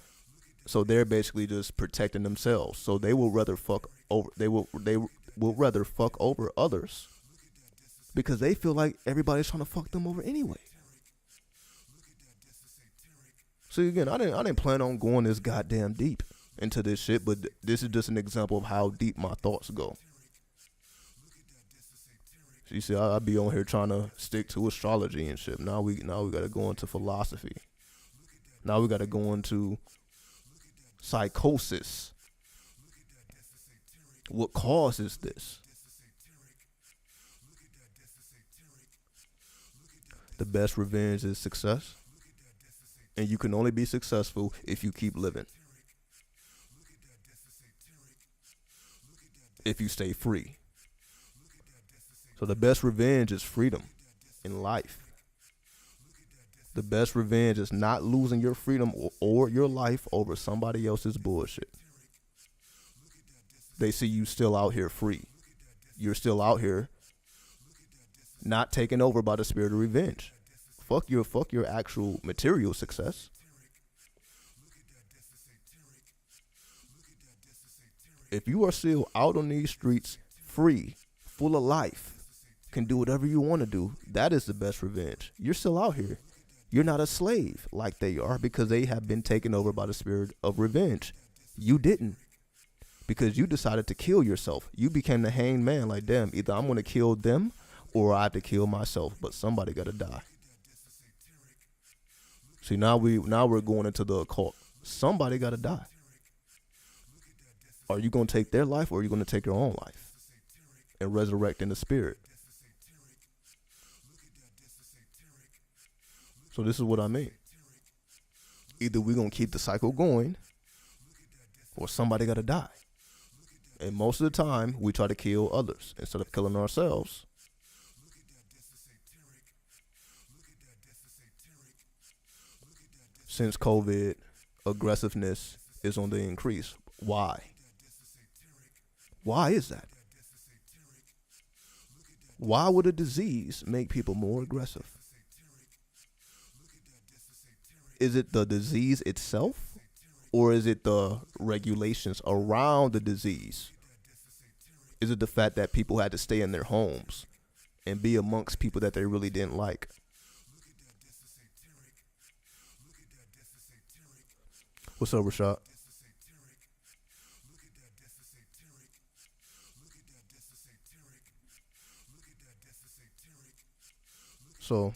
So they're basically just protecting themselves. So they will rather fuck over rather fuck over others because they feel like everybody's trying to fuck them over anyway. See, again, I didn't plan on going this goddamn deep into this shit, but this is just an example of how deep my thoughts go. So you see, I be on here trying to stick to astrology and shit. Now we gotta go into philosophy. Now we gotta go into psychosis. What causes this? The best revenge is success. And you can only be successful if you keep living. If you stay free. So the best revenge is freedom in life. The best revenge is not losing your freedom or your life over somebody else's bullshit. They see you still out here free. You're still out here not taken over by the spirit of revenge. Fuck your actual material success. If you are still out on these streets free, full of life, can do whatever you want to do, that is the best revenge. You're still out here. You're not a slave like they are because they have been taken over by the spirit of revenge. You didn't. Because you decided to kill yourself. You became the hanged man like, damn, either I'm going to kill them or I have to kill myself. But somebody got to die. See, now we're going into the occult. Somebody got to die. Are you going to take their life or are you going to take your own life? and resurrect in the spirit. So this is what I mean. Either we're going to keep the cycle going or somebody got to die. And most of the time, we try to kill others instead of killing ourselves. Since COVID, aggressiveness is on the increase. Why? Why is that? Why would a disease make people more aggressive? Is it the disease itself, or is it the regulations around the disease? Is it the fact that people had to stay in their homes and be amongst people that they really didn't like? What's up, Rashad? So,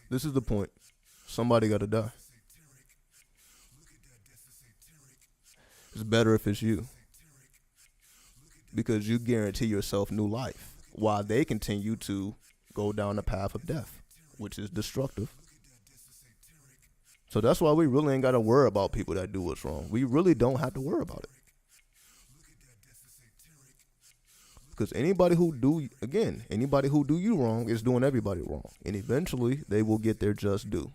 this is the point. Somebody got to die. It's better if it's you, because you guarantee yourself new life while they continue to go down the path of death, which is destructive. So that's why we really ain't got to worry about people that do what's wrong. We really don't have to worry about it. Because anybody who do you wrong is doing everybody wrong. And eventually they will get their just due.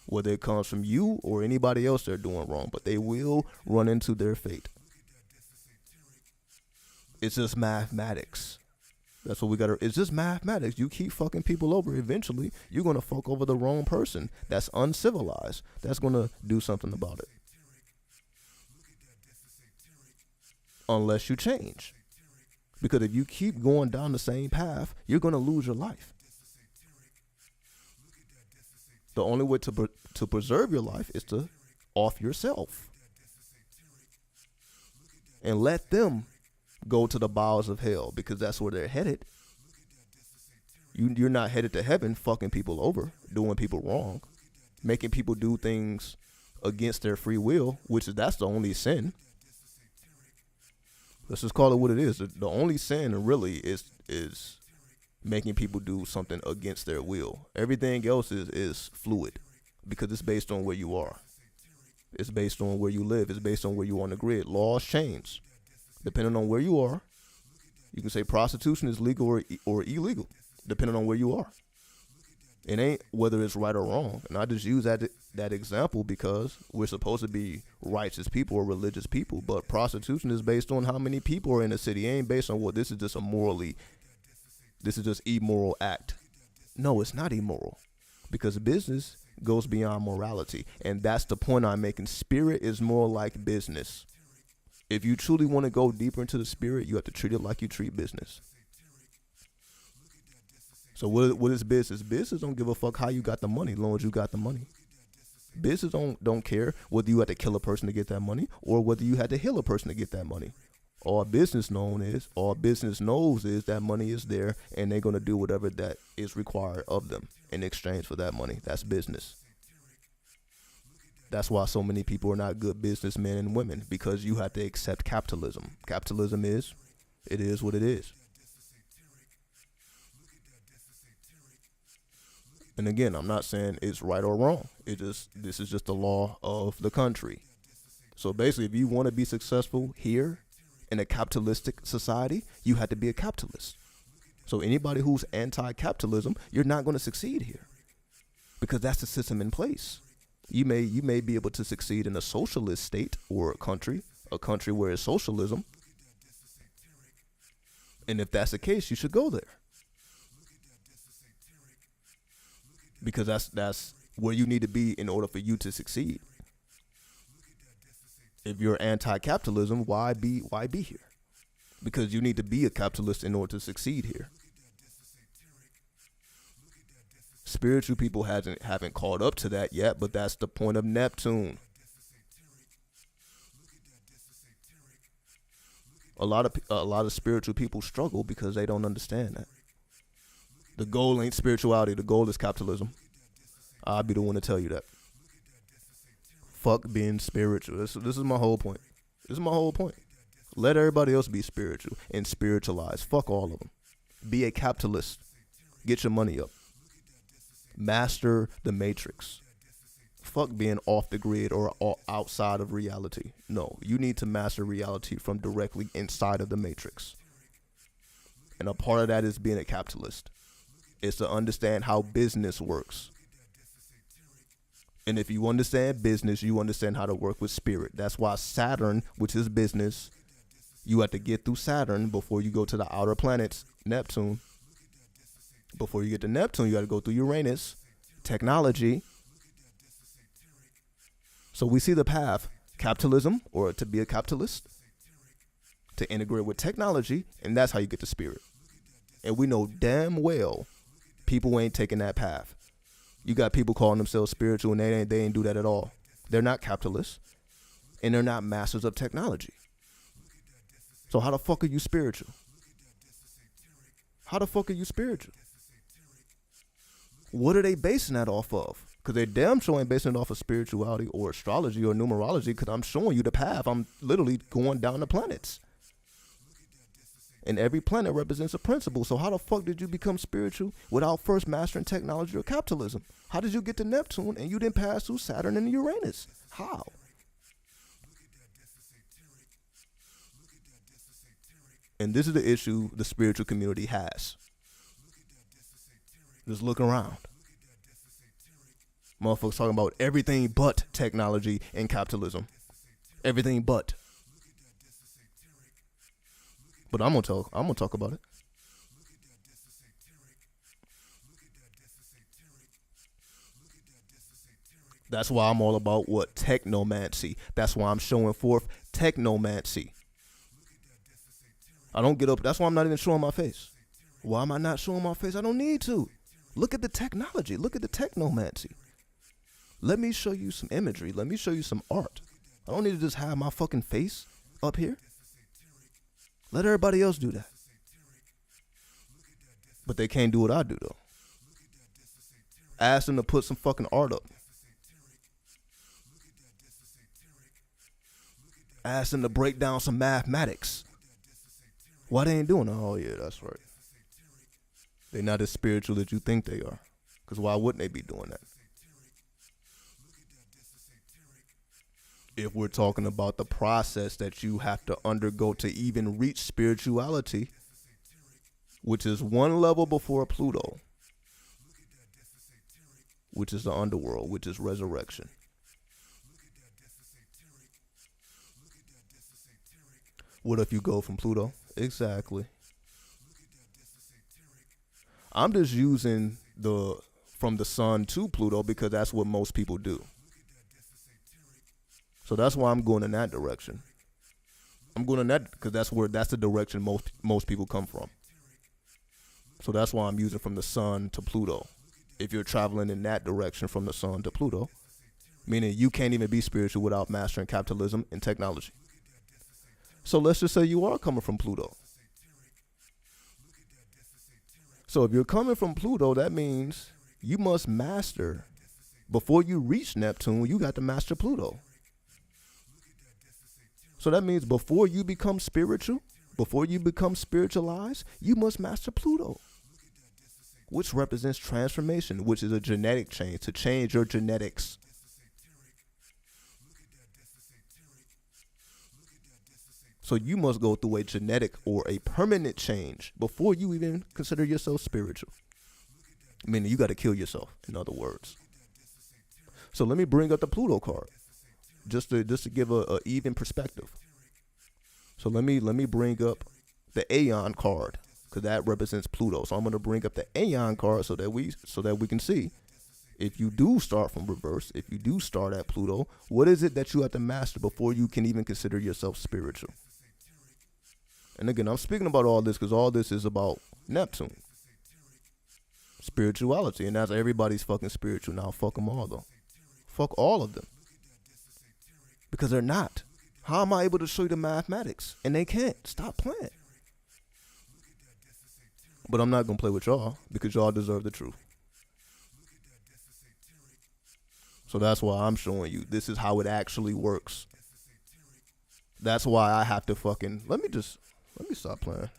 Whether it comes from you or anybody else they're doing wrong. But they will run into their fate. It's just mathematics. That's what we got to, it's just mathematics. You keep fucking people over, eventually you're going to fuck over the wrong person that's uncivilized. That's going to do something about it. Unless you change. Because if you keep going down the same path, you're going to lose your life. The only way to preserve your life is to off yourself. And let them go to the bowels of hell, because that's where they're headed. You're not headed to heaven fucking people over, doing people wrong, making people do things against their free will, that's the only sin. Let's just call it what it is. The only sin really is making people do something against their will. Everything else is fluid, because it's based on where you are. It's based on where you live. It's based on where you are on the grid. Laws change depending on where you are. You can say prostitution is legal or illegal, depending on where you are. It ain't whether it's right or wrong. And I just use that example because we're supposed to be righteous people or religious people. But prostitution is based on how many people are in the city. It ain't based on this is just this is just immoral act. No, it's not immoral, because business goes beyond morality. And that's the point I'm making. Spirit is more like business. If you truly want to go deeper into the spirit, you have to treat it like you treat business. So what is business? Business don't give a fuck how you got the money, as long as you got the money. Business don't care whether you had to kill a person to get that money or whether you had to heal a person to get that money. All business knows is that money is there, and they're going to do whatever that is required of them in exchange for that money. That's business. That's why so many people are not good businessmen and women, because you have to accept capitalism. Capitalism is what it is. And again, I'm not saying it's right or wrong. This is just the law of the country. So basically, if you want to be successful here in a capitalistic society, you have to be a capitalist. So anybody who's anti-capitalism, you're not going to succeed here, because that's the system in place. You may be able to succeed in a socialist state or a country where it's socialism. And if that's the case, you should go there. Because that's where you need to be in order for you to succeed. If you're anti-capitalism, why be here? Because you need to be a capitalist in order to succeed here. Spiritual people haven't caught up to that yet, but that's the point of Neptune. A lot of spiritual people struggle because they don't understand that. The goal ain't spirituality. The goal is capitalism. I'll be the one to tell you that. Fuck being spiritual. This is my whole point. Let everybody else be spiritual and spiritualize. Fuck all of them. Be a capitalist. Get your money up. Master the matrix. Fuck being off the grid or outside of reality. No, you need to master reality from directly inside of the matrix. And a part of that is being a capitalist. It's to understand how business works. And if you understand business, you understand how to work with spirit. That's why Saturn, which is business, you have to get through Saturn before you go to the outer planets, Neptune. Before you get to Neptune, you got to go through Uranus, technology. So we see the path, capitalism, or to be a capitalist, to integrate with technology, and that's how you get to spirit. And we know damn well people ain't taking that path. You got people calling themselves spiritual, and they ain't do that at all. They're not capitalists, and they're not masters of technology. So how the fuck are you spiritual? How the fuck are you spiritual? What are they basing that off of? Because they damn sure ain't basing it off of spirituality or astrology or numerology, because I'm showing you the path. I'm literally going down the planets. And every planet represents a principle. So how the fuck did you become spiritual without first mastering technology or capitalism? How did you get to Neptune and you didn't pass through Saturn and Uranus? How? And this is the issue the spiritual community has. Just look around. Motherfuckers talking about everything but technology and capitalism. Everything but. But I'm gonna talk about it. That's why I'm all about what? Technomancy. That's why I'm showing forth technomancy. I don't get up. That's why I'm not even showing my face. Why am I not showing my face? I don't need to. Look at the technology. Look at the technomancy. Let me show you some imagery. Let me show you some art. I don't need to just have my fucking face up here. Let everybody else do that. But they can't do what I do, though. Ask them to put some fucking art up. Ask them to break down some mathematics. Why they ain't doing it? Oh, yeah, that's right. They're not as spiritual as you think they are. Because why wouldn't they be doing that? If we're talking about the process that you have to undergo to even reach spirituality, which is one level before Pluto, which is the underworld, which is resurrection. What if you go from Pluto? Exactly. I'm just using from the sun to Pluto because that's what most people do. So that's why I'm going in that direction. I'm going in that because that's the direction most people come from. So that's why I'm using from the sun to Pluto. If you're traveling in that direction from the sun to Pluto, meaning you can't even be spiritual without mastering capitalism and technology. So let's just say you are coming from Pluto. So if you're coming from Pluto, that means you must master. Before you reach Neptune, you got to master Pluto. So that means before you become spiritual, before you become spiritualized, you must master Pluto, which represents transformation, which is a genetic change, to change your genetics. So you must go through a genetic or a permanent change before you even consider yourself spiritual. Meaning you got to kill yourself, in other words. So let me bring up the Pluto card. Just to give a even perspective. So let me bring up the Aeon card, because that represents Pluto. So I'm going to bring up the Aeon card so that we can see if you do start from reverse, if you do start at Pluto, what is it that you have to master before you can even consider yourself spiritual? And again, I'm speaking about all this because all this is about Neptune. Spirituality, and that's everybody's fucking spiritual now. Fuck them all, though. Fuck all of them. Because they're not. How am I able to show you the mathematics? And they can't. Stop playing. But I'm not going to play with y'all because y'all deserve the truth. So that's why I'm showing you this is how it actually works. That's why I have to fucking let me stop playing.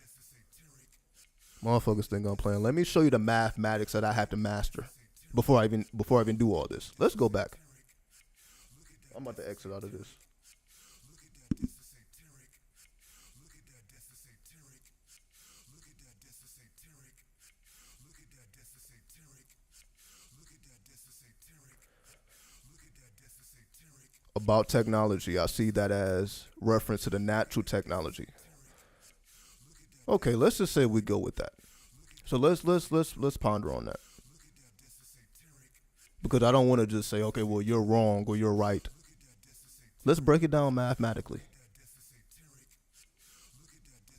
Motherfuckers think I'm playing. Let me show you the mathematics that I have to master before I even do all this. Let's go back. I'm about to exit out of this. About technology, I see that as reference to the natural technology. Okay, let's just say we go with that. So let's ponder on that. Because I don't want to just say, okay, well, you're wrong or you're right. Let's break it down mathematically.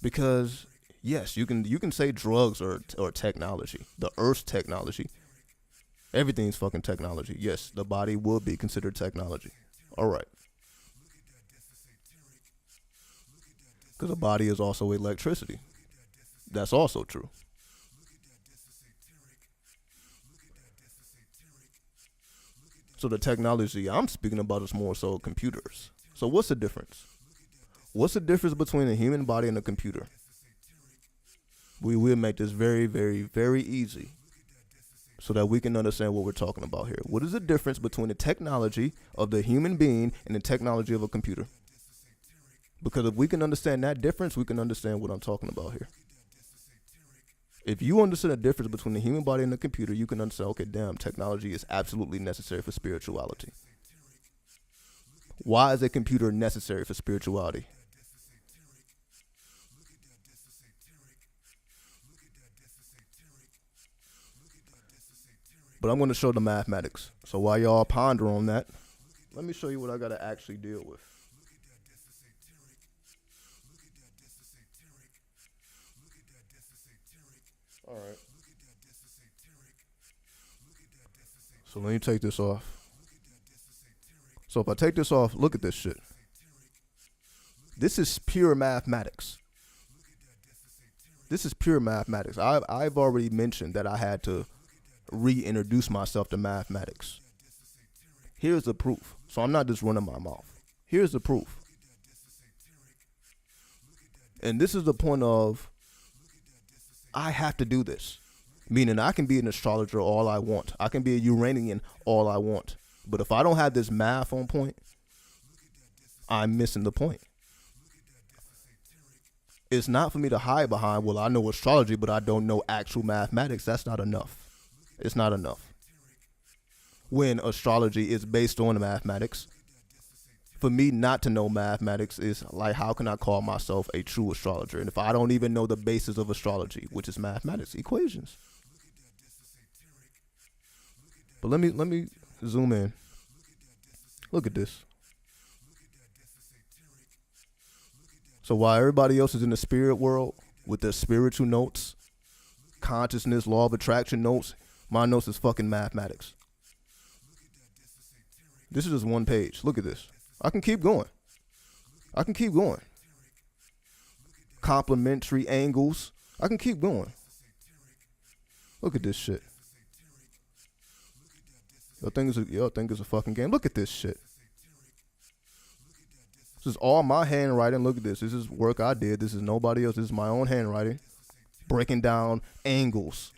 Because yes, you can say drugs or technology, the Earth's technology. Everything's fucking technology. Yes, the body will be considered technology. All right. Because the body is also electricity. That's also true. So the technology I'm speaking about is more so computers. So what's the difference? What's the difference between a human body and a computer? We will make this very, very, very easy so that we can understand what we're talking about here. What is the difference between the technology of the human being and the technology of a computer? Because if we can understand that difference, we can understand what I'm talking about here. If you understand the difference between the human body and the computer, you can understand, okay, damn, technology is absolutely necessary for spirituality. Why is a computer necessary for spirituality? But I'm going to show the mathematics. So while y'all ponder on that, let me show you what I got to actually deal with. All right. So let me take this off. So if I take this off, look at this shit. This is pure mathematics. This is pure mathematics. I've already mentioned that I had to reintroduce myself to mathematics. Here's the proof. So I'm not just running my mouth. Here's the proof. And this is the point of I have to do this. Meaning I can be an astrologer all I want. I can be a Uranian all I want. But if I don't have this math on point, I'm missing the point. It's not for me to hide behind, well, I know astrology, but I don't know actual mathematics. That's not enough. It's not enough. When astrology is based on mathematics, for me not to know mathematics is like, how can I call myself a true astrologer? And if I don't even know the basis of astrology, which is mathematics, equations. But let me zoom in. Look at this. So while everybody else is in the spirit world with their spiritual notes, consciousness, law of attraction notes, my notes is fucking mathematics. This is just one page. Look at this. I can keep going. Complementary angles. I can keep going. Look at this shit. Y'all think it's a fucking game. Look at this shit. This is all my handwriting. Look at this. This is work I did. This is nobody else. This is my own handwriting. Breaking down angles.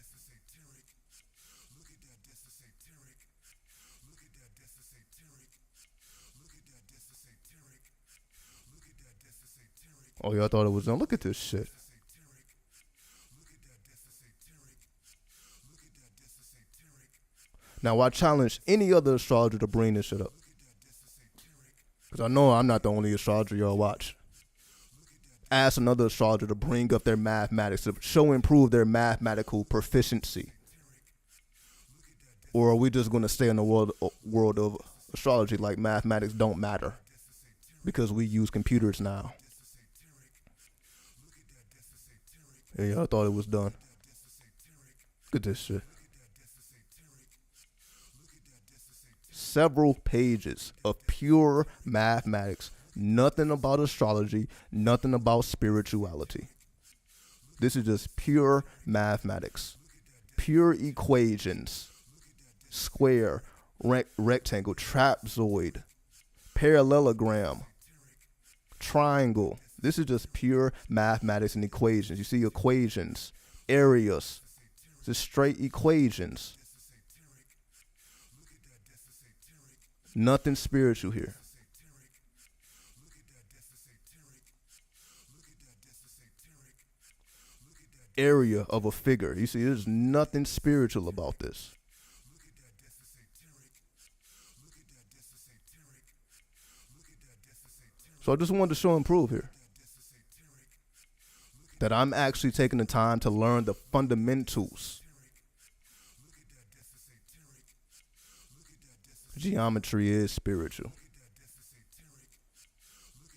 Oh, y'all thought it was done. Look at this shit. Now, I challenge any other astrologer to bring this shit up. Because I know I'm not the only astrologer y'all watch. Ask another astrologer to bring up their mathematics, to show and prove their mathematical proficiency. Or are we just going to stay in the world of astrology like mathematics don't matter? Because we use computers now. Yeah, y'all thought it was done. Look at this shit. Several pages of pure mathematics. Nothing about astrology. Nothing about spirituality. This is just pure mathematics. Pure equations. Square, rectangle, trapezoid, parallelogram, triangle. This is just pure mathematics and equations. You see equations, areas, just straight equations. Nothing spiritual here. Area of a figure. You see, there's nothing spiritual about this. So I just wanted to show and prove here that I'm actually taking the time to learn the fundamentals. Geometry is spiritual,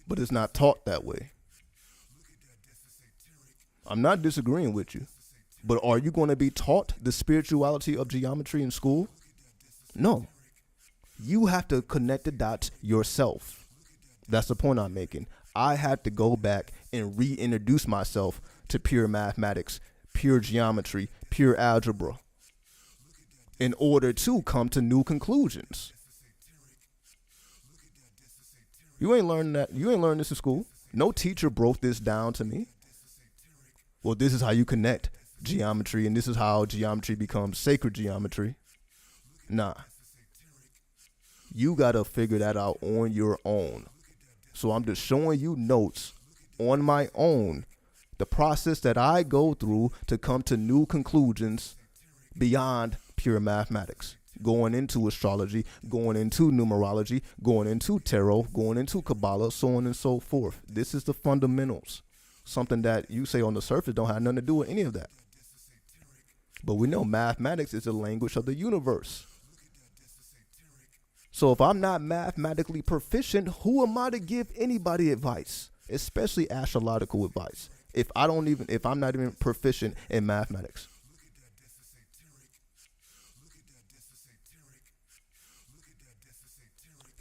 but it's not taught that way. I'm not disagreeing with you, but are you going to be taught the spirituality of geometry in school? No. You have to connect the dots yourself. That's the point I'm making. I had to go back and reintroduce myself to pure mathematics, pure geometry, pure algebra, in order to come to new conclusions. You ain't learned that. You ain't learned this in school. No teacher broke this down to me. Well, this is how you connect geometry, and this is how geometry becomes sacred geometry. Nah. You got to figure that out on your own. So I'm just showing you notes on my own, the process that I go through to come to new conclusions beyond pure mathematics. Going into astrology, going into numerology, going into tarot, going into Kabbalah, so on and so forth. This is the fundamentals. Something that you say on the surface don't have nothing to do with any of that. But we know mathematics is the language of the universe. So if I'm not mathematically proficient, who am I to give anybody advice, especially astrological advice, if I'm not even proficient in mathematics?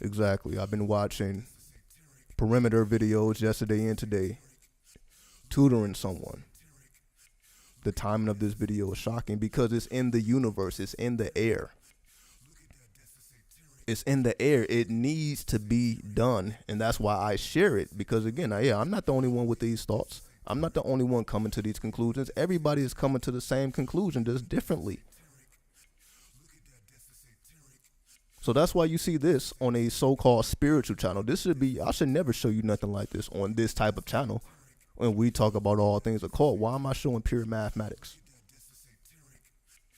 Exactly. I've been watching perimeter videos yesterday and today, tutoring someone. The timing of this video is shocking because it's in the universe. It's in the air. It's in the air. It needs to be done. And that's why I share it. Because again, I'm not the only one with these thoughts. I'm not the only one coming to these conclusions. Everybody is coming to the same conclusion, just differently. So that's why you see this on a so-called spiritual channel. I should never show you nothing like this on this type of channel. When we talk about all things occult, why am I showing pure mathematics?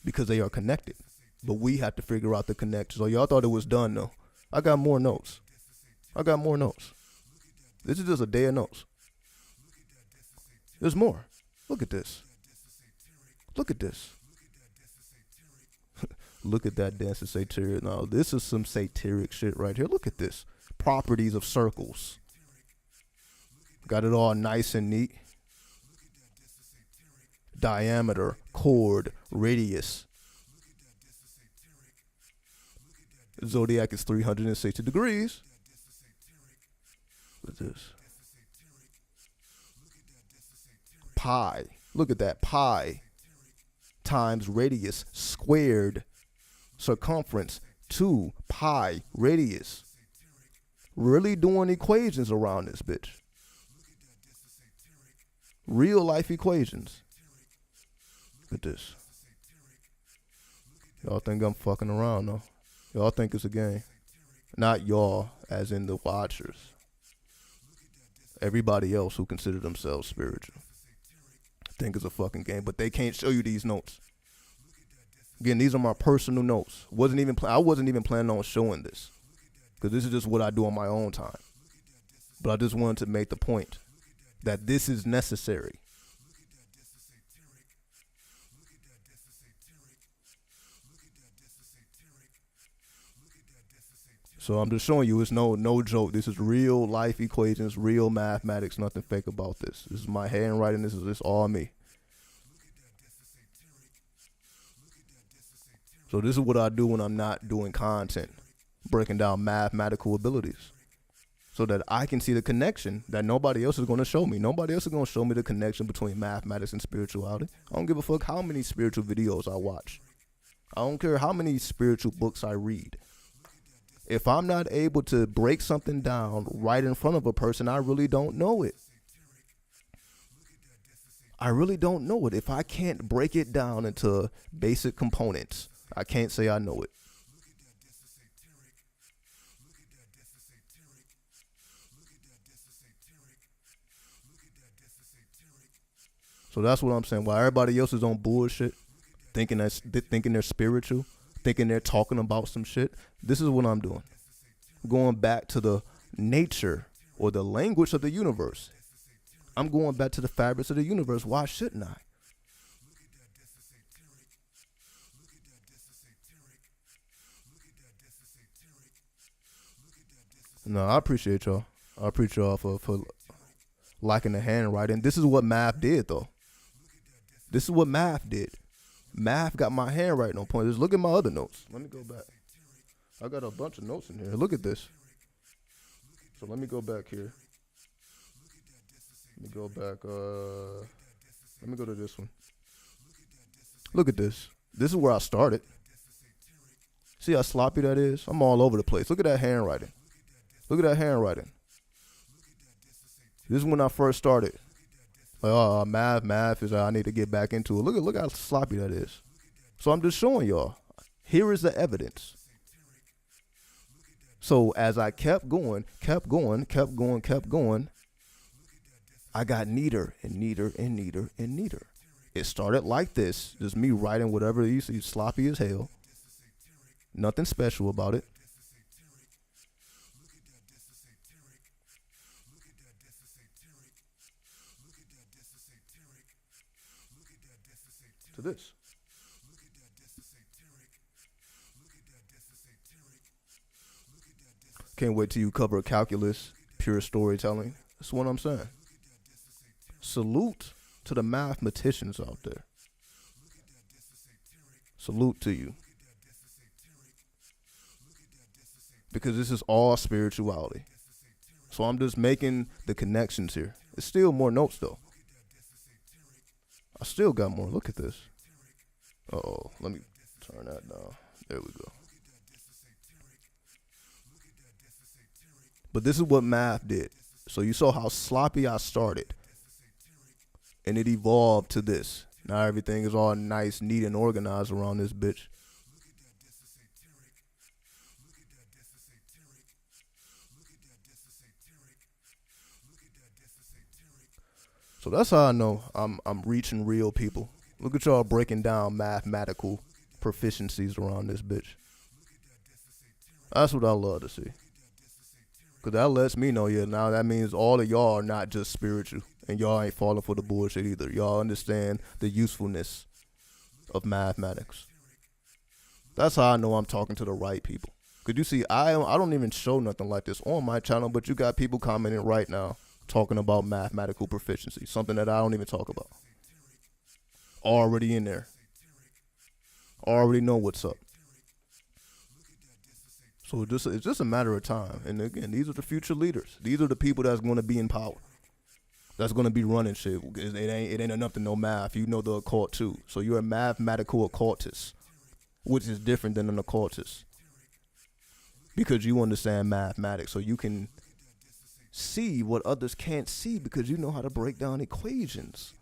Because they are connected. But we have to figure out the connection. So y'all thought it was done, though. I got more notes. This is just a day of notes. There's more. Look at this. Look at this. Look at that dancing satiric. Now, this is some satiric shit right here. Look at this. Properties of circles. Got it all nice and neat. Diameter, chord, radius. Zodiac is 360 degrees. What's this? Pi. Look at that. Pi times radius squared circumference 2 pi radius. Really doing equations around this bitch. Real life equations. Look at this. Y'all think I'm fucking around, though. Y'all think it's a game. Not y'all, as in the watchers. Everybody else who consider themselves spiritual think it's a fucking game, but they can't show you these notes. Again, these are my personal notes. I wasn't even planning on showing this, because this is just what I do on my own time. But I just wanted to make the point that this is necessary. So I'm just showing you it's no joke. This is real life equations, real mathematics, nothing fake about this. This is my handwriting. This is all me. So this is what I do when I'm not doing content, breaking down mathematical abilities, so that I can see the connection that nobody else is going to show me. Nobody else is going to show me the connection between mathematics and spirituality. I don't give a fuck how many spiritual videos I watch. I don't care how many spiritual books I read. If I'm not able to break something down right in front of a person, I really don't know it. I really don't know it. If I can't break it down into basic components, I can't say I know it. So that's what I'm saying. While everybody else is on bullshit, thinking they're spiritual, thinking they're talking about some shit, this is what I'm doing. Going back to the nature or the language of the universe. I'm going back to the fabrics of the universe. Why shouldn't I? No, I appreciate y'all. I appreciate y'all for liking the handwriting. This is what math did, though. This is what math did. Math got my handwriting on point. Just look at my other notes. Let me go back. I got a bunch of notes in here. Look at this. So let me go back here. Let me go back. Let me go to this one. Look at this. This is where I started. See how sloppy that is? I'm all over the place. Look at that handwriting. Look at that handwriting. This is when I first started. Like, math is I need to get back into it. Look how sloppy that is. So I'm just showing y'all. Here is the evidence. So as I kept going, I got neater and neater and neater and neater. It started like this, just me writing whatever you see, sloppy as hell. Nothing special about it. To this. Can't wait till you cover calculus, pure storytelling. That's what I'm saying. Salute to the mathematicians out there. Salute to you. Because this is all spirituality. So I'm just making the connections here. It's still more notes though. I still got more. Look at this. Uh-oh. Let me turn that down. There we go. But this is what math did. So you saw how sloppy I started. And it evolved to this. Now everything is all nice, neat, and organized around this bitch. So that's how I know I'm reaching real people. Look at y'all breaking down mathematical proficiencies around this bitch. That's what I love to see. Because that lets me know, yeah, now that means all of y'all are not just spiritual. And y'all ain't falling for the bullshit either. Y'all understand the usefulness of mathematics. That's how I know I'm talking to the right people. Because you see, I don't even show nothing like this on my channel, but you got people commenting right now talking about mathematical proficiency, something that I don't even talk about. Already in there. Already know what's up. So it's just a matter of time. And again, these are the future leaders. These are the people that's going to be in power. That's going to be running shit. It ain't enough to know math. You know the occult too. So you're a mathematical occultist, which is different than an occultist. Because you understand mathematics. So you can see what others can't see because you know how to break down equations.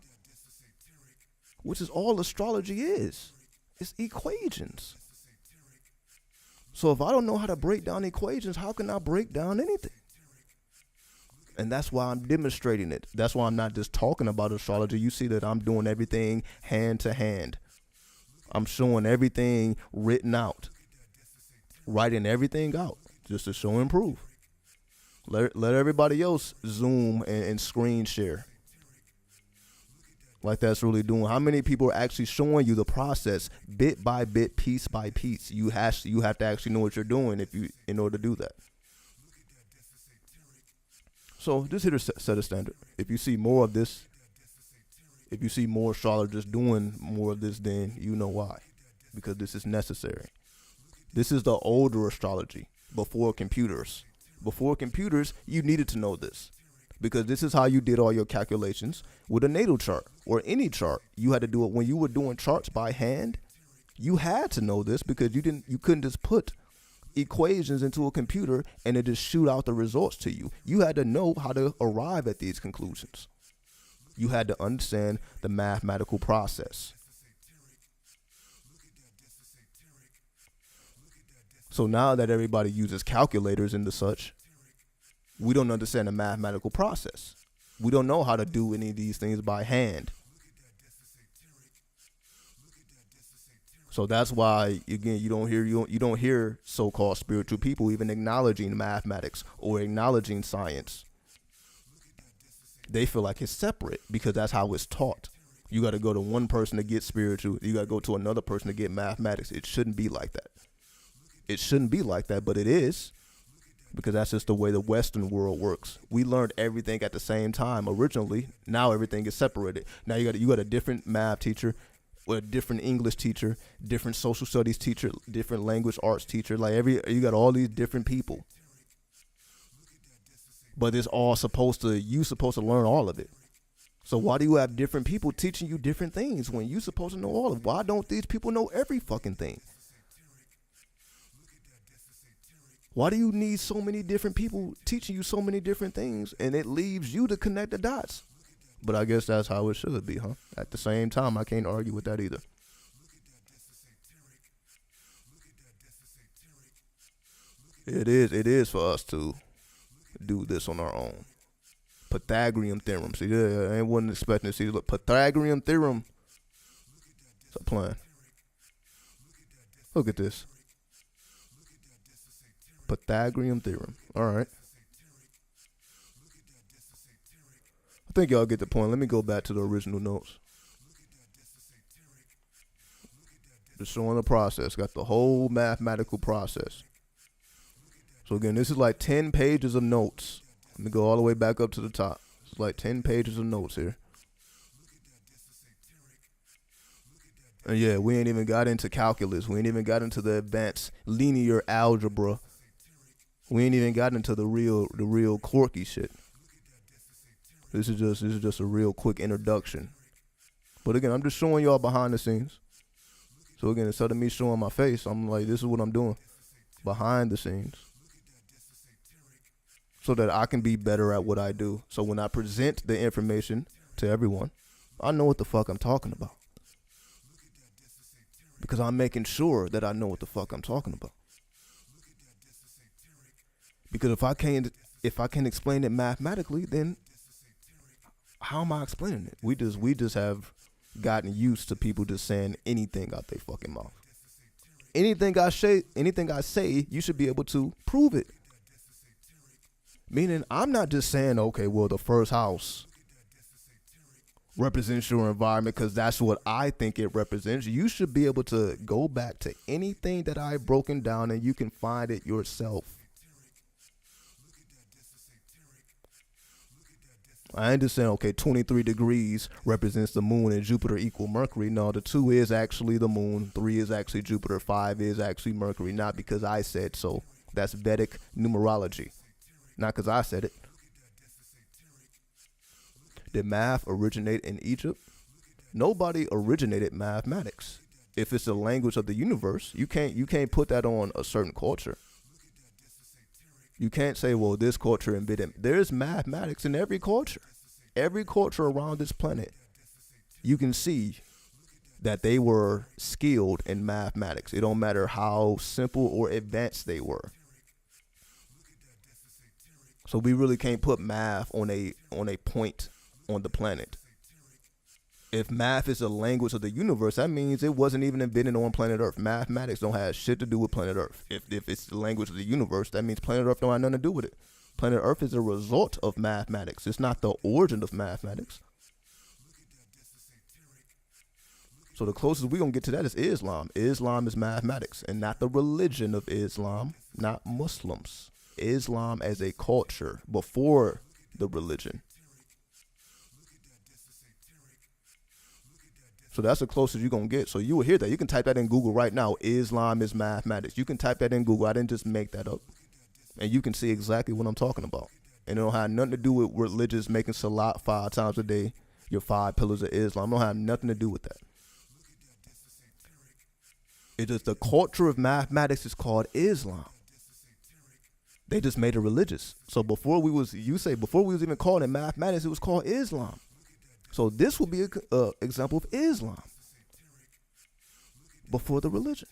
Which is all astrology is. It's equations. So if I don't know how to break down equations, how can I break down anything? And that's why I'm demonstrating it. That's why I'm not just talking about astrology. You see that I'm doing everything hand to hand. I'm showing everything written out. Writing everything out just to show and prove. Let everybody else zoom and screen share. Like that's really doing. How many people are actually showing you the process bit by bit, piece by piece? You have to actually know what you're doing in order to do that. So just hit or set a standard. If you see more of this, if you see more astrologers doing more of this, then you know why. Because this is necessary. This is the older astrology before computers. Before computers, you needed to know this. Because this is how you did all your calculations with a natal chart or any chart. You had to do it when you were doing charts by hand. You had to know this because you couldn't just put equations into a computer and it just shoot out the results to you. You had to know how to arrive at these conclusions. You had to understand the mathematical process. So now that everybody uses calculators and the such, we don't understand the mathematical process. We don't know how to do any of these things by hand. So that's why, again, you don't hear so-called spiritual people even acknowledging mathematics or acknowledging science. They feel like it's separate because that's how it's taught. You got to go to one person to get spiritual. You got to go to another person to get mathematics. It shouldn't be like that. It shouldn't be like that, but it is, because that's just the way the Western world works. We learned everything at the same time originally. Now everything is separated. Now you got a different math teacher, or a different English teacher, different social studies teacher, different language arts teacher. Like you got all these different people. But it's all supposed to learn all of it. So why do you have different people teaching you different things when you're supposed to know all of it? Why don't these people know every fucking thing? Why do you need so many different people teaching you so many different things, and it leaves you to connect the dots? But I guess that's how it should be, huh? At the same time, I can't argue with that either. It is for us to do this on our own. Pythagorean theorem. See, I wasn't expecting to see the Pythagorean theorem. It's a plan. Look at this. Pythagorean theorem. All right. I think y'all get the point. Let me go back to the original notes. Just showing the process. Got the whole mathematical process. So again, this is like 10 pages of notes. Let me go all the way back up to the top. It's like 10 pages of notes here. And yeah, we ain't even got into calculus. We ain't even got into the advanced linear algebra. We ain't even got into the real quirky shit. This is just a real quick introduction. But again, I'm just showing y'all behind the scenes. So again, instead of me showing my face, I'm like, this is what I'm doing behind the scenes, so that I can be better at what I do. So when I present the information to everyone, I know what the fuck I'm talking about, because I'm making sure that I know what the fuck I'm talking about. Because if I can't explain it mathematically, then how am I explaining it? We just have gotten used to people just saying anything out their fucking mouth. Anything I say, you should be able to prove it. Meaning, I'm not just saying, okay, well, the first house represents your environment because that's what I think it represents. You should be able to go back to anything that I've broken down and you can find it yourself. I ain't just saying, okay, 23 degrees represents the moon and Jupiter equal Mercury. No, the 2 is actually the moon, 3 is actually Jupiter, 5 is actually Mercury. Not because I said so. That's Vedic numerology. Not because I said it. Did math originate in Egypt? Nobody originated mathematics. If it's the language of the universe, you can't put that on a certain culture. You can't say, well, this culture invented. There's mathematics in every culture. Every culture around this planet, you can see that they were skilled in mathematics. It don't matter how simple or advanced they were. So we really can't put math on a point on the planet. If math is a language of the universe, that means it wasn't even invented on planet Earth. Mathematics don't have shit to do with planet Earth. If it's the language of the universe, that means planet Earth don't have nothing to do with it. Planet Earth is a result of mathematics. It's not the origin of mathematics. So the closest we're going to get to that is Islam. Islam is mathematics, and not the religion of Islam, not Muslims. Islam as a culture before the religion. So that's the closest you're going to get. So you will hear that. You can type that in Google right now. Islam is mathematics. You can type that in Google. I didn't just make that up. And you can see exactly what I'm talking about. And it don't have nothing to do with religious making salat 5 times a day, your 5 pillars of Islam. It don't have nothing to do with that. It is the culture of mathematics is called Islam. They just made it religious. So before we was even calling it mathematics, it was called Islam. So this would be an example of Islam before the religion.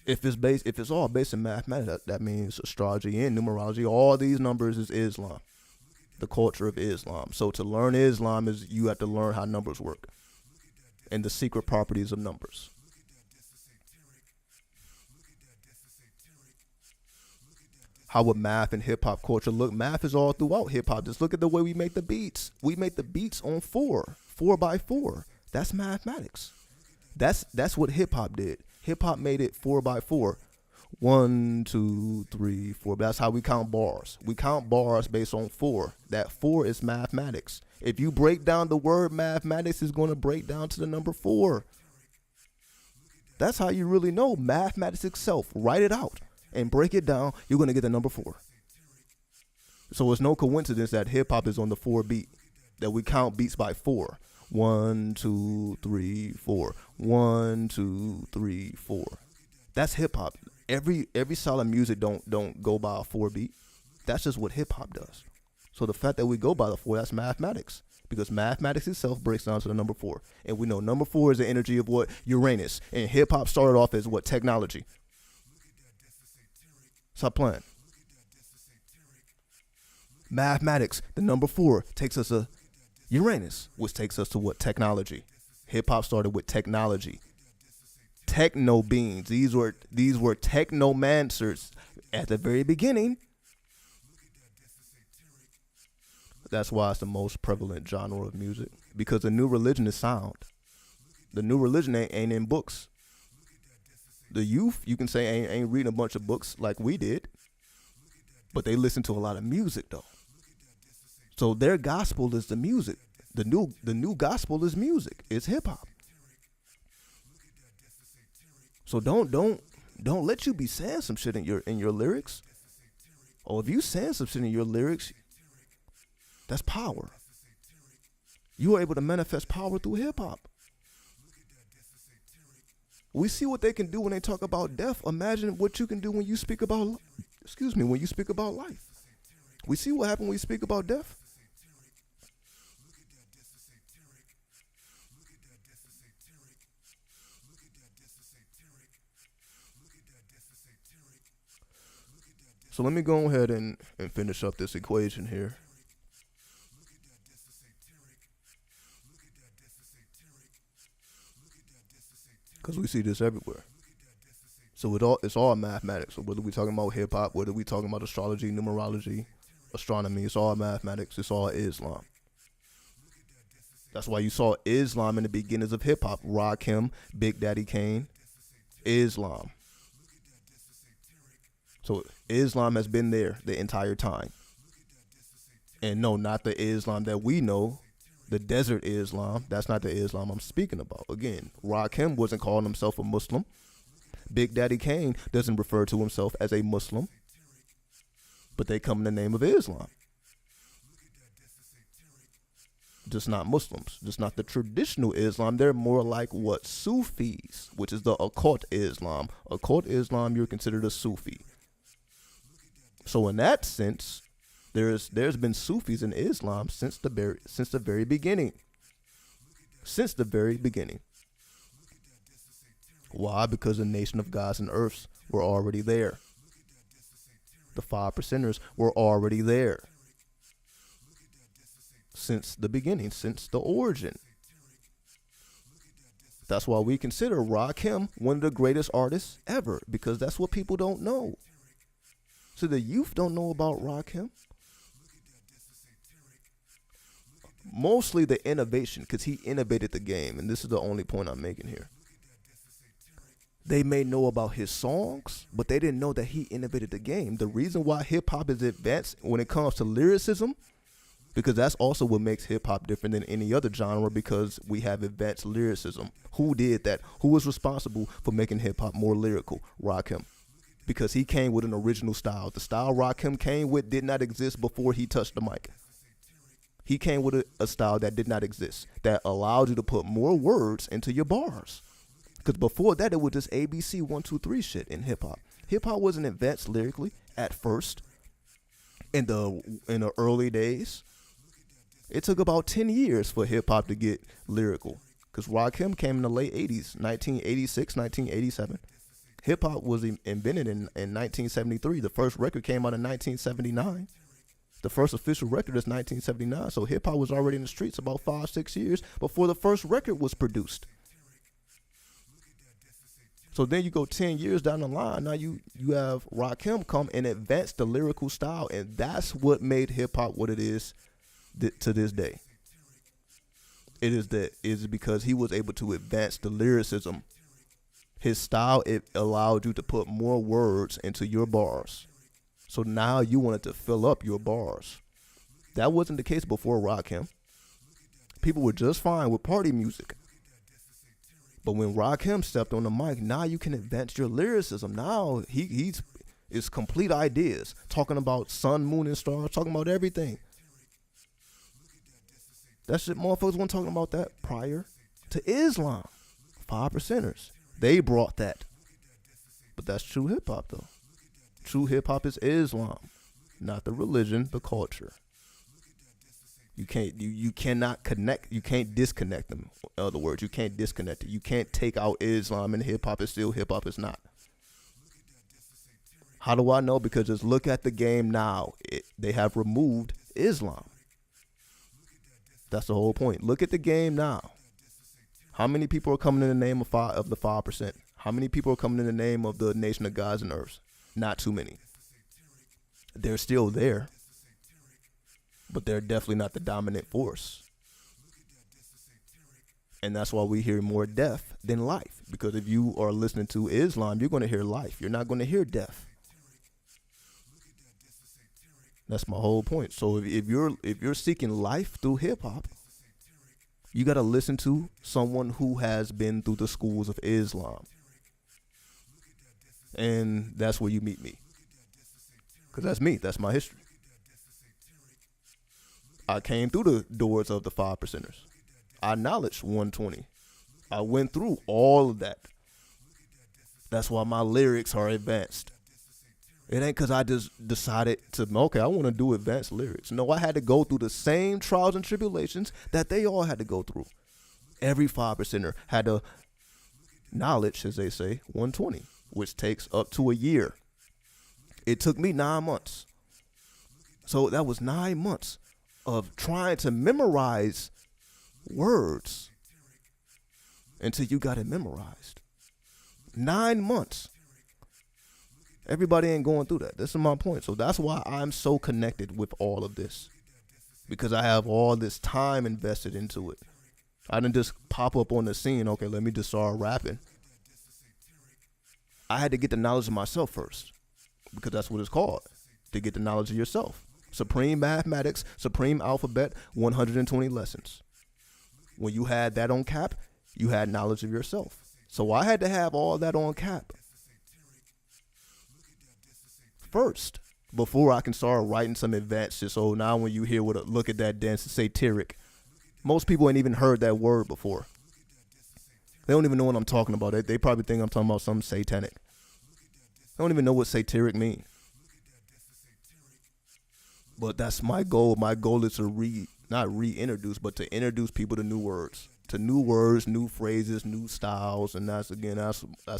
If it's all based in mathematics, that means astrology and numerology. All these numbers is Islam, the culture of Islam. So to learn Islam is you have to learn how numbers work and the secret properties of numbers. How would math and hip hop culture look? Math is all throughout hip hop. Just look at the way we make the beats. We make the beats on 4x4. That's mathematics. That's what hip hop did. Hip hop made it 4x4. 1, 2, 3, 4. That's how we count bars. We count bars based on 4. That 4 is mathematics. If you break down the word mathematics, it's going to break down to the number 4. That's how you really know mathematics itself. Write it out and break it down. You're going to get the number 4. So it's no coincidence that hip hop is on the 4 beat. That we count beats by 4. 1, 2, 3, 4. 1, 2, 3, 4. That's hip hop. Every style of music don't go by a 4 beat. That's just what hip hop does. So the fact that we go by the 4, that's mathematics. Because mathematics itself breaks down to the number 4. And we know number 4 is the energy of what? Uranus. And hip hop started off as what? Technology. Stop playing. Mathematics, the number 4 takes us to Uranus, which takes us to what? Technology. Hip hop started with technology. Techno beings. These were technomancers at the very beginning. That's why it's the most prevalent genre of music. Because the new religion is sound. The new religion ain't in books. The youth, you can say, ain't reading a bunch of books like we did. But they listen to a lot of music, though. So their gospel is the music. The new gospel is music. It's hip hop. So don't let you be saying some shit in your lyrics. Or if you saying some shit in your lyrics, that's power. You are able to manifest power through hip hop. We see what they can do when they talk about death. Imagine what you can do when you speak about life. We see what happens when you speak about death. So let me go ahead and finish up this equation here. Because we see this everywhere. So it's all mathematics. So whether we're talking about hip hop, whether we're talking about astrology, numerology, astronomy, it's all mathematics. It's all Islam. That's why you saw Islam in the beginnings of hip hop. Rakim, Big Daddy Kane, Islam. So Islam has been there the entire time. And no, not the Islam that we know, the desert Islam. That's not the Islam I'm speaking about. Again, Rakim wasn't calling himself a Muslim. Big Daddy Kane doesn't refer to himself as a Muslim. But they come in the name of Islam. Just not Muslims. Just not the traditional Islam. They're more like what? Sufis, which is the occult Islam. Occult Islam, you're considered a Sufi. So in that sense, there's been Sufis in Islam since the very beginning. Since the very beginning. Why? Because the nation of gods and earths were already there. The 5%ers were already there. Since the beginning, since the origin. That's why we consider Rakim one of the greatest artists ever, because that's what people don't know. So the youth don't know about Rakim. Mostly the innovation, because he innovated the game, and this is the only point I'm making here. They may know about his songs, but they didn't know that he innovated the game. The reason why hip-hop is advanced when it comes to lyricism, because that's also what makes hip-hop different than any other genre, because we have advanced lyricism. Who did that? Who was responsible for making hip-hop more lyrical? Rakim. Because he came with an original style. The style Rakim came with did not exist before he touched the mic. He came with a style that did not exist, that allowed you to put more words into your bars. Because before that, it was just ABC 1, 2, 3 shit in hip-hop. Hip hop wasn't advanced lyrically at first. In the early days, it took about 10 years for hip hop to get lyrical. Because Rakim came in the late 80s, 1986, 1987. Hip hop was invented in 1973. The first record came out in 1979. The first official record is 1979. So hip hop was already in the streets about 5-6 years before the first record was produced. So then you go 10 years down the line. Now you have Rakim come and advance the lyrical style, and that's what made hip hop what it is to this day. It is because he was able to advance the lyricism. His style, it allowed you to put more words into your bars. So now you wanted to fill up your bars. That wasn't the case before Rakim. People were just fine with party music. But when Rakim stepped on the mic, now you can advance your lyricism. Now it's complete ideas. Talking about sun, moon, and stars. Talking about everything. That shit, motherfuckers weren't talking about that prior to Islam. 5%ers. They brought that. But that's true hip hop, though. True hip hop is Islam, not the religion, the culture. You cannot connect. You can't disconnect them. In other words, you can't disconnect it. You can't take out Islam and hip hop is still hip hop is not. How do I know? Because just look at the game now. They have removed Islam. That's the whole point. Look at the game now. How many people are coming in the name of the 5%? How many people are coming in the name of the nation of gods and earths? Not too many. They're still there, but they're definitely not the dominant force. And that's why we hear more death than life. Because if you are listening to Islam, you're going to hear life. You're not going to hear death. That's my whole point. So if you're seeking life through hip hop, you got to listen to someone who has been through the schools of Islam. And that's where you meet me. Because that's me. That's my history. I came through the doors of the 5%ers. I acknowledged 120. I went through all of that. That's why my lyrics are advanced. It ain't because I just decided to, I want to do advanced lyrics. No, I had to go through the same trials and tribulations that they all had to go through. Every 5%er had to knowledge, as they say, 120, which takes up to a year. It took me 9 months. So that was 9 months of trying to memorize words until you got it memorized. 9 months. Everybody ain't going through that. This is my point. So that's why I'm so connected with all of this. Because I have all this time invested into it. I didn't just pop up on the scene, okay, let me just start rapping. I had to get the knowledge of myself first. Because that's what it's called. To get the knowledge of yourself. Supreme mathematics, supreme alphabet, 120 lessons. When you had that on cap, you had knowledge of yourself. So I had to have all that on cap first before I can start writing some advanced shit. So now when you hear what a look at that dance, it's satiric. Most people ain't even heard that word before. They don't even know what I'm talking about. They probably think I'm talking about something satanic. They don't even know what satiric means. But that's my goal. My goal is to not reintroduce, but to introduce people to new words. To new words, new phrases, new styles. And that's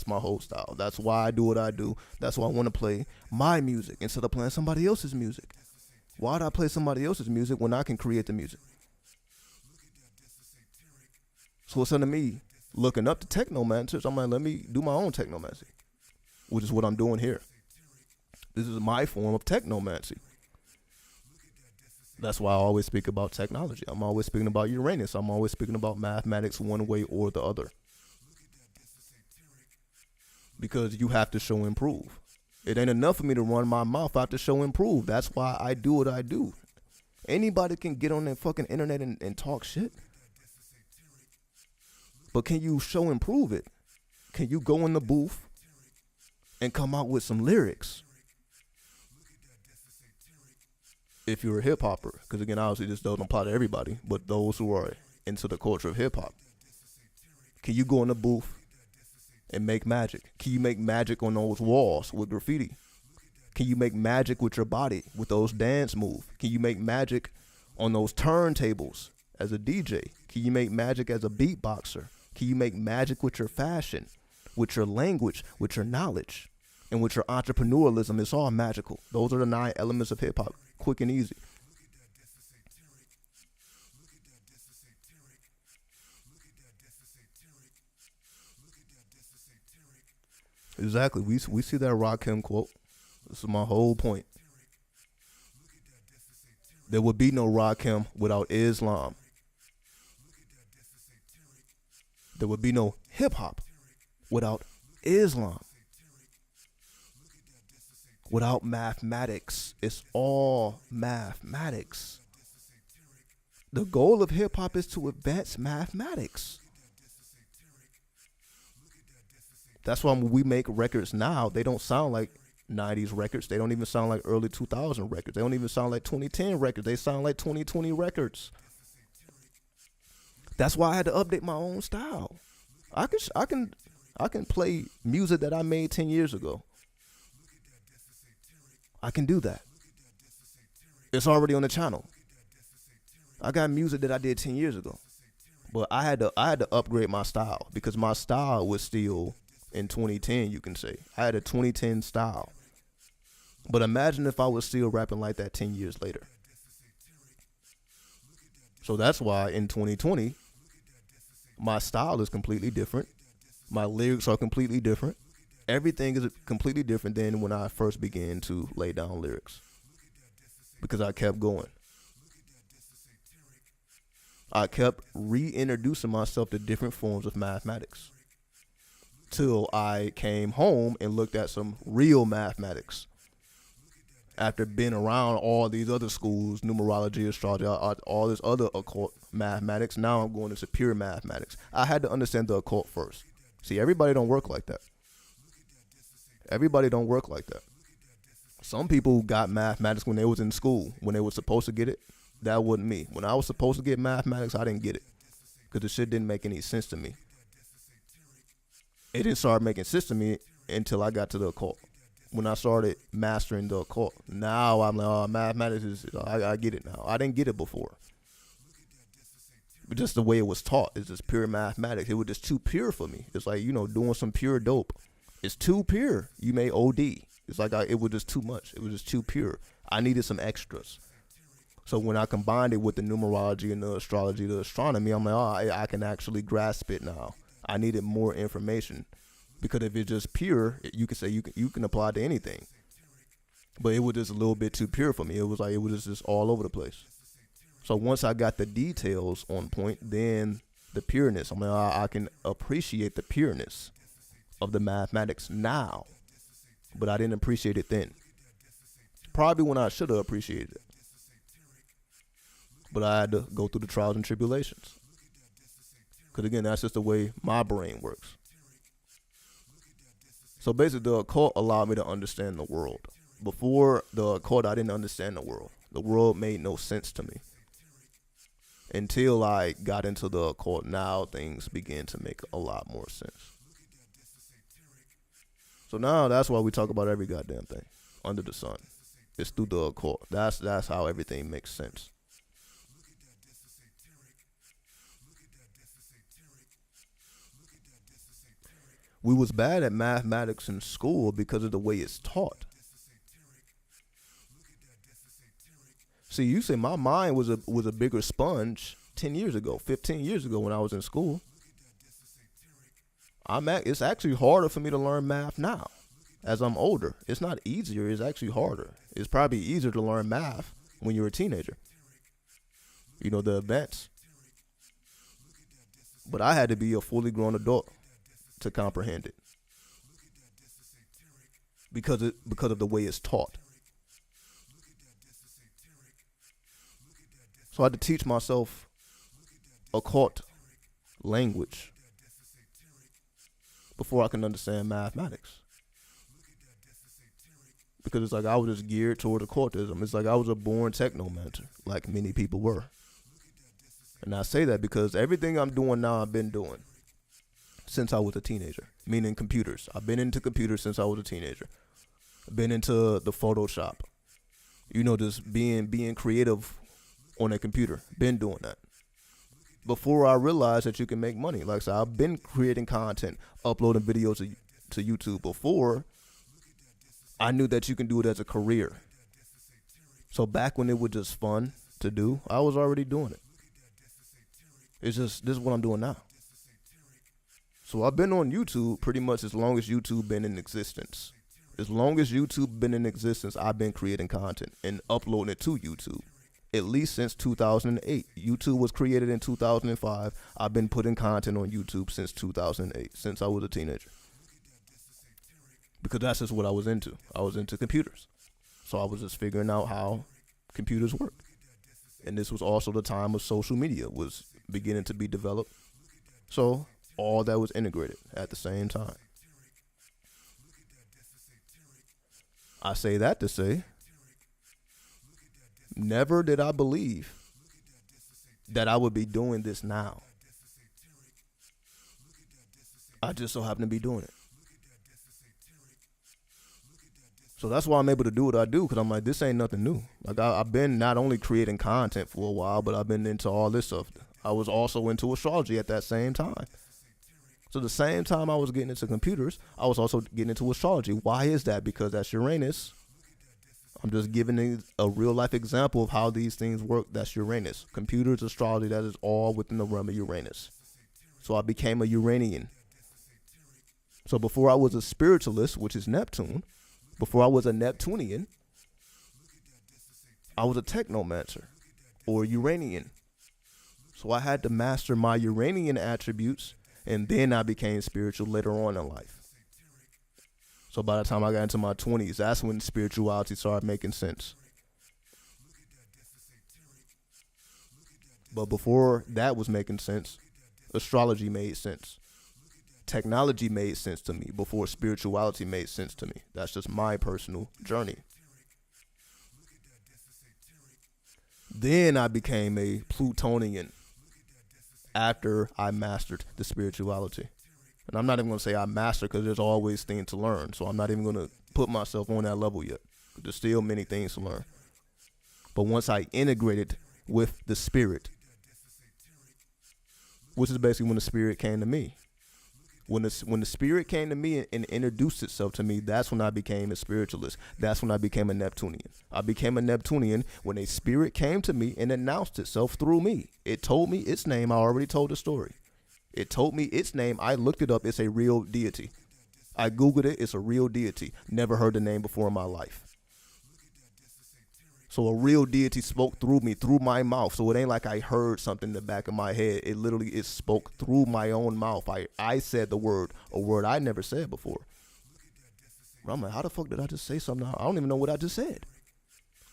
my whole style. That's why I do what I do. That's why I want to play my music instead of playing somebody else's music. Why do I play somebody else's music when I can create the music? So instead of me looking up to technomancers, I'm like, let me do my own technomancy, which is what I'm doing here. This is my form of technomancy. That's why I always speak about technology. I'm always speaking about Uranus. I'm always speaking about mathematics one way or the other. Because you have to show and prove. It ain't enough for me to run my mouth. I have to show and prove. That's why I do what I do. Anybody can get on that fucking internet and talk shit. But can you show and prove it? Can you go in the booth and come out with some lyrics? If you're a hip hopper, because again, obviously this doesn't apply to everybody, but those who are into the culture of hip hop, can you go in the booth and make magic? Can you make magic on those walls with graffiti? Can you make magic with your body with those dance moves? Can you make magic on those turntables as a DJ? Can you make magic as a beatboxer? Can you make magic with your fashion, with your language, with your knowledge, and with your entrepreneurialism? It's all magical. Those are the 9 elements of hip hop. Quick and easy. Exactly. We see that Rakim quote. This is my whole point. There would be no Rakim without Islam. There would be no hip hop without Islam. Without mathematics. It's all mathematics. The goal of hip hop is to advance mathematics. That's why when we make records now, they don't sound like 90s records. They don't even sound like early 2000 records. They don't even sound like 2010 records. They sound like 2020 records. That's why I had to update my own style. I can play music that I made 10 years ago. I can do that. It's already on the channel. I got music that I did 10 years ago. But I had to upgrade my style because my style was still in 2010, you can say. I had a 2010 style. But imagine if I was still rapping like that 10 years later. So that's why in 2020, my style is completely different. My lyrics are completely different. Everything is completely different than when I first began to lay down lyrics. Because I kept going. I kept reintroducing myself to different forms of mathematics. Till I came home and looked at some real mathematics. After being around all these other schools, numerology, astrology, all this other occult mathematics, now I'm going into pure mathematics. I had to understand the occult first. See, everybody don't work like that. Everybody don't work like that. Some people got mathematics when they was in school, when they were supposed to get it. That wasn't me. When I was supposed to get mathematics, I didn't get it because the shit didn't make any sense to me. It didn't start making sense to me until I got to the occult. When I started mastering the occult, now I'm like, oh, mathematics is, I get it now. I didn't get it before. But just the way it was taught, it's just pure mathematics. It was just too pure for me. It's like, doing some pure dope. It's too pure. You may OD. It's like it was just too much. It was just too pure. I needed some extras. So when I combined it with the numerology and the astrology, the astronomy, I'm like, oh, I can actually grasp it now. I needed more information. Because if it's just pure, you can say you can apply to anything. But it was just a little bit too pure for me. It was just all over the place. So once I got the details on point, then the pureness, I'm like, I can appreciate the pureness of the mathematics now. But I didn't appreciate it then. Probably when I should have appreciated it. But I had to go through the trials and tribulations. Because again, that's just the way my brain works. So basically, the occult allowed me to understand the world. Before the occult, I didn't understand the world. The world made no sense to me. Until I got into the occult, now things began to make a lot more sense. So now that's why we talk about every goddamn thing under the sun. It's through the occult. That's how everything makes sense. We was bad at mathematics in school because of the way it's taught. See, you say my mind was a bigger sponge 10 years ago, 15 years ago when I was in school. It's actually harder for me to learn math now as I'm older. It's not easier, it's actually harder. It's probably easier to learn math when you're a teenager. The advance. But I had to be a fully grown adult to comprehend it. Because of the way it's taught. So I had to teach myself occult language before I can understand mathematics. Because it's like I was just geared toward occultism. It's like I was a born technomancer, like many people were. And I say that because everything I'm doing now, I've been doing since I was a teenager, meaning computers. I've been into computers since I was a teenager. I've been into the Photoshop. Just being creative on a computer. Been doing that. Before I realized that you can make money. Like I said, I've been creating content, uploading videos to YouTube before I knew that you can do it as a career. So back when it was just fun to do, I was already doing it. It's just, this is what I'm doing now. So I've been on YouTube pretty much as long as YouTube been in existence. As long as YouTube been in existence, I've been creating content and uploading it to YouTube. At least since 2008. YouTube was created in 2005. I've been putting content on YouTube since 2008, since I was a teenager. Because that's just what I was into. I was into computers. So I was just figuring out how computers work. And this was also the time of social media was beginning to be developed. So all that was integrated at the same time. I say that to say, never did I believe that I would be doing this now. I just so happen to be doing it. So that's why I'm able to do what I do, because I'm like, this ain't nothing new. Like I've been not only creating content for a while, but I've been into all this stuff. I was also into astrology at that same time. So the same time I was getting into computers, I was also getting into astrology. Why is that? Because that's Uranus. I'm just giving a real life example of how these things work. That's Uranus. Computers, astrology, that is all within the realm of Uranus. So I became a Uranian. So before I was a spiritualist, which is Neptune, before I was a Neptunian, I was a technomancer or Uranian. So I had to master my Uranian attributes, and then I became spiritual later on in life. So by the time I got into my 20s, that's when spirituality started making sense. But before that was making sense, astrology made sense. Technology made sense to me before spirituality made sense to me. That's just my personal journey. Then I became a Plutonian after I mastered the spirituality. And I'm not even going to say I mastered, because there's always things to learn. So I'm not even going to put myself on that level yet. There's still many things to learn. But once I integrated with the spirit, which is basically when the spirit came to me. When the spirit came to me and introduced itself to me, that's when I became a spiritualist. That's when I became a Neptunian. I became a Neptunian when a spirit came to me and announced itself through me. It told me its name. I already told the story. It told me its name. I looked it up. It's a real deity. I Googled it. It's a real deity. Never heard the name before in my life. So a real deity spoke through me, through my mouth. So it ain't like I heard something in the back of my head. It spoke through my own mouth. I said the word, a word I never said before. But I'm like, how the fuck did I just say something? I don't even know what I just said.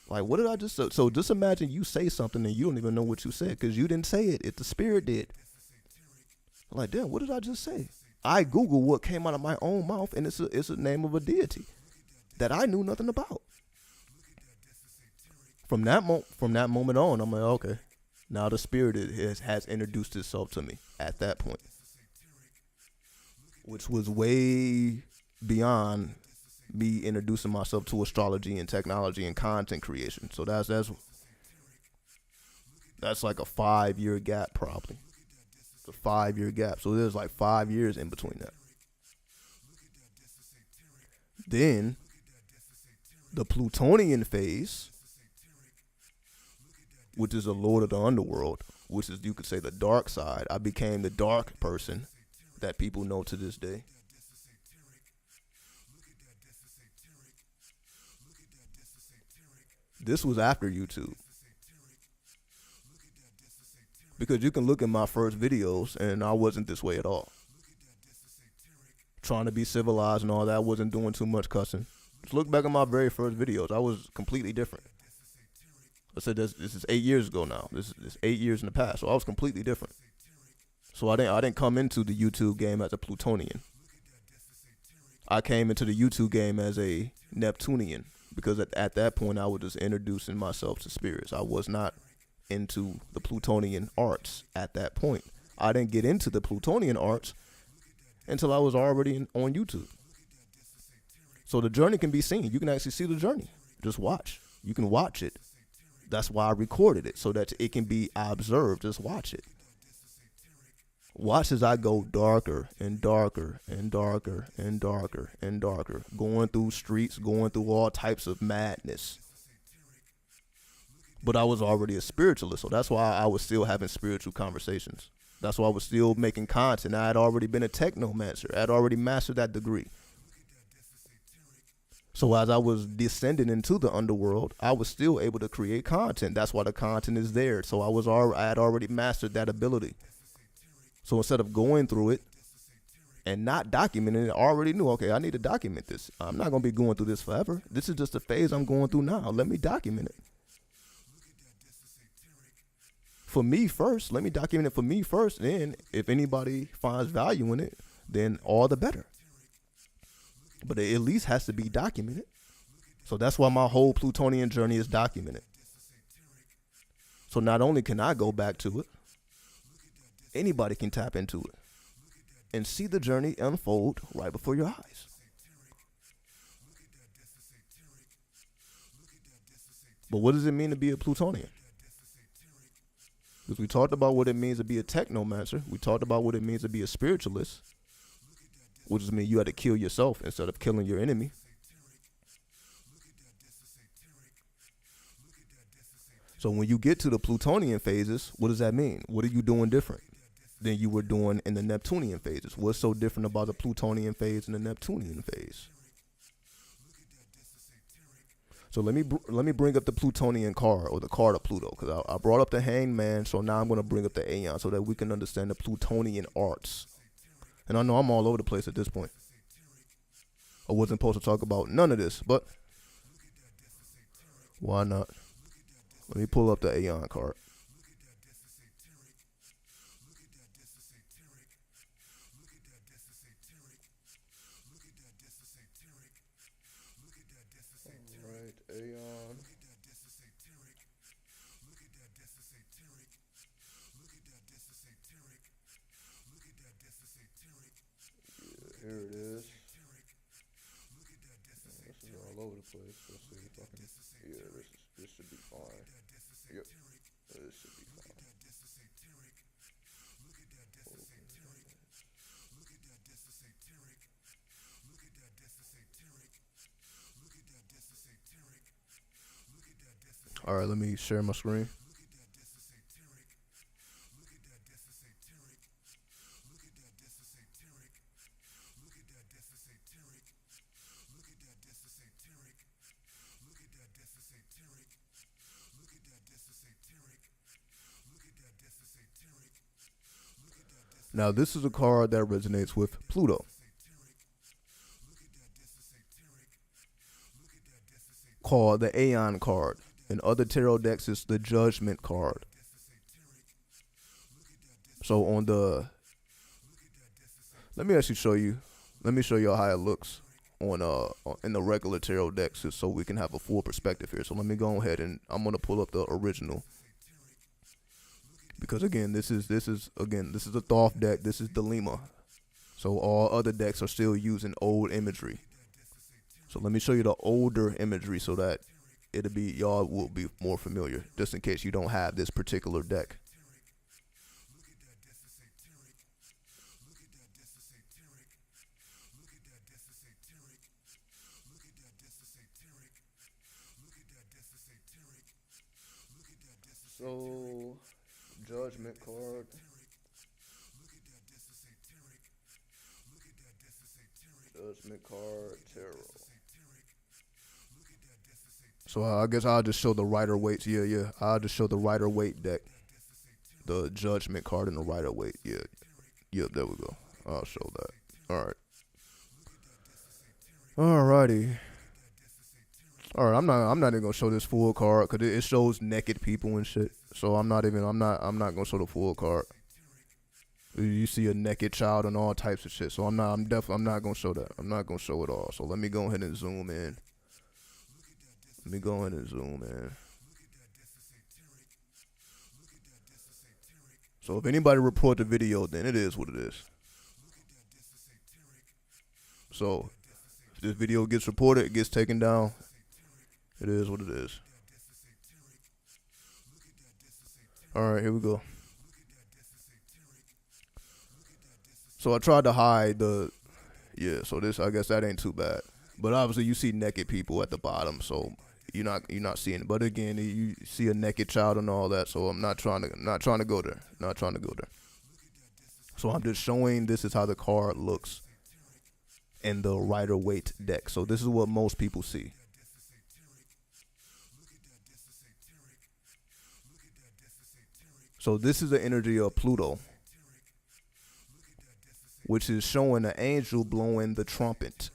Like, what did I just say? So just imagine you say something and you don't even know what you said, because you didn't say it. The spirit did. I'm like, damn, what did I just say? I Googled what came out of my own mouth, and it's a name of a deity that I knew nothing about. From that moment on, I'm like, okay, now the spirit has introduced itself to me at that point, which was way beyond me introducing myself to astrology and technology and content creation. So that's like a 5-year gap probably. It's a 5-year gap. So there's like 5 years in between that. Then the Plutonian phase, which is the lord of the underworld, which is, you could say, the dark side. I became the dark person that people know to this day. This was after YouTube. Because you can look at my first videos, and I wasn't this way at all. Trying to be civilized and all that, I wasn't doing too much cussing. Just look back at my very first videos. I was completely different. I said this is 8 years ago now. This is 8 years in the past. So I was completely different. So I didn't come into the YouTube game as a Plutonian. I came into the YouTube game as a Neptunian, because at that point I was just introducing myself to spirits. I was not into the Plutonian arts at that point. I didn't get into the Plutonian arts until I was already on YouTube. So the journey can be seen. You can actually see the journey. Just watch. You can watch it. That's why I recorded it, so that it can be observed. Just watch it. Watch as I go darker and darker and darker and darker and darker, going through streets, going through all types of madness. But I was already a spiritualist, so that's why I was still having spiritual conversations. That's why I was still making content. I had already been a technomancer. I had already mastered that degree. So as I was descending into the underworld, I was still able to create content. That's why the content is there. So I had already mastered that ability. So instead of going through it and not documenting it, I already knew, okay, I need to document this. I'm not going to be going through this forever. This is just a phase I'm going through now. Let me document it. For me first, let me document it for me first. Then if anybody finds value in it, then all the better. But it at least has to be documented. So that's why my whole Plutonian journey is documented. So not only can I go back to it, anybody can tap into it and see the journey unfold right before your eyes. But what does it mean to be a Plutonian? Because we talked about what it means to be a technomancer. We talked about what it means to be a spiritualist, which just means you had to kill yourself instead of killing your enemy. So when you get to the Plutonian phases, what does that mean? What are you doing different than you were doing in the Neptunian phases? What's so different about the Plutonian phase and the Neptunian phase? So let me bring up the Plutonian card, or the card of Pluto, because I brought up the Hanged Man, so now I'm going to bring up the Aeon so that we can understand the Plutonian arts. And I know I'm all over the place at this point. I wasn't supposed to talk about none of this, but why not? Let me pull up the Aeon card. Alright, Aeon. Yeah, here it is. This is all over the place. Let's see if I can. Yeah, this should be fine. Yep, this should be fine. All right, let me share my screen. Now, this is a card that resonates with Pluto. Called the Aeon card. In other tarot decks, it's the Judgment card. So on the, let me actually show you. Let me show you how it looks on in the regular tarot decks, just so we can have a full perspective here. So let me go ahead and I'm gonna pull up the original. Because again, this is a Thoth deck. This is Delima. So all other decks are still using old imagery. So let me show you the older imagery so that y'all will be more familiar, just in case you don't have this particular deck. So, Judgment card. Judgment card, tarot. So I guess I'll just show the Rider-Waite. Yeah. I'll just show the Rider-Waite deck. The Judgment card and the Rider-Waite. Yeah, there we go. I'll show that. All right. Alrighty. All right, I'm not even gonna show this full card because it shows naked people and shit. So I'm not gonna show the full card. You see a naked child and all types of shit. So I'm not gonna show that. I'm not gonna show it all. So let me go ahead and zoom in. So if anybody report the video, then it is what it is. So if this video gets reported, it gets taken down. It is what it is. All right, here we go. So I tried to hide the, so this, I guess that ain't too bad. But obviously you see naked people at the bottom, so you're not seeing it. But again, you see a naked child and all that, so I'm not trying to go there. Not trying to go there. So I'm just showing this is how the card looks in the Rider-Waite deck. So this is what most people see. So this is the energy of Pluto, which is showing an angel blowing the trumpet.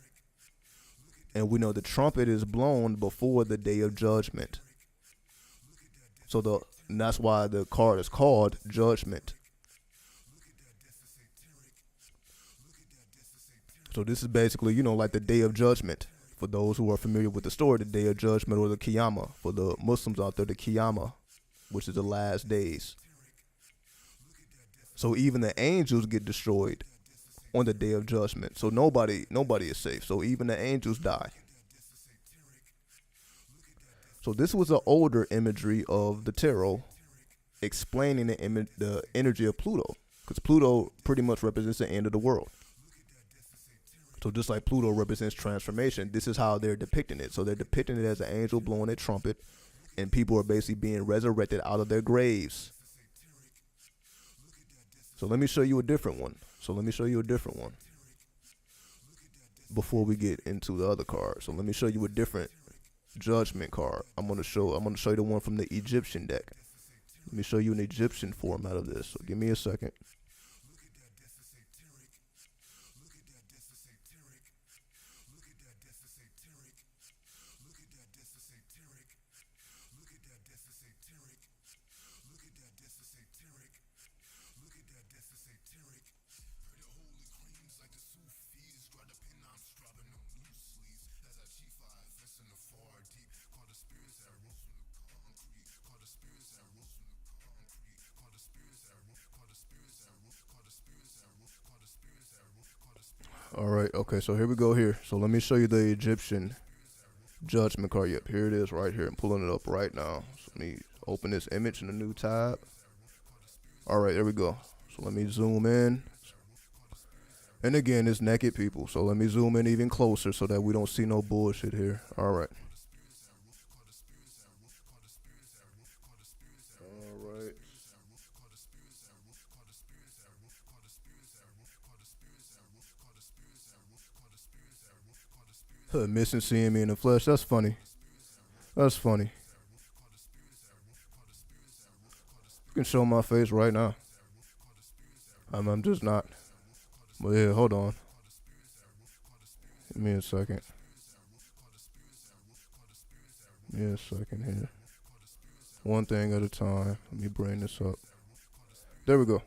And we know the trumpet is blown before the day of judgment. So and that's why the card is called Judgment. So this is basically, like the Day of Judgment. For those who are familiar with the story, the Day of Judgment, or the Qiyamah. For the Muslims out there, the Qiyamah, which is the last days. So even the angels get destroyed on the Day of Judgment. So nobody is safe. So even the angels die. So this was an older imagery of the tarot, explaining the energy of Pluto, because Pluto pretty much represents the end of the world. So just like Pluto represents transformation, this is how they're depicting it. So they're depicting it as an angel blowing a trumpet, and people are basically being resurrected out of their graves. So let me show you a different one. Before we get into the other card. So let me show you a different Judgment card. I'm gonna show you the one from the Egyptian deck. Let me show you an Egyptian format of this. So give me a second. All right, okay, so here we go here. So let me show you the Egyptian Judgment card. Yep, here it is right here. I'm pulling it up right now. So let me open this image in a new tab. All right, there we go. So let me zoom in. And again, it's naked people. So let me zoom in even closer so that we don't see no bullshit here. All right. Missing seeing me in the flesh. That's funny. You can show my face right now. I'm just not. But yeah, hold on. Give me a second. Here. One thing at a time. Let me bring this up. There we go.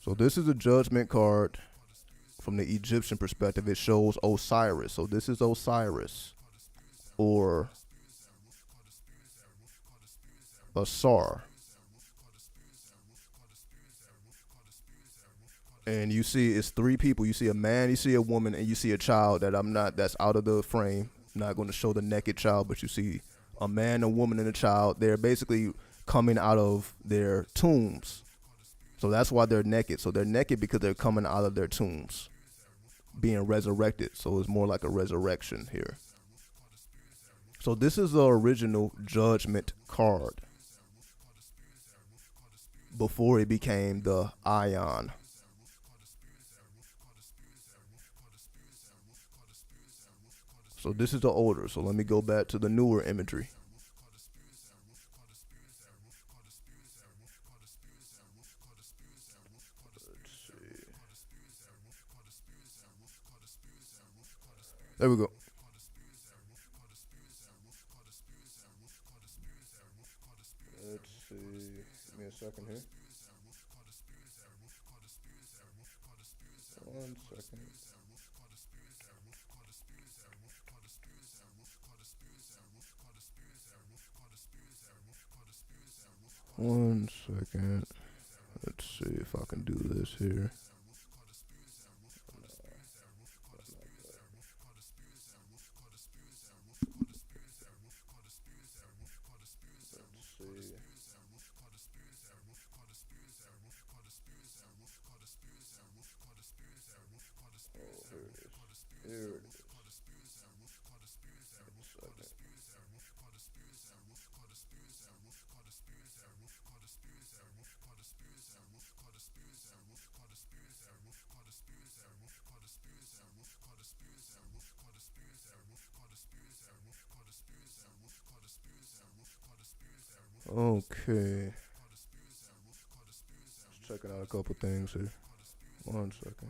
So this is a Judgment card from the Egyptian perspective. It shows Osiris. So this is Osiris, or Asar. And you see it's three people. You see a man, you see a woman, and you see a child that's out of the frame. I'm not going to show the naked child, but you see a man, a woman, and a child. They're basically coming out of their tombs. So that's why they're naked. So they're naked because they're coming out of their tombs, being resurrected. So it's more like a resurrection here. So this is the original Judgment card before it became the Ion. So this is the older. So let me go back to the newer imagery. Let's see. There we go. Let's see. Give me a second here. One second. One second. Let's see if I can do this here. Okay. Just checking out a couple things here. 1 second.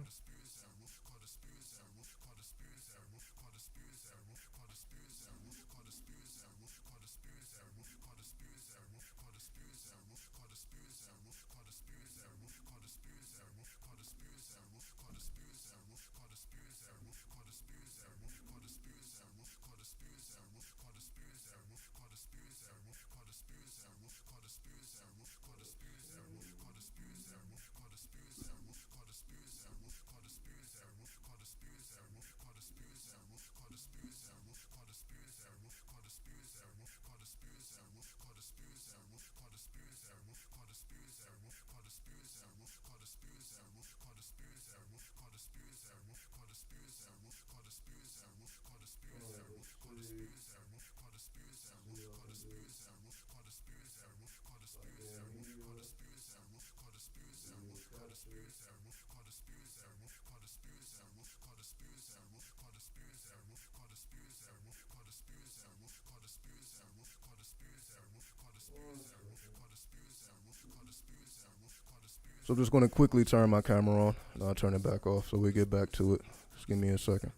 So I'm just going to quickly turn my camera on, and I'll turn it back off so we get back to it. Just give me a second.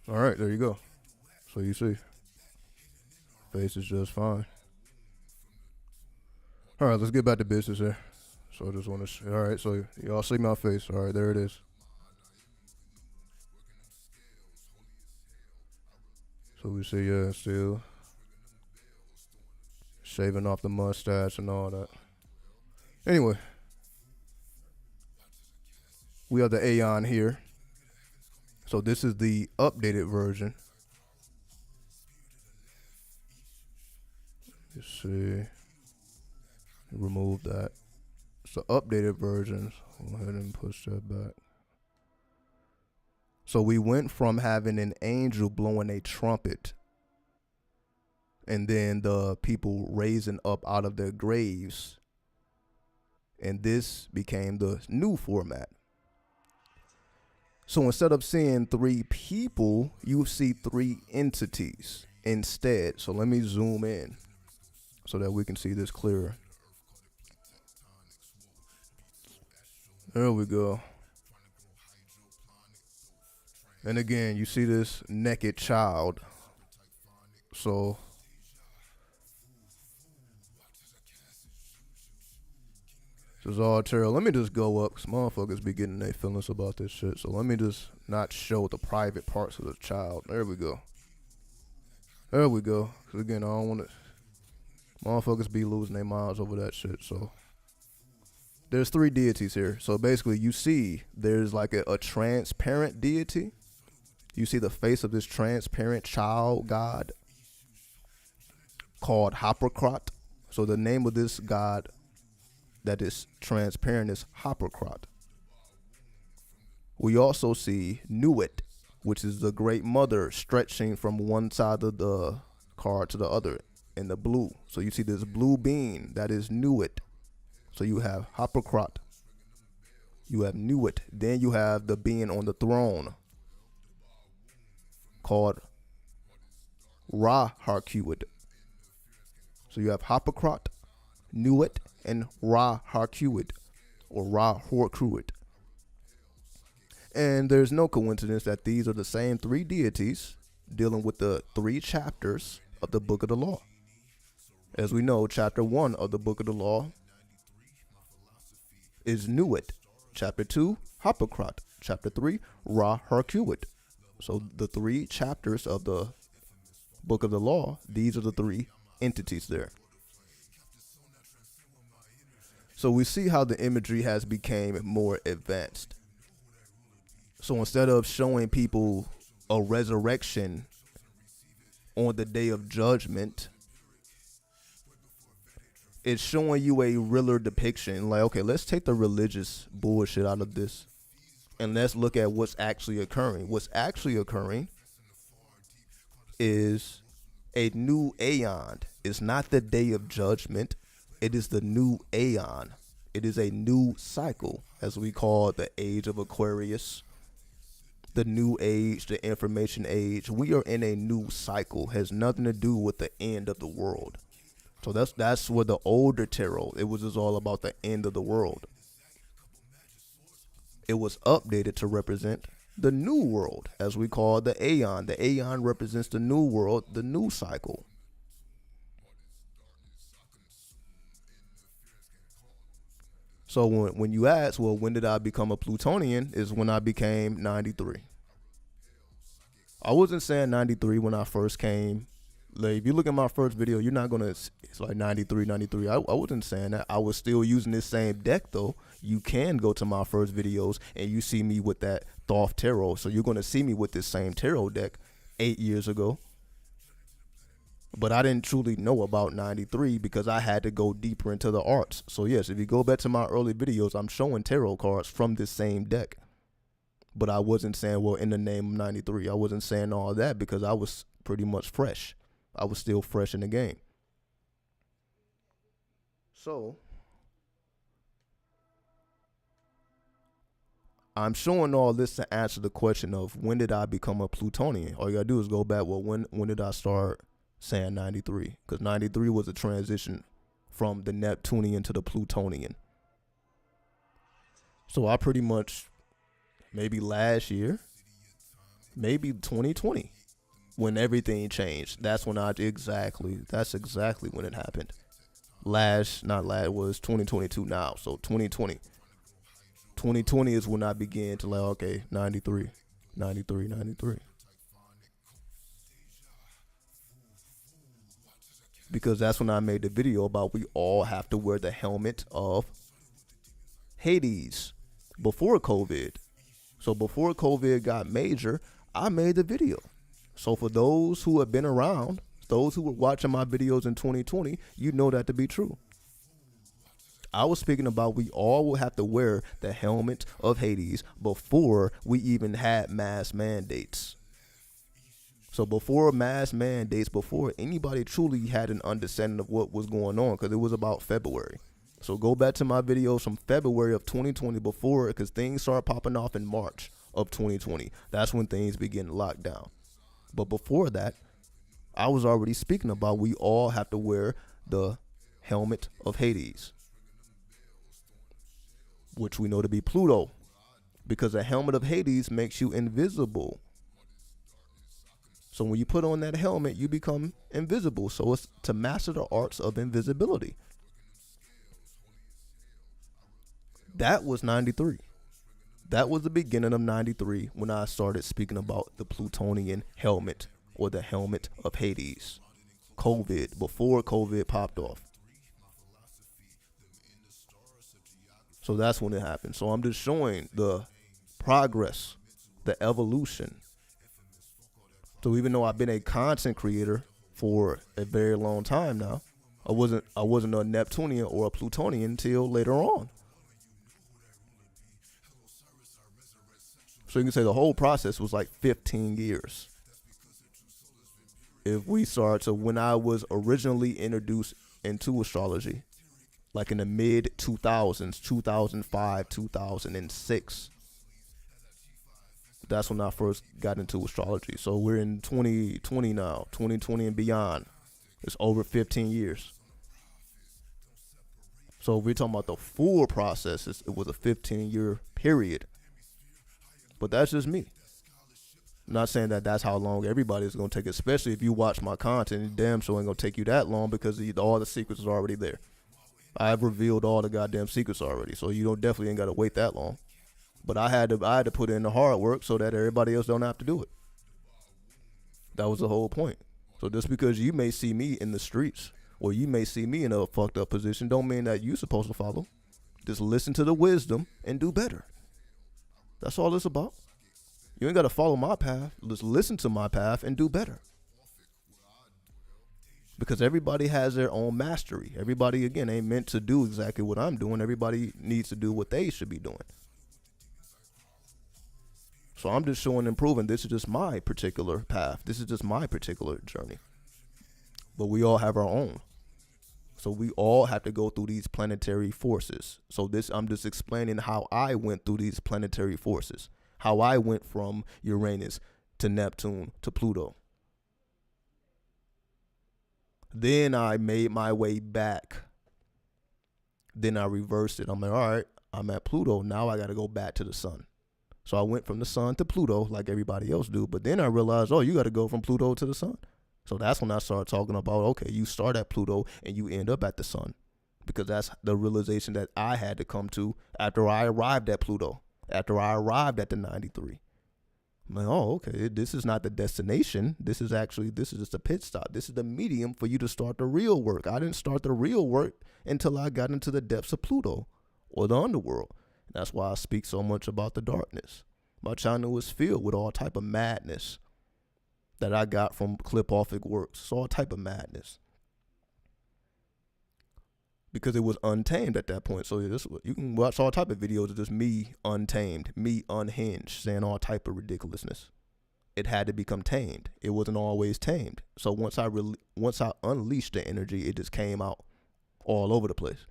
All right, there you go. So you see, face is just fine. All right, let's get back to business here. So I just want to, all right, so y'all see my face. All right, there it is. So we see, yeah, still shaving off the mustache and all that. Anyway, we have the Aeon here. So this is the updated version. Let's see. Remove that. It's the updated version. Go ahead and push that back. So we went from having an angel blowing a trumpet and then the people raising up out of their graves. And this became the new format. So instead of seeing 3 people, you see 3 entities instead. So let me zoom in so that we can see this clearer. There we go. And again, you see this naked child. So this is all terrible. Let me just go up, because motherfuckers be getting their feelings about this shit. So let me just not show the private parts of the child. There we go. There we go. Because again, I don't want to. Motherfuckers be losing their minds over that shit. So there's 3 deities here. So basically, you see there's like a transparent deity. You see the face of this transparent child god called Hippocrat. So the name of this god that is transparent is Hippocrat. We also see Nuit, which is the great mother stretching from one side of the card to the other in the blue. So you see this blue being that is Nuit. So you have Hippocrat. You have Nuit. Then you have the being on the throne called Ra-Harcuit. So you have Hippocrat, Nuit, and Ra-Harcuit, or Ra-Horcruit. And there's no coincidence that these are the same 3 deities dealing with the 3 chapters of the Book of the Law. As we know, chapter 1 of the Book of the Law is Nuit. Chapter 2, Hippocrat. Chapter 3, Ra-Harcuit. So the 3 chapters of the Book of the Law, these are the 3 entities there. So we see how the imagery has become more advanced. So instead of showing people a resurrection on the day of judgment, it's showing you a realer depiction. Like, okay, let's take the religious bullshit out of this and let's look at what's actually occurring. What's actually occurring is a new aeon. It's not the day of judgment. It is the new aeon. It is a new cycle, as we call the age of Aquarius, the new age, the information age. We are in a new cycle. It has nothing to do with the end of the world. So that's where the older tarot, it was just all about the end of the world. It was updated to represent the new world, as we call the aeon. The aeon represents the new world, the new cycle. So when you ask, well, when did I become a Plutonian, is when I became 93. I wasn't saying 93 when I first came. Like, if you look at my first video, you're not gonna, it's like 93. I wasn't saying that. I was still using this same deck though. You can go to my first videos and you see me with that Thoth Tarot. So you're gonna see me with this same tarot deck 8 years ago. But I didn't truly know about 93 because I had to go deeper into the arts. So yes, if you go back to my early videos, I'm showing tarot cards from this same deck. But I wasn't saying, well, in the name of 93. I wasn't saying all that because I was pretty much fresh. I was still fresh in the game. So I'm showing all this to answer the question of when did I become a Plutonian? All you gotta do is go back, well, when did I start saying 93? Because 93 was a transition from the Neptunian to the Plutonian. So I pretty much, maybe last year, maybe 2020, when everything changed. That's when that's exactly when it happened. Was 2022 now. So 2020. 2020 is when I began to like, okay, 93. Because that's when I made the video about we all have to wear the helmet of Hades before COVID. So before COVID got major, I made the video. So for those who have been around, those who were watching my videos in 2020, you know that to be true. I was speaking about we all will have to wear the helmet of Hades before we even had mass mandates. So before mass mandates, before anybody truly had an understanding of what was going on, because it was about February. So go back to my videos from February of 2020 before, because things started popping off in March of 2020. That's when things began to lock down. But before that, I was already speaking about we all have to wear the helmet of Hades, which we know to be Pluto, because the helmet of Hades makes you invisible. So when you put on that helmet, you become invisible. So it's to master the arts of invisibility. That was 93. That was the beginning of 93 when I started speaking about the Plutonian helmet, or the helmet of Hades. COVID, before COVID popped off. So that's when it happened. So I'm just showing the progress, the evolution. So even though I've been a content creator for a very long time now, I wasn't a Neptunian or a Plutonian until later on. So you can say the whole process was like 15 years. If we start to when I was originally introduced into astrology, like in the mid 2000s, 2005, 2006. That's when I first got into astrology. So we're in 2020 now, 2020 and beyond. It's over 15 years. So if we're talking about the full process, it was a 15-year period. But that's just me. I'm not saying that that's how long everybody's going to take, especially if you watch my content. It damn sure ain't going to take you that long because all the secrets are already there. I've revealed all the goddamn secrets already, so you definitely ain't got to wait that long. But I had to put in the hard work so that everybody else don't have to do it. That was the whole point. So just because you may see me in the streets or you may see me in a fucked up position don't mean that you're supposed to follow. Just listen to the wisdom and do better. That's all it's about. You ain't got to follow my path. Just listen to my path and do better. Because everybody has their own mastery. Everybody, again, ain't meant to do exactly what I'm doing. Everybody needs to do what they should be doing. So I'm just showing and proving this is just my particular path. This is just my particular journey. But we all have our own. So we all have to go through these planetary forces. So I'm just explaining how I went through these planetary forces. How I went from Uranus to Neptune to Pluto. Then I made my way back. Then I reversed it. I'm like, all right, I'm at Pluto. Now I got to go back to the sun. So I went from the sun to Pluto like everybody else do. But then I realized, oh, you got to go from Pluto to the sun. So that's when I started talking about, okay, you start at Pluto and you end up at the sun. Because that's the realization that I had to come to after I arrived at Pluto. After I arrived at the 93. I'm like, oh, okay, this is not the destination. This is just a pit stop. This is the medium for you to start the real work. I didn't start the real work until I got into the depths of Pluto or the underworld. That's why I speak so much about the darkness. My channel was filled with all type of madness that I got from clip-offic works. It's all type of madness. Because it was untamed at that point. So you can watch all type of videos of just me untamed, me unhinged, saying all type of ridiculousness. It had to become tamed. It wasn't always tamed. So once I unleashed the energy, it just came out all over the place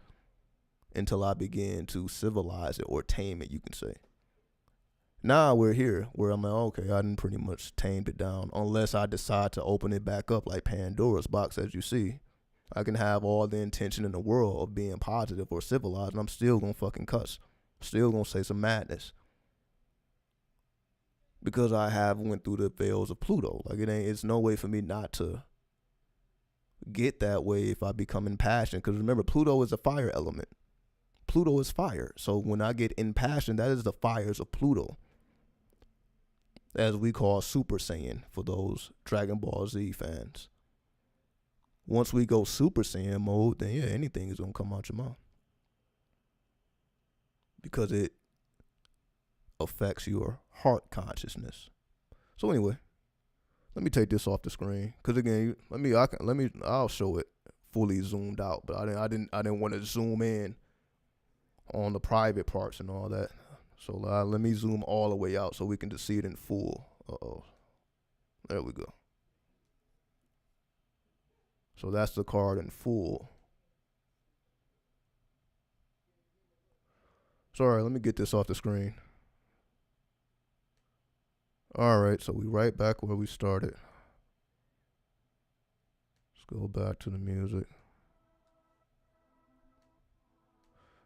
until I began to civilize it or tame it, you can say. Now we're here where I'm like, okay, I didn't pretty much tamed it down unless I decide to open it back up like Pandora's box, as you see. I can have all the intention in the world of being positive or civilized, and I'm still going to fucking cuss. Still going to say some madness. Because I have went through the veils of Pluto. Like, it's no way for me not to get that way if I become impassioned. Because remember, Pluto is a fire element. Pluto is fire. So when I get impassioned, that is the fires of Pluto. As we call Super Saiyan for those Dragon Ball Z fans. Once we go Super Saiyan mode, then yeah, anything is going to come out your mouth. Because it affects your heart consciousness. So anyway, let me take this off the screen. Because again, I'll show it fully zoomed out. But I didn't want to zoom in on the private parts and all that. So let me zoom all the way out so we can just see it in full. Uh-oh. There we go. So that's the card in full. So, all right, let me get this off the screen. All right, so we right back where we started. Let's go back to the music.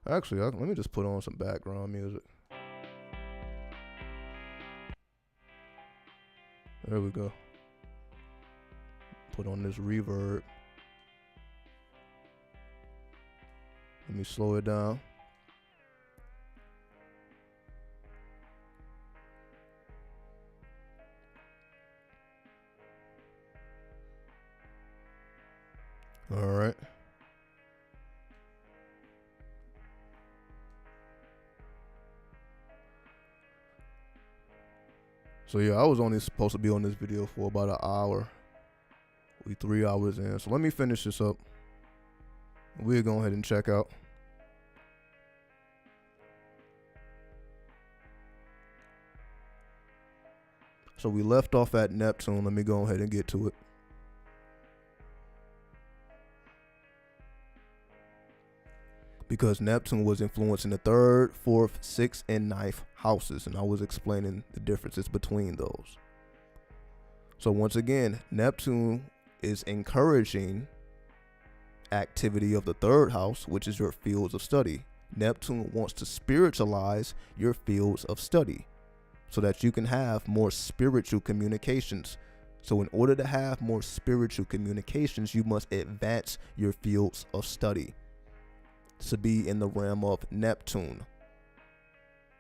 Actually, let me just put on some background music. There we go. Put on this reverb. Let me slow it down. All right. So yeah, I was only supposed to be on this video for about an hour. We 3 hours in. So let me finish this up. We'll go ahead and check out. So we left off at Neptune. Let me go ahead and get to it. Because Neptune was influencing the 3rd, 4th, 6th, and 9th houses. And I was explaining the differences between those. So once again, Neptune is encouraging activity of the 3rd house, which is your fields of study. Neptune wants to spiritualize your fields of study so that you can have more spiritual communications. So in order to have more spiritual communications, you must advance your fields of study to be in the realm of Neptune.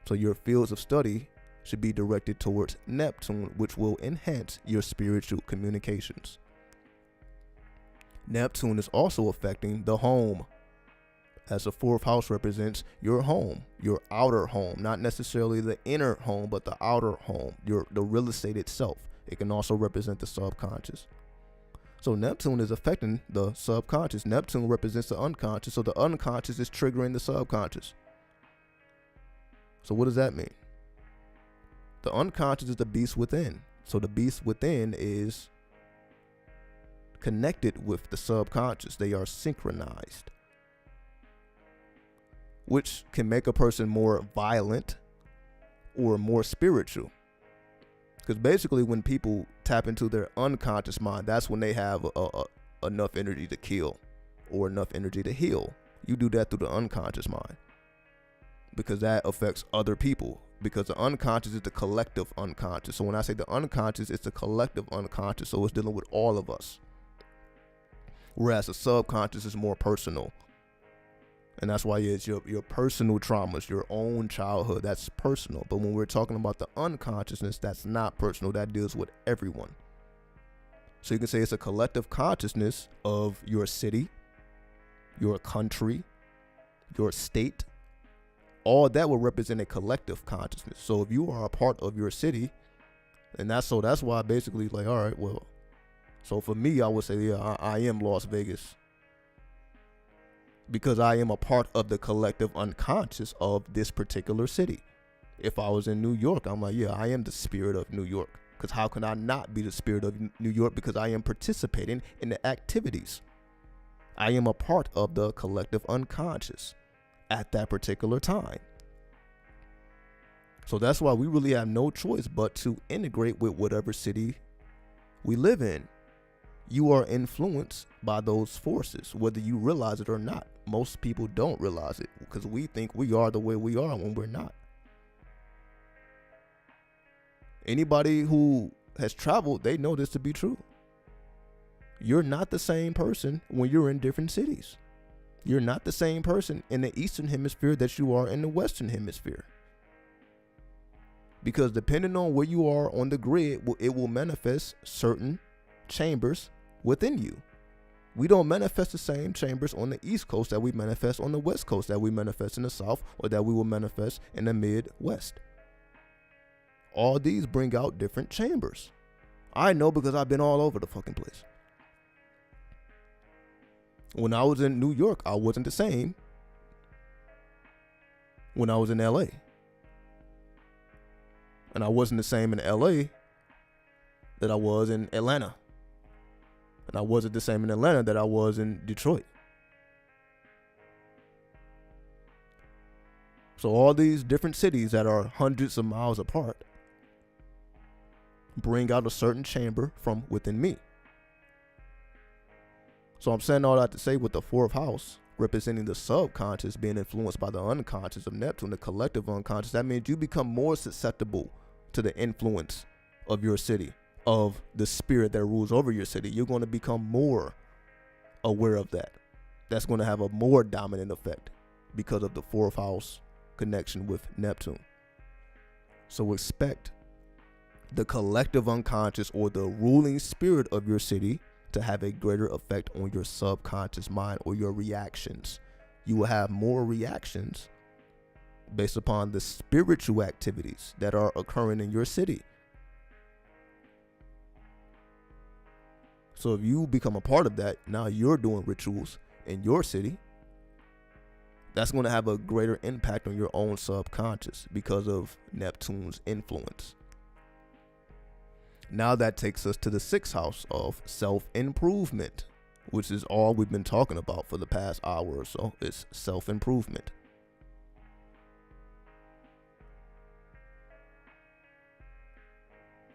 So your fields of study should be directed towards Neptune, which will enhance your spiritual communications. Neptune is also affecting the home. as the fourth house represents your home, your outer home, not necessarily the inner home, but the outer home, the real estate itself. It can also represent the subconscious. So Neptune is affecting the subconscious. Neptune represents the unconscious, so the unconscious is triggering the subconscious. So what does that mean? The unconscious is the beast within. So the beast within is connected with the subconscious. They are synchronized, which can make a person more violent or more spiritual. Because basically when people tap into their unconscious mind, that's when they have enough energy to kill or enough energy to heal. You do that through the unconscious mind, because that affects other people. Because the unconscious is the collective unconscious. So when I say the unconscious, it's the collective unconscious. So it's dealing with all of us. Whereas the subconscious is more personal. And that's why it's your personal traumas, your own childhood. That's personal. But when we're talking about the unconsciousness, that's not personal. That deals with everyone. So you can say it's a collective consciousness of your city, your country, your state. All that will represent a collective consciousness. So if you are a part of your city, and that's why basically like, all right, well, so for me, I would say, yeah, I am Las Vegas, because I am a part of the collective unconscious of this particular city. If I was in New York, I'm like, yeah, I am the spirit of New York. Because how can I not be the spirit of New York? Because I am participating in the activities. I am a part of the collective unconscious at that particular time. So that's why we really have no choice but to integrate with whatever city we live in. You are influenced by those forces, whether you realize it or not. Most people don't realize it because we think we are the way we are when we're not. Anybody who has traveled, they know this to be true. You're not the same person when you're in different cities. You're not the same person in the Eastern Hemisphere that you are in the Western Hemisphere. Because depending on where you are on the grid, it will manifest certain chambers within you. We don't manifest the same chambers on the East Coast that we manifest on the West Coast, that we manifest in the South, or that we will manifest in the Midwest. All these bring out different chambers. I know because I've been all over the fucking place. When I was in New York, I wasn't the same when I was in LA. And I wasn't the same in LA that I was in Atlanta. And I wasn't the same in Atlanta that I was in Detroit. So all these different cities that are hundreds of miles apart bring out a certain chamber from within me. So I'm saying all that to say, with the fourth house representing the subconscious being influenced by the unconscious of Neptune, the collective unconscious, that means you become more susceptible to the influence of your city, of the spirit that rules over your city. You're going to become more aware of that. That's going to have a more dominant effect because of the fourth house connection with Neptune. So expect the collective unconscious or the ruling spirit of your city to have a greater effect on your subconscious mind or your reactions. You will have more reactions based upon the spiritual activities that are occurring in your city. So if you become a part of that, now you're doing rituals in your city, that's going to have a greater impact on your own subconscious because of Neptune's influence. Now that takes us to the sixth house of self-improvement, which is all we've been talking about for the past hour or so. It's self-improvement.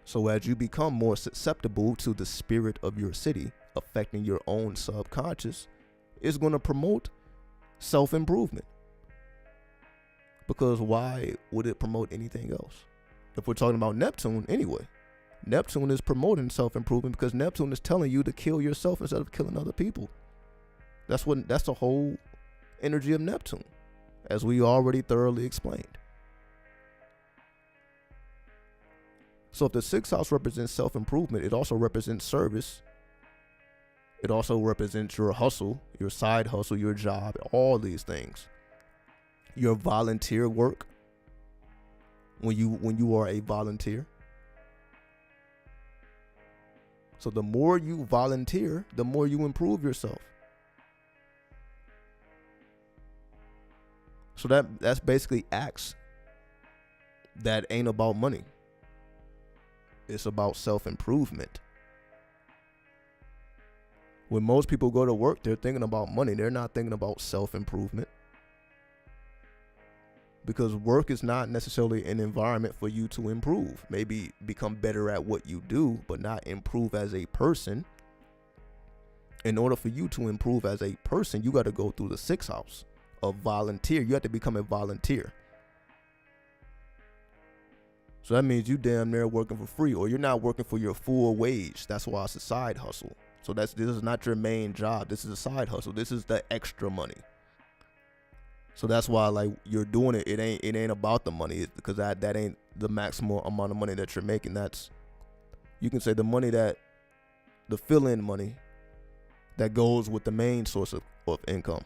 So as you become more susceptible to the spirit of your city affecting your own subconscious, it's going to promote self-improvement. Because why would it promote anything else? If we're talking about Neptune anyway, Neptune is promoting self-improvement because Neptune is telling you to kill yourself instead of killing other people. That's the whole energy of Neptune, as we already thoroughly explained. So if the sixth house represents self-improvement, it also represents service It also represents your hustle, your side hustle, your job, all these things. Your volunteer work, when you are a volunteer. So the more you volunteer, the more you improve yourself. So that's basically acts that ain't about money. It's about self-improvement. When most people go to work, they're thinking about money. They're not thinking about self-improvement. Because work is not necessarily an environment for you to improve. Maybe become better at what you do, but not improve as a person. In order for you to improve as a person, you got to go through the 6th house of volunteer. You have to become a volunteer. So that means you damn near working for free, or you're not working for your full wage. That's why it's a side hustle. So this is not your main job. This is a side hustle. This is the extra money. So that's why, like, you're doing it. It ain't about the money, because that ain't the maximum amount of money that you're making. That's, you can say, the fill-in money that goes with the main source of income.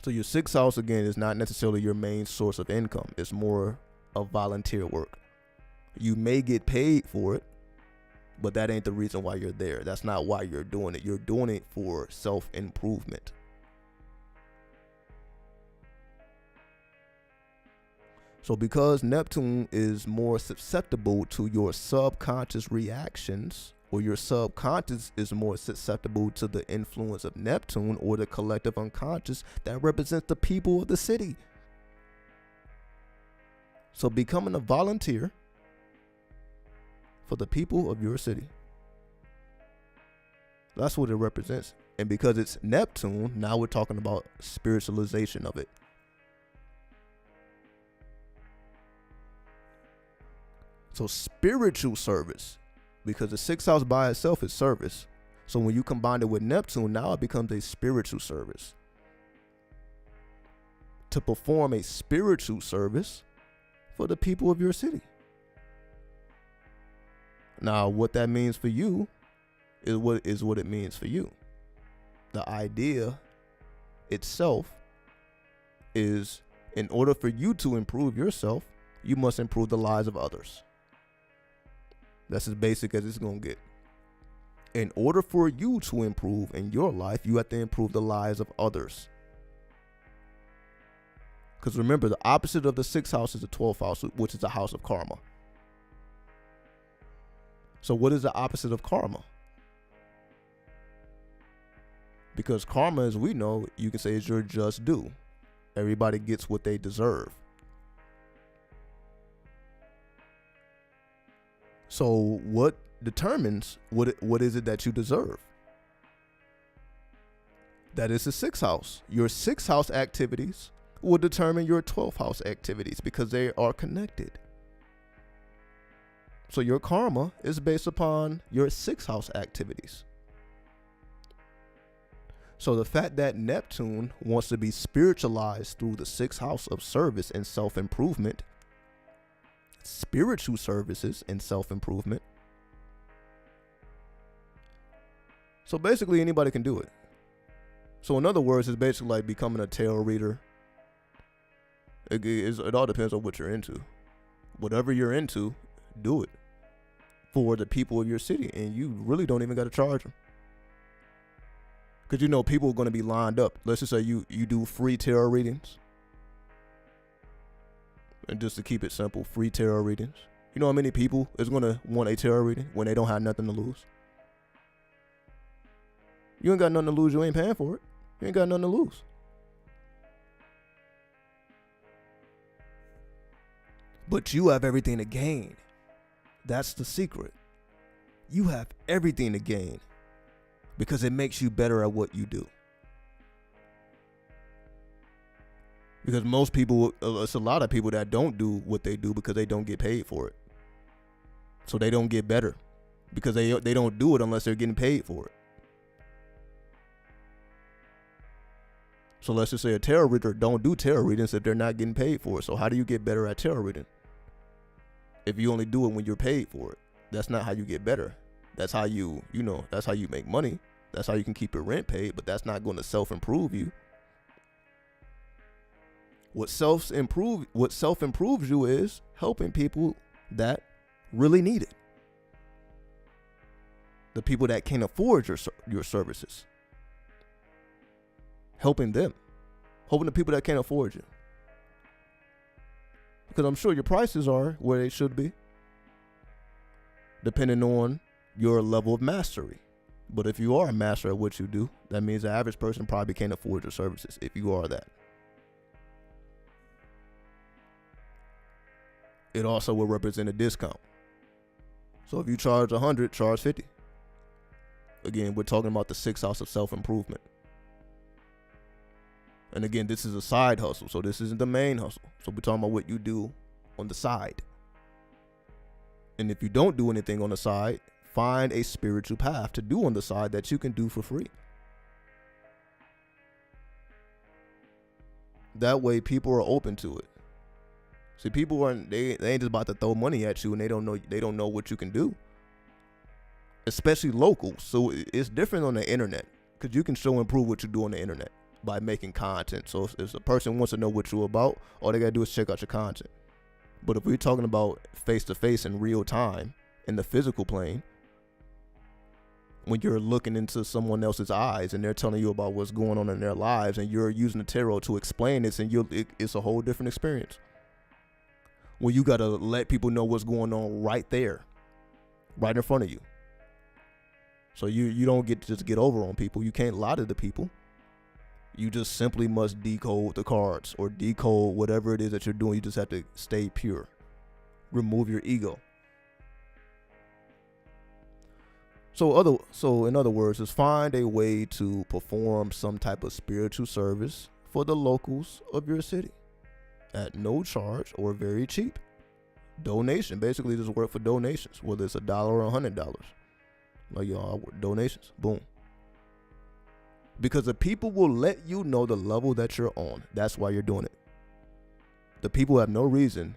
So your 6th house, again, is not necessarily your main source of income. It's more of volunteer work. You may get paid for it, but that ain't the reason why you're there. That's not why you're doing it. You're doing it for self-improvement. So because Neptune is more susceptible to your subconscious reactions, or your subconscious is more susceptible to the influence of Neptune, or the collective unconscious that represents the people of the city. So becoming a volunteer for the people of your city, that's what it represents. And because it's Neptune, now we're talking about spiritualization of it. So spiritual service, because the 6th house by itself is service. So when you combine it with Neptune, now it becomes a spiritual service. To perform a spiritual service for the people of your city. Now, what that means for you is what it means for you. The idea itself is, in order for you to improve yourself, you must improve the lives of others. That's as basic as it's going to get. In order for you to improve in your life, you have to improve the lives of others. Because remember, the opposite of the 6th house is the 12th house, which is the house of karma. So what is the opposite of karma? Because karma, as we know, you can say is your just due. Everybody gets what they deserve. So what determines what is it that you deserve? That is the 6th house. Your 6th house activities will determine your 12th house activities, because they are connected. So your karma is based upon your 6th house activities. So the fact that Neptune wants to be spiritualized through the 6th house of service and self-improvement, spiritual services and self-improvement. So basically anybody can do it. So in other words, it's basically like becoming a tarot reader. It all depends on what you're into. Whatever you're into, do it for the people of your city, and you really don't even got to charge them. Because you know people are going to be lined up. Let's just say you do free tarot readings. And just to keep it simple, free tarot readings. You know how many people is going to want a tarot reading when they don't have nothing to lose? You ain't got nothing to lose. You ain't paying for it. You ain't got nothing to lose. But you have everything to gain. That's the secret. You have everything to gain because it makes you better at what you do. Because most people, it's a lot of people that don't do what they do because they don't get paid for it. So they don't get better because they don't do it unless they're getting paid for it. So let's just say a tarot reader don't do tarot readings if they're not getting paid for it. So how do you get better at tarot reading? If you only do it when you're paid for it, that's not how you get better. That's how that's how you make money. That's how you can keep your rent paid, but that's not going to self-improve you. What self-improves you is helping people that really need it. The people that can't afford your services. Helping them. Helping the people that can't afford you. Because I'm sure your prices are where they should be, depending on your level of mastery. But if you are a master at what you do, that means the average person probably can't afford your services if you are that. It also will represent a discount. So if you charge 100, charge 50. Again, we're talking about the 6th house of self-improvement. And again, this is a side hustle, so this isn't the main hustle. So we're talking about what you do on the side. And if you don't do anything on the side, find a spiritual path to do on the side that you can do for free. That way people are open to it. See, people aren't they ain't just about to throw money at you and they don't know what you can do. Especially local. So it's different on the internet, because you can show and prove what you do on the internet by making content. So if a person wants to know what you're about, all they gotta do is check out your content. But if we're talking about face to face in real time in the physical plane, when you're looking into someone else's eyes and they're telling you about what's going on in their lives and you're using the tarot to explain this, and it's a whole different experience. When you gotta let people know what's going on right there, right in front of you. So you don't get to just get over on people. You can't lie to the people. You just simply must decode the cards or decode whatever it is that you're doing. You just have to stay pure. Remove your ego. So in other words, is find a way to perform some type of spiritual service for the locals of your city at no charge or very cheap. Donation. Basically, just work for donations, whether it's $1 or $100. Like, y'all, donations. Boom. Because the people will let you know the level that you're on. That's why you're doing it. The people have no reason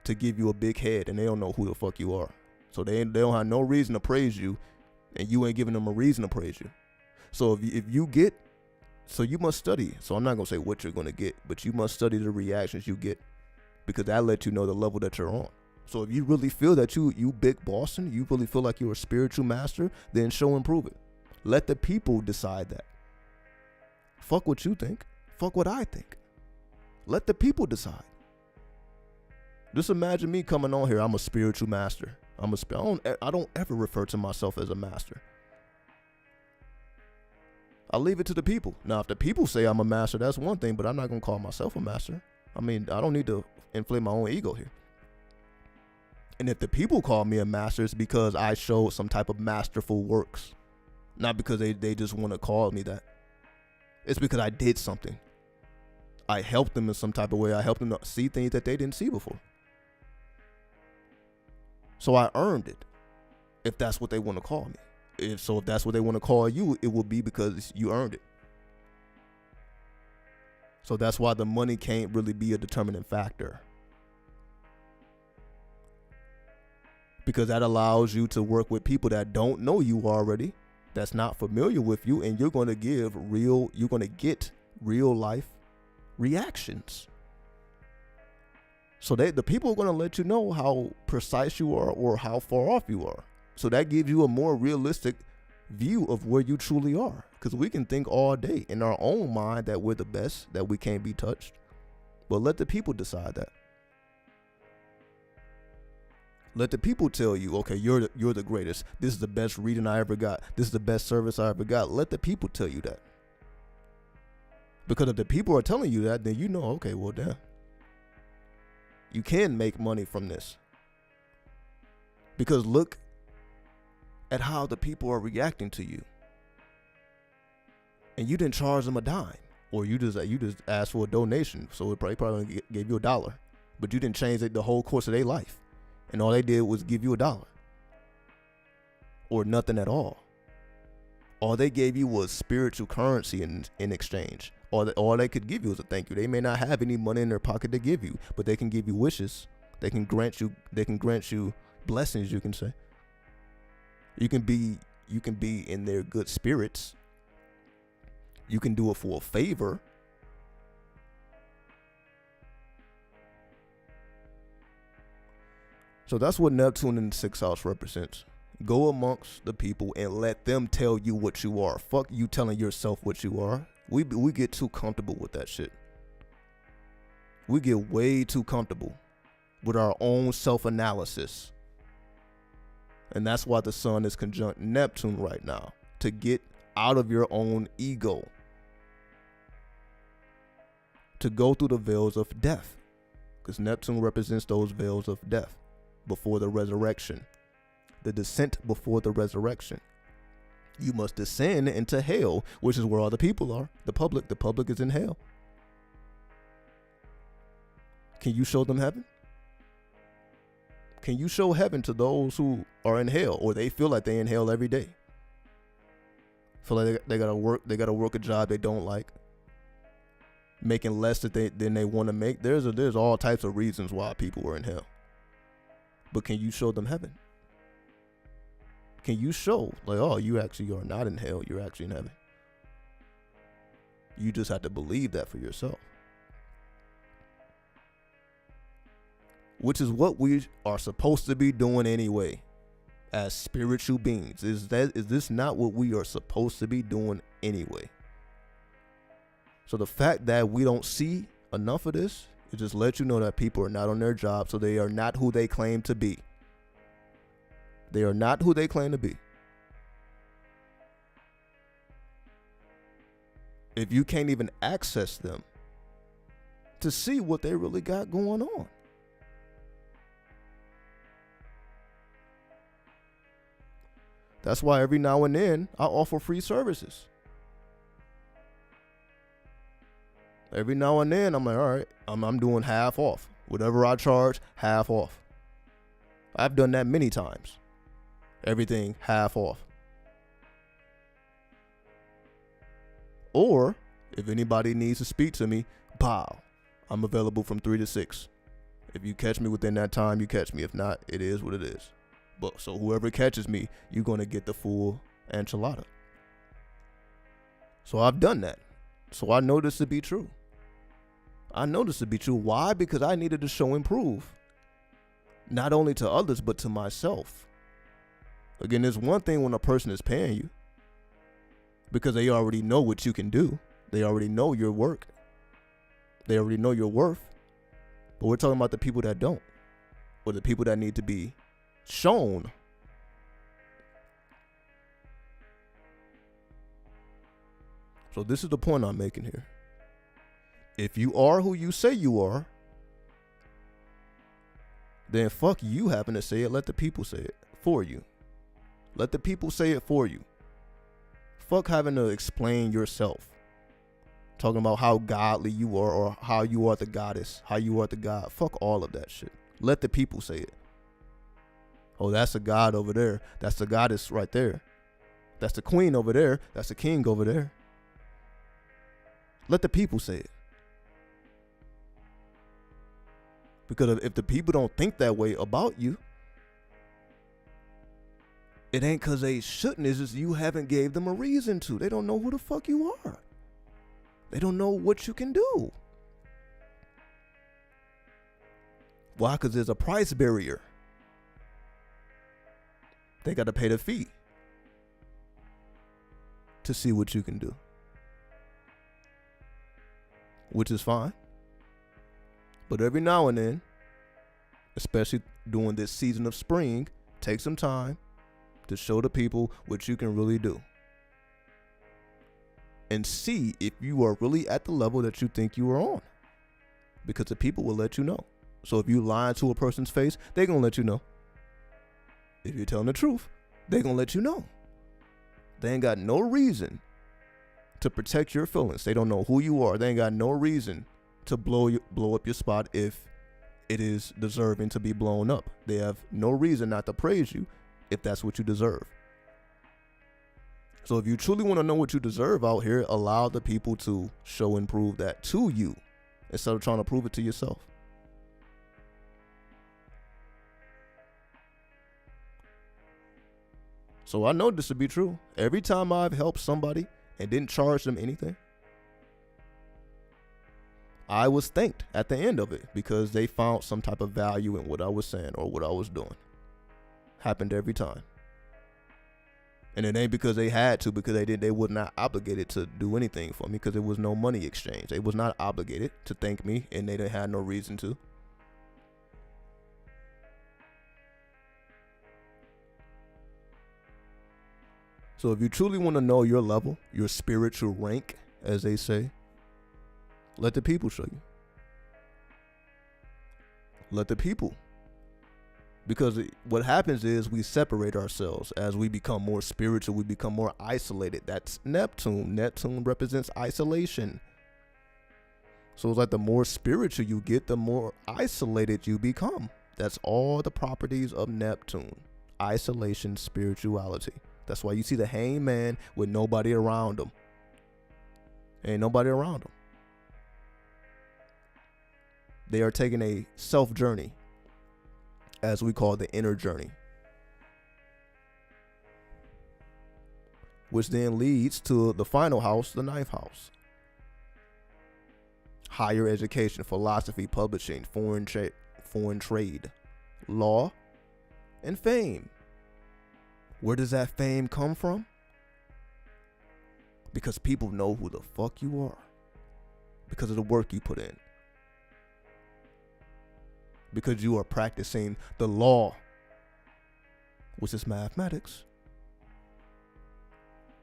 to give you a big head, and they don't know who the fuck you are. So they don't have no reason to praise you, and you ain't giving them a reason to praise you. So so you must study. So I'm not going to say what you're going to get, but you must study the reactions you get, because that lets you know the level that you're on. So if you really feel that you big bossing, you really feel like you're a spiritual master, then show and prove it. Let the people decide that. Fuck what you think. Fuck what I think. Let the people decide. Just imagine me coming on here. I'm a spiritual master. I don't ever refer to myself as a master. I leave it to the people. Now, if the people say I'm a master, that's one thing, but I'm not going to call myself a master. I mean, I don't need to inflate my own ego here. And if the people call me a master, it's because I showed some type of masterful works. Not because they just want to call me that. It's because I did something. I helped them in some type of way. I helped them to see things that they didn't see before. So I earned it, if that's what they want to call me. If that's what they want to call you, it will be because you earned it. So that's why the money can't really be a determining factor. Because that allows you to work with people that don't know you already, that's not familiar with you, and you're going to get real life reactions. So the people are going to let you know how precise you are or how far off you are. So that gives you a more realistic view of where you truly are. Because we can think all day in our own mind that we're the best, that we can't be touched. But let the people decide that. Let the people tell you, okay, you're the greatest. This is the best reading I ever got. This is the best service I ever got. Let the people tell you that. Because if the people are telling you that, then you know, okay, well, damn. You can make money from this. Because look at how the people are reacting to you. And you didn't charge them a dime. Or you just asked for a donation. So it probably gave you $1. But you didn't change the whole course of their life. And all they did was give you $1. Or nothing at all. All they gave you was spiritual currency in exchange. All they could give you was a thank you. They may not have any money in their pocket to give you, but they can give you wishes. They can grant you blessings, you can say. You can be you can be in their good spirits. You can do it for a favor. So that's what Neptune in the 6th house represents. Go amongst the people and let them tell you what you are. Fuck you telling yourself what you are. We get too comfortable with that shit. We get way too comfortable with our own self-analysis. And that's why the sun is conjunct Neptune right now. To get out of your own ego. To go through the veils of death. Because Neptune represents those veils of death. Before the resurrection. The descent before the resurrection. You must descend into hell, which is where all the people are. The public is in hell. Can you show them heaven? Can you show heaven to those who are in hell, or they feel like they're in hell every day? Feel like they gotta work a job they don't like, making less than they want to make. There's all types of reasons why people are in hell. But can you show them heaven? Can you show, like, oh, you actually are not in hell, you're actually in heaven? You just have to believe that for yourself. Which is what we are supposed to be doing anyway, as spiritual beings. Is this not what we are supposed to be doing anyway? So the fact that we don't see enough of this, it just lets you know that people are not on their job, so they are not who they claim to be. They are not who they claim to be. If you can't even access them to see what they really got going on. That's why every now and then I offer free services. Every now and then I'm like, all right, I'm doing half off. Whatever I charge, half off. I've done that many times. Everything half off. Or if anybody needs to speak to me, pow, I'm available from 3 to 6. If you catch me within that time, you catch me. If not, it is what it is. But so whoever catches me, you're going to get the full enchilada. So I've done that. So I know this to be true. I know this to be true. Why? Because I needed to show and prove. Not only to others, but to myself. Again, there's one thing when a person is paying you. Because they already know what you can do. They already know your work. They already know your worth. But we're talking about the people that don't. Or the people that need to be shown. So this is the point I'm making here. If you are who you say you are, then fuck you having to say it. Let the people say it for you. Let the people say it for you. Fuck having to explain yourself. Talking about how godly you are, or how you are the goddess, how you are the god. Fuck all of that shit. Let the people say it. Oh, that's a god over there. That's the goddess right there. That's the queen over there. That's the king over there. Let the people say it. Because if the people don't think that way about you, it ain't because they shouldn't. It's just you haven't gave them a reason to. They don't know who the fuck you are. They don't know what you can do. Why? Because there's a price barrier. They got to pay the fee to see what you can do. Which is fine. But every now and then, especially during this season of spring, take some time to show the people what you can really do. And see if you are really at the level that you think you are on. Because the people will let you know. So if you lie to a person's face, they're going to let you know. If you're telling the truth, they're going to let you know. They ain't got no reason to protect your feelings. They don't know who you are. They ain't got no reason to blow up your spot if it is deserving to be blown up. They have no reason not to praise you if that's what you deserve. So if you truly want to know what you deserve out here, allow the people to show and prove that to you instead of trying to prove it to yourself. So I know this to be true. Every time I've helped somebody and didn't charge them anything, I was thanked at the end of it because they found some type of value in what I was saying or what I was doing. Happened every time. And it ain't because they had to, because they were not obligated to do anything for me because there was no money exchange. They was not obligated to thank me, and they didn't have no reason to. So if you truly want to know your level, your spiritual rank, as they say, let the people show you. Let the people. Because what happens is we separate ourselves as we become more spiritual. We become more isolated. That's Neptune. Neptune represents isolation. So it's like the more spiritual you get, the more isolated you become. That's all the properties of Neptune. Isolation, spirituality. That's why you see the hangman with nobody around him. Ain't nobody around him. They are taking a self journey, as we call the inner journey, which then leads to the final house, the ninth house. Higher education, philosophy, publishing, foreign trade, law, and fame. Where does that fame come from? Because people know who the fuck you are. Because of the work you put in. Because you are practicing the law, which is mathematics.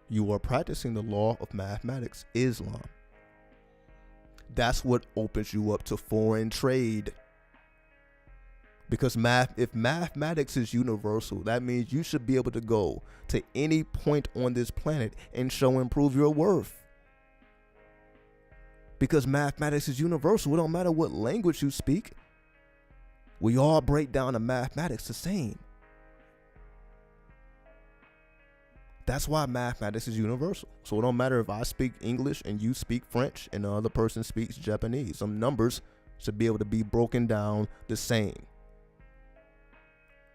You are practicing the law of mathematics, Islam. That's what opens you up to foreign trade. Because if mathematics is universal, that means you should be able to go to any point on this planet and show and prove your worth. Because mathematics is universal. It don't matter what language you speak. We all break down the mathematics the same. That's why mathematics is universal. So it don't matter if I speak English and you speak French and the other person speaks Japanese. Some numbers should be able to be broken down the same.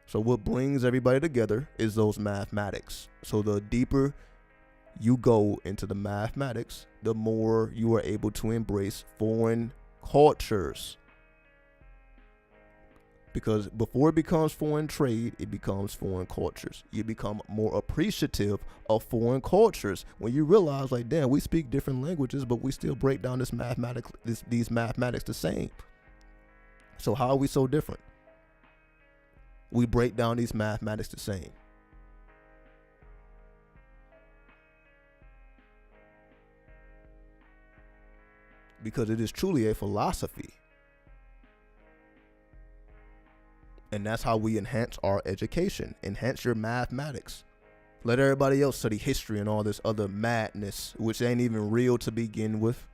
So what brings everybody together is those mathematics. So the deeper you go into the mathematics, the more you are able to embrace foreign cultures. Because before it becomes foreign trade, it becomes foreign cultures. You become more appreciative of foreign cultures when you realize, like, damn, we speak different languages, but we still break down these mathematics the same. So how are we so different? We break down these mathematics the same. Because it is truly a philosophy. And that's how we enhance our education. Enhance your mathematics. Let everybody else study history and all this other madness, which ain't even real to begin with.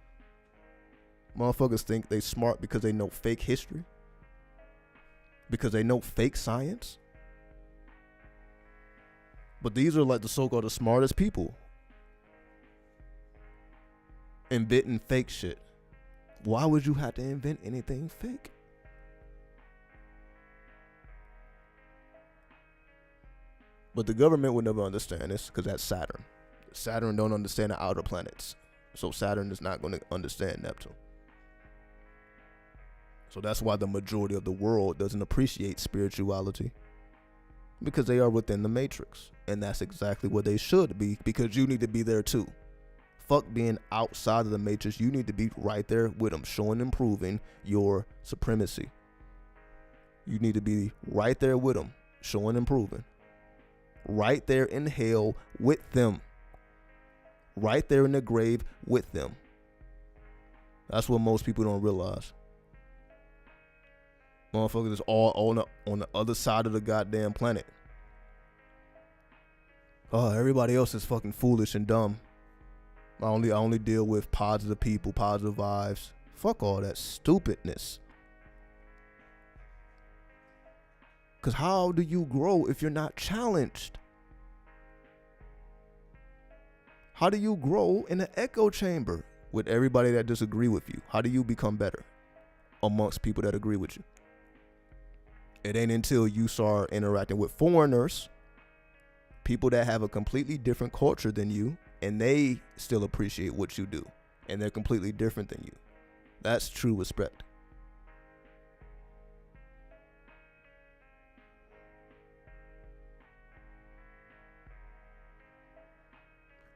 Motherfuckers think they smart because they know fake history. Because they know fake science. But these are like the so-called the smartest people. Inventing fake shit. Why would you have to invent anything fake? But the government would never understand this because that's Saturn. Saturn don't understand the outer planets. So Saturn is not going to understand Neptune. So that's why the majority of the world doesn't appreciate spirituality. Because they are within the matrix. And that's exactly where they should be, because you need to be there too. Fuck being outside of the matrix. You need to be right there with them, showing and proving your supremacy. You need to be right there with them, showing and proving. Right there in hell with them. Right there in the grave with them. That's what most people don't realize. Motherfuckers is all on the other side of the goddamn planet. Oh, everybody else is fucking foolish and dumb. I only deal with positive people, positive vibes. Fuck all that stupidness. Because how do you grow if you're not challenged? How do you grow in an echo chamber with everybody that disagree with you? How do you become better amongst people that agree with you? It ain't until you start interacting with foreigners People that have a completely different culture than you, and they still appreciate what you do, and they're completely different than you. That's true respect.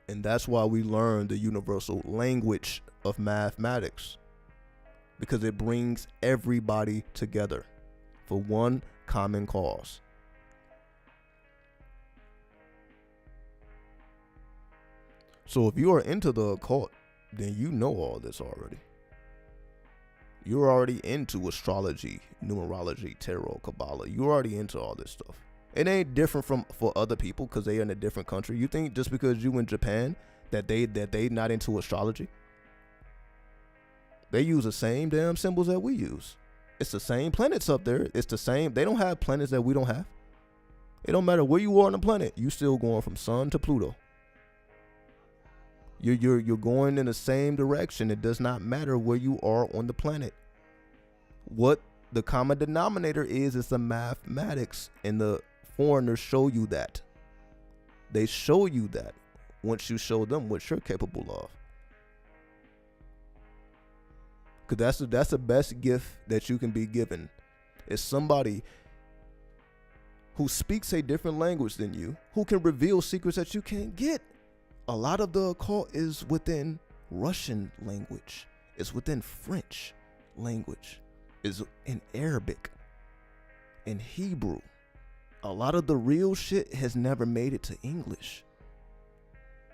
And that's why we learn the universal language of mathematics, because it brings everybody together for one common cause. So if you are into the occult, then you know all this already. You're already into astrology, numerology, tarot, Kabbalah. You're already into all this stuff. It ain't different for other people because they are in a different country. You think just because you in Japan that they not into astrology? They use the same damn symbols that we use. It's the same planets up there. It's the same. They don't have planets that we don't have. It don't matter where you are on the planet. You still going from Sun to Pluto. You're going in the same direction. It does not matter where you are on the planet. What the common denominator is the mathematics, and the foreigners show you that. They show you that once you show them what you're capable of. Because that's the best gift that you can be given, is somebody who speaks a different language than you, who can reveal secrets that you can't get. A lot of the occult is within Russian language. It's within French language. It's in Arabic, in Hebrew. A lot of the real shit has never made it to English.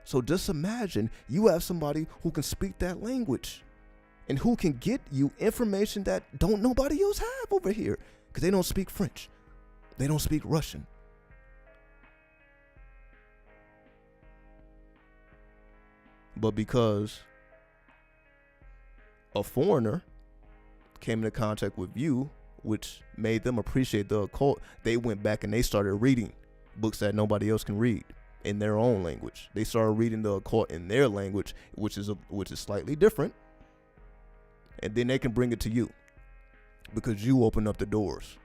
So just imagine you have somebody who can speak that language and who can get you information that don't nobody else have over here, because they don't speak French. They don't speak Russian. But because a foreigner came into contact with you, which made them appreciate the occult, they went back and they started reading books that nobody else can read in their own language. They started reading the occult in their language, which is slightly different, and then they can bring it to you because you open up the doors.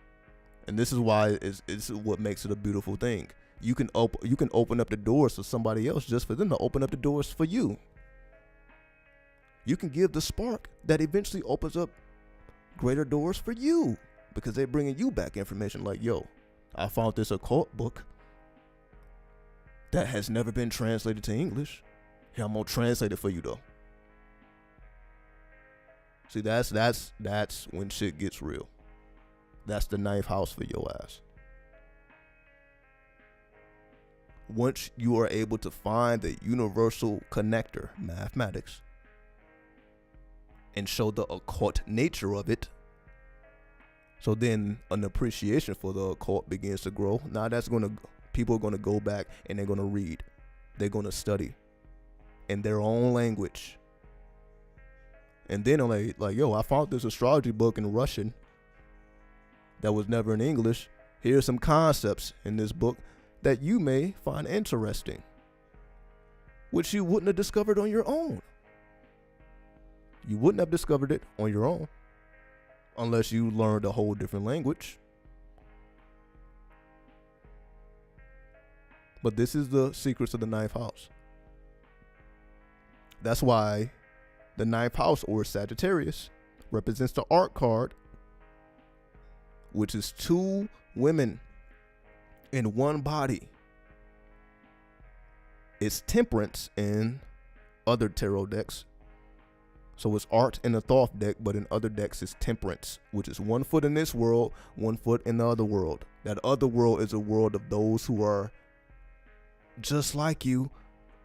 And this is why it's what makes it a beautiful thing. You can open up the doors for somebody else just for them to open up the doors for you. You can give the spark that eventually opens up greater doors for you, because they're bringing you back information like, yo, I found this occult book that has never been translated to English. Here, I'm gonna translate it for you though. See, that's when shit gets real. That's the ninth house for your ass. Once you are able to find the universal connector, mathematics, and show the occult nature of it, so then an appreciation for the occult begins to grow. Now people are gonna go back and they're gonna read. They're gonna study in their own language. And then I'm like, yo, I found this astrology book in Russian that was never in English. Here's some concepts in this book that you may find interesting, which you wouldn't have discovered on your own. You wouldn't have discovered it on your own unless you learned a whole different language. But this is the secrets of the ninth house. That's why the ninth house, or Sagittarius, represents the art card, which is two women in one body. It's temperance in other tarot decks. So it's art in the Thoth deck, but in other decks it's temperance, which is 1 foot in this world, 1 foot in the other world. That other world is a world of those who are just like you,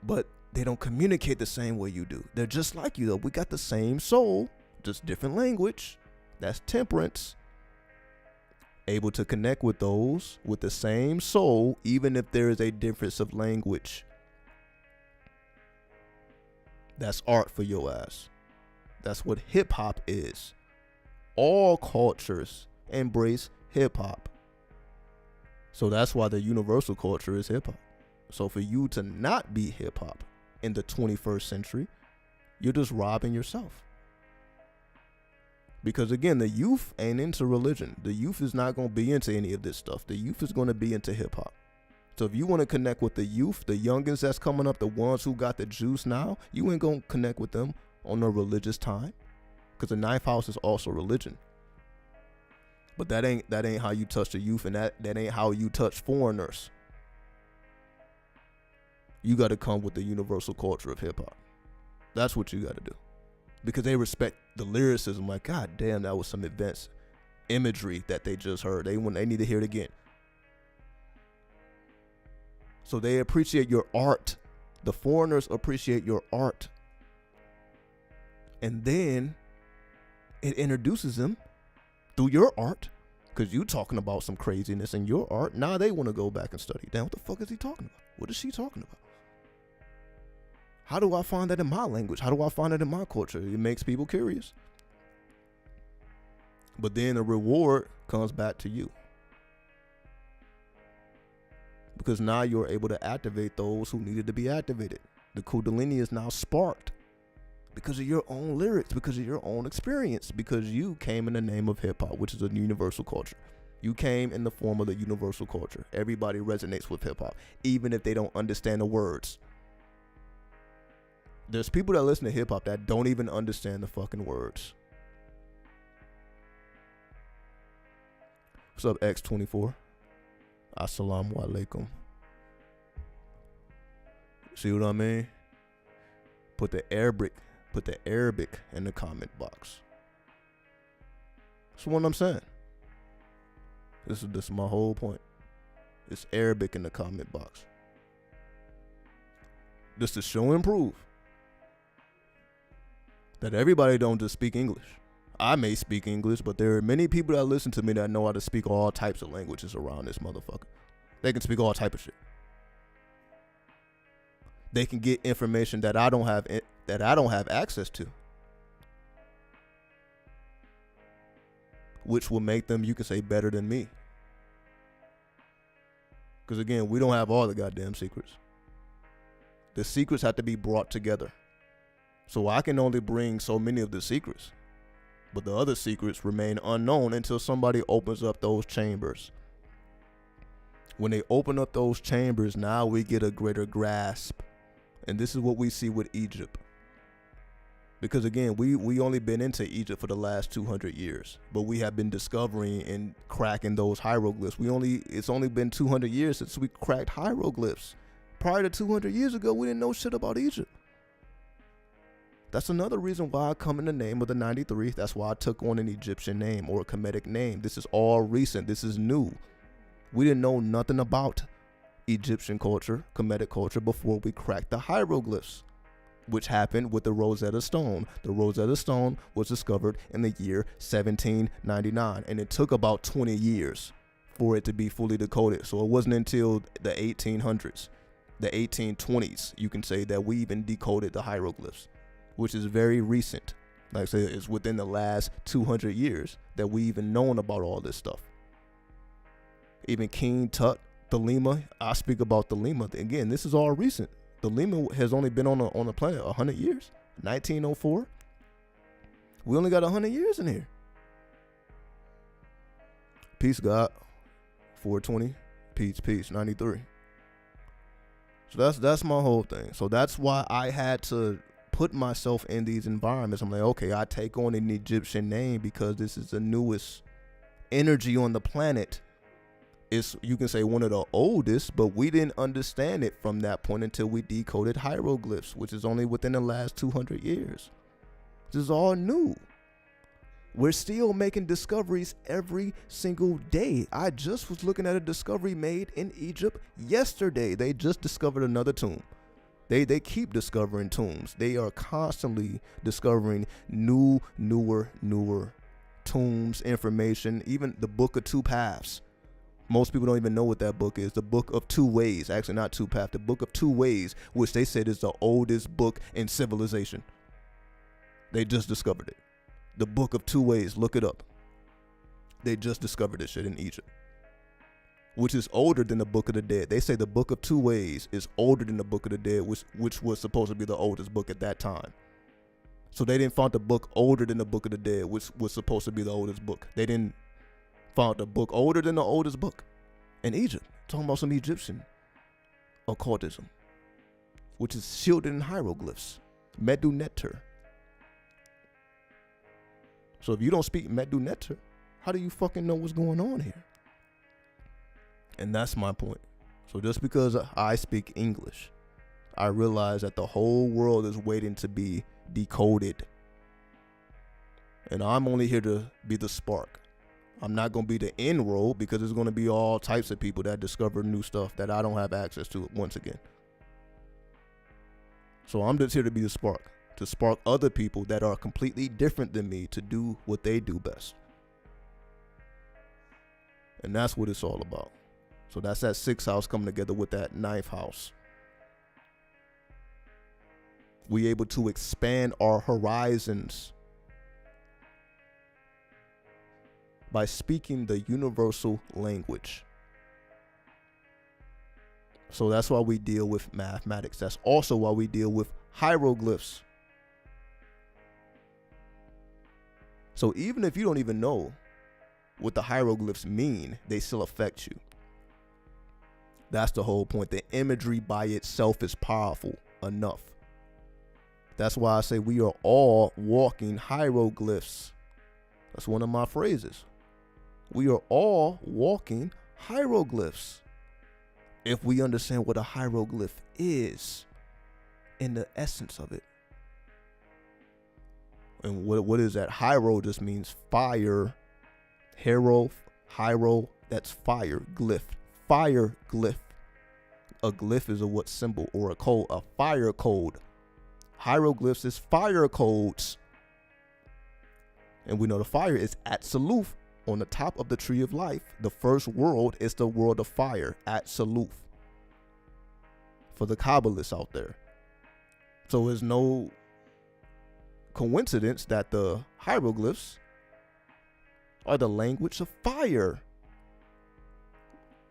but they don't communicate the same way you do. They're just like you though. We got the same soul, just different language. That's temperance. Able to connect with those with the same soul, even if there is a difference of language. That's art for your ass. That's what hip hop is. All cultures embrace hip hop. So that's why the universal culture is hip hop. So for you to not be hip hop in the 21st century, you're just robbing yourself. Because again, the youth ain't into religion. The youth is not going to be into any of this stuff. The youth is going to be into hip hop. So if you want to connect with the youth, the youngins that's coming up, the ones who got the juice now, you ain't going to connect with them on a religious time, because the ninth house is also religion. But that ain't how you touch the youth, and that ain't how you touch foreigners. You got to come with the universal culture of hip hop. That's what you got to do, because they respect the lyricism. Like, God damn, that was some advanced imagery that they just heard. They need to hear it again. So they appreciate your art. The foreigners appreciate your art. And then it introduces them through your art, because you talking about some craziness in your art. Now they want to go back and study. Damn, what the fuck is he talking about? What is she talking about? How do I find that in my language? How do I find that in my culture? It makes people curious. But then the reward comes back to you, because now you're able to activate those who needed to be activated. The Kundalini is now sparked because of your own lyrics, because of your own experience, because you came in the name of hip hop, which is a universal culture. You came in the form of the universal culture. Everybody resonates with hip hop, even if they don't understand the words. There's people that listen to hip hop that don't even understand the fucking words. What's up, X24? Assalamu alaikum. See what I mean? Put the Arabic in the comment box. That's what I'm saying. This is my whole point. It's Arabic in the comment box. Just to show and prove that everybody don't just speak English. I may speak English, but there are many people that listen to me that know how to speak all types of languages around this motherfucker. They can speak all type of shit. They can get information that I don't have access to, which will make them, you can say, better than me. Because again, we don't have all the goddamn secrets. The secrets have to be brought together. So I can only bring so many of the secrets, but the other secrets remain unknown until somebody opens up those chambers. When they open up those chambers, now we get a greater grasp. And this is what we see with Egypt. Because again, we only been into Egypt for the last 200 years, but we have been discovering and cracking those hieroglyphs. It's only been 200 years since we cracked hieroglyphs. Prior to 200 years ago, we didn't know shit about Egypt. That's another reason why I come in the name of the 93. That's why I took on an Egyptian name or a Kemetic name. This is all recent. This is new. We didn't know nothing about Egyptian culture, Kemetic culture, before we cracked the hieroglyphs, which happened with the Rosetta Stone. The Rosetta Stone was discovered in the year 1799, and it took about 20 years for it to be fully decoded. So it wasn't until the 1800s, the 1820s, you can say, that we even decoded the hieroglyphs, which is very recent. Like I said, it's within the last 200 years that we even known about all this stuff. Even King Tut, Thelema, I speak about Thelema. Again, this is all recent. Thelema has only been on the planet 100 years. 1904. We only got 100 years in here. Peace, God. 420. Peace. 93. So that's my whole thing. So that's why I had to put myself in these environments. I'm like, okay, I take on an Egyptian name because this is the newest energy on the planet. It's, you can say, one of the oldest, but we didn't understand it from that point until we decoded hieroglyphs, which is only within the last 200 years. This is all new. We're still making discoveries every single day. I just was looking at a discovery made in Egypt yesterday. They just discovered another tomb. They keep discovering tombs. They are constantly discovering newer tombs, information, even the Book of Two Paths. Most people don't even know what that book is. The Book of Two Ways. Actually, not Two Paths. The Book of Two Ways, which they said is the oldest book in civilization. They just discovered it. The Book of Two Ways. Look it up. They just discovered this shit in Egypt, which is older than the Book of the Dead. They say the Book of Two Ways is older than the Book of the Dead, which was supposed to be the oldest book at that time. So they didn't find the book older than the Book of the Dead, which was supposed to be the oldest book. They didn't find the book older than the oldest book in Egypt. Talking about some Egyptian occultism, which is shielded in hieroglyphs, Medu Neter. So if you don't speak Medu Neter, how do you fucking know what's going on here? And that's my point. So just because I speak English, I realize that the whole world is waiting to be decoded. And I'm only here to be the spark. I'm not going to be the end road, because there's going to be all types of people that discover new stuff that I don't have access to once again. So I'm just here to be the spark, to spark other people that are completely different than me to do what they do best. And that's what it's all about. So that's that 6th house coming together with that 9th house. We able to expand our horizons by speaking the universal language. So that's why we deal with mathematics. That's also why we deal with hieroglyphs. So even if you don't even know what the hieroglyphs mean, they still affect you. That's the whole point. The imagery by itself is powerful enough. That's why I say we are all walking hieroglyphs. That's one of my phrases. We are all walking hieroglyphs. If we understand what a hieroglyph is and the essence of it. And what is that? Hiero just means fire. Hiero, that's fire. Glyph. Fire glyph. A glyph is a what symbol or a code, a fire code. Hieroglyphs is fire codes. And we know the fire is absolute on the top of the tree of life. The first world is the world of fire, absolute. For the Kabbalists out there. So there's no coincidence that the hieroglyphs are the language of fire.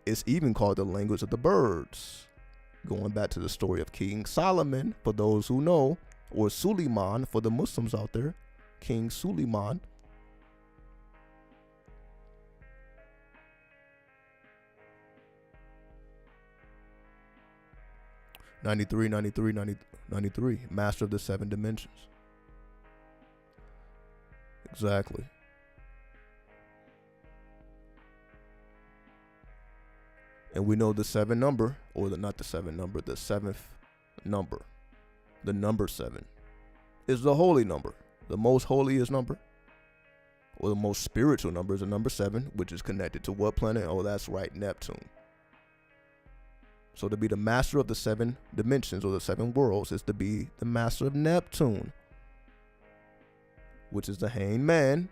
It's even called the language of the birds. Going back to the story of King Solomon, for those who know, or Suleiman for the Muslims out there, King Suleiman. '93, master of the 7 dimensions. Exactly. And we know the 7 number, or not the 7 number, the 7th number, the number 7, is the holy number. The most holiest number, or the most spiritual number, is the number 7, which is connected to what planet? Oh, that's right, Neptune. So to be the master of the 7 dimensions, or the 7 worlds, is to be the master of Neptune, which is the hanged man.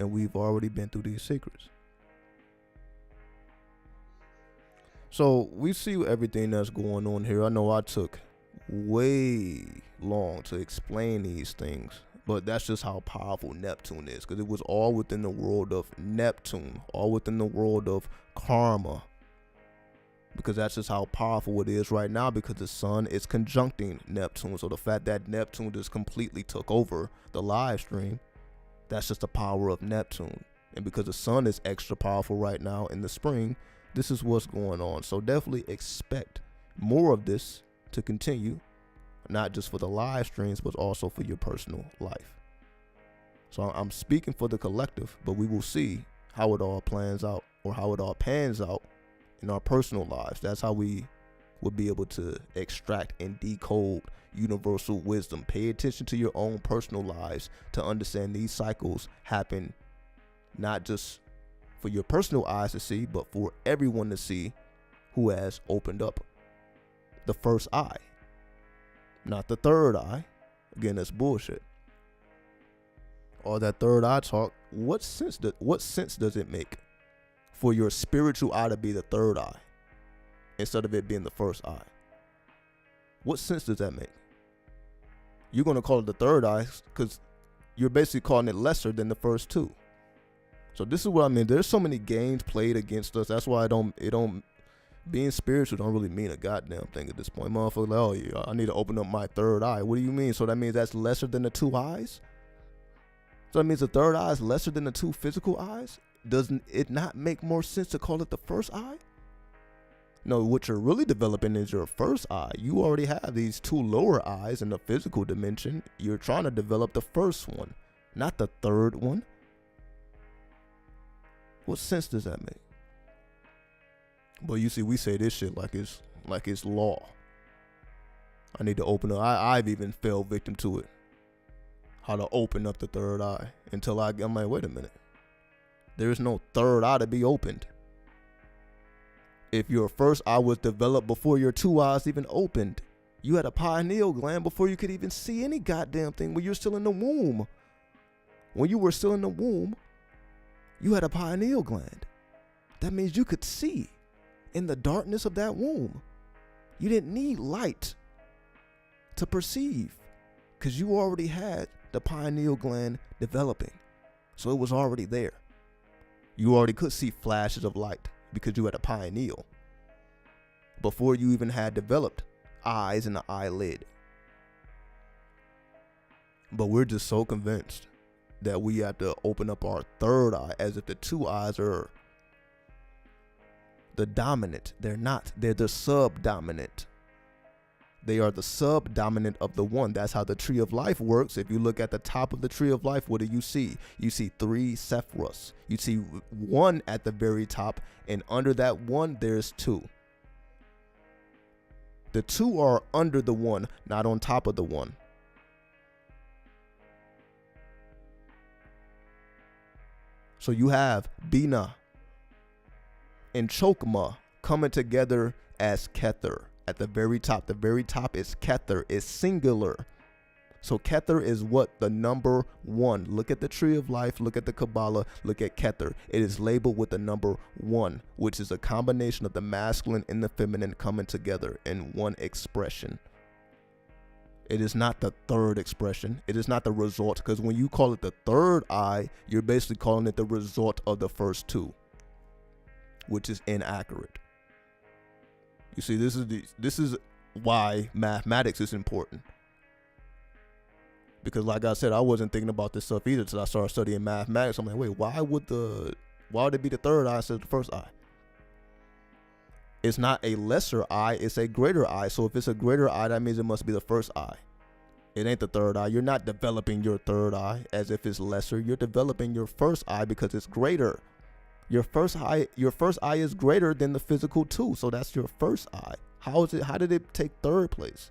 And we've already been through these secrets. So we see everything that's going on here. I know I took way long to explain these things, but that's just how powerful Neptune is, because it was all within the world of Neptune, all within the world of karma, because that's just how powerful it is right now, because the sun is conjuncting Neptune. So the fact that Neptune just completely took over the live stream, that's just the power of Neptune. And because the sun is extra powerful right now in the spring, this is what's going on. So definitely expect more of this to continue, not just for the live streams, but also for your personal life. So I'm speaking for the collective, but we will see how it all plans out, or how it all pans out in our personal lives. That's how we will be able to extract and decode universal wisdom. Pay attention to your own personal lives to understand these cycles happen, not just for your personal eyes to see, but for everyone to see who has opened up the first eye, not the third eye. Again, that's bullshit. All that third eye talk, what sense does it make for your spiritual eye to be the third eye instead of it being the first eye? What sense does that make? You're going to call it the third eye because you're basically calling it lesser than the first 2. So this is what I mean. There's so many games played against us. That's why being spiritual don't really mean a goddamn thing at this point. Motherfucker, like, oh yeah, I need to open up my third eye. What do you mean? So that means that's lesser than the 2 eyes? So that means the third eye is lesser than the 2 physical eyes? Doesn't it not make more sense to call it the first eye? No, what you're really developing is your first eye. You already have these two lower eyes in the physical dimension. You're trying to develop the first one, not the third one. What sense does that make? But you see, we say this shit like it's law. I need to open up. I've even fell victim to it. How to open up the third eye until I'm like, wait a minute. There is no third eye to be opened. If your first eye was developed before your two eyes even opened, you had a pineal gland before you could even see any goddamn thing when you're still in the womb. When you were still in the womb, you had a pineal gland. That means you could see in the darkness of that womb. You didn't need light to perceive because you already had the pineal gland developing. So it was already there. You already could see flashes of light because you had a pineal before you even had developed eyes and the eyelid. But we're just so convinced that we have to open up our third eye as if the two eyes are the dominant. They're not. They're the subdominant. They are the subdominant of the one. That's how the tree of life works. If you look at the top of the tree of life, what do you see? You see 3 sephiros. You see 1 at the very top, and under that 1, there's 2. The 2 are under the 1, not on top of the 1. So you have Bina and Chokma coming together as Kether. At the very top is Kether, is singular. So Kether is what? The number 1. Look at the tree of life, look at the Kabbalah, look at Kether. It is labeled with the number 1, which is a combination of the masculine and the feminine coming together in one expression. It is not the third expression. It is not the result, because when you call it the third eye, you're basically calling it the result of the first 2, which is inaccurate. You see, this is why mathematics is important. Because like I said, I wasn't thinking about this stuff either until I started studying mathematics. I'm like, wait, why would it be the third eye instead of the first eye? It's not a lesser eye, it's a greater eye. So if it's a greater eye, that means it must be the first eye. It ain't the third eye. You're not developing your third eye as if it's lesser. You're developing your first eye because it's greater. Your first eye is greater than the physical 2, so that's your first eye. How did it take third place?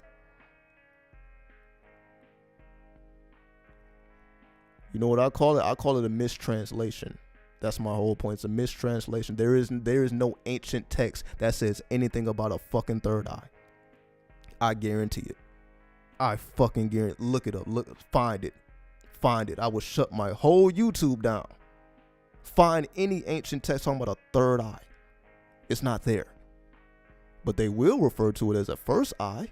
You know what I call it? I call it a mistranslation. That's my whole point. It's a mistranslation. There is no ancient text that says anything about a fucking third eye. I guarantee it. I fucking guarantee. Look it up. Find it. I will shut my whole YouTube down. Find any ancient text talking about a third eye. It's not there. But they will refer to it as a first eye.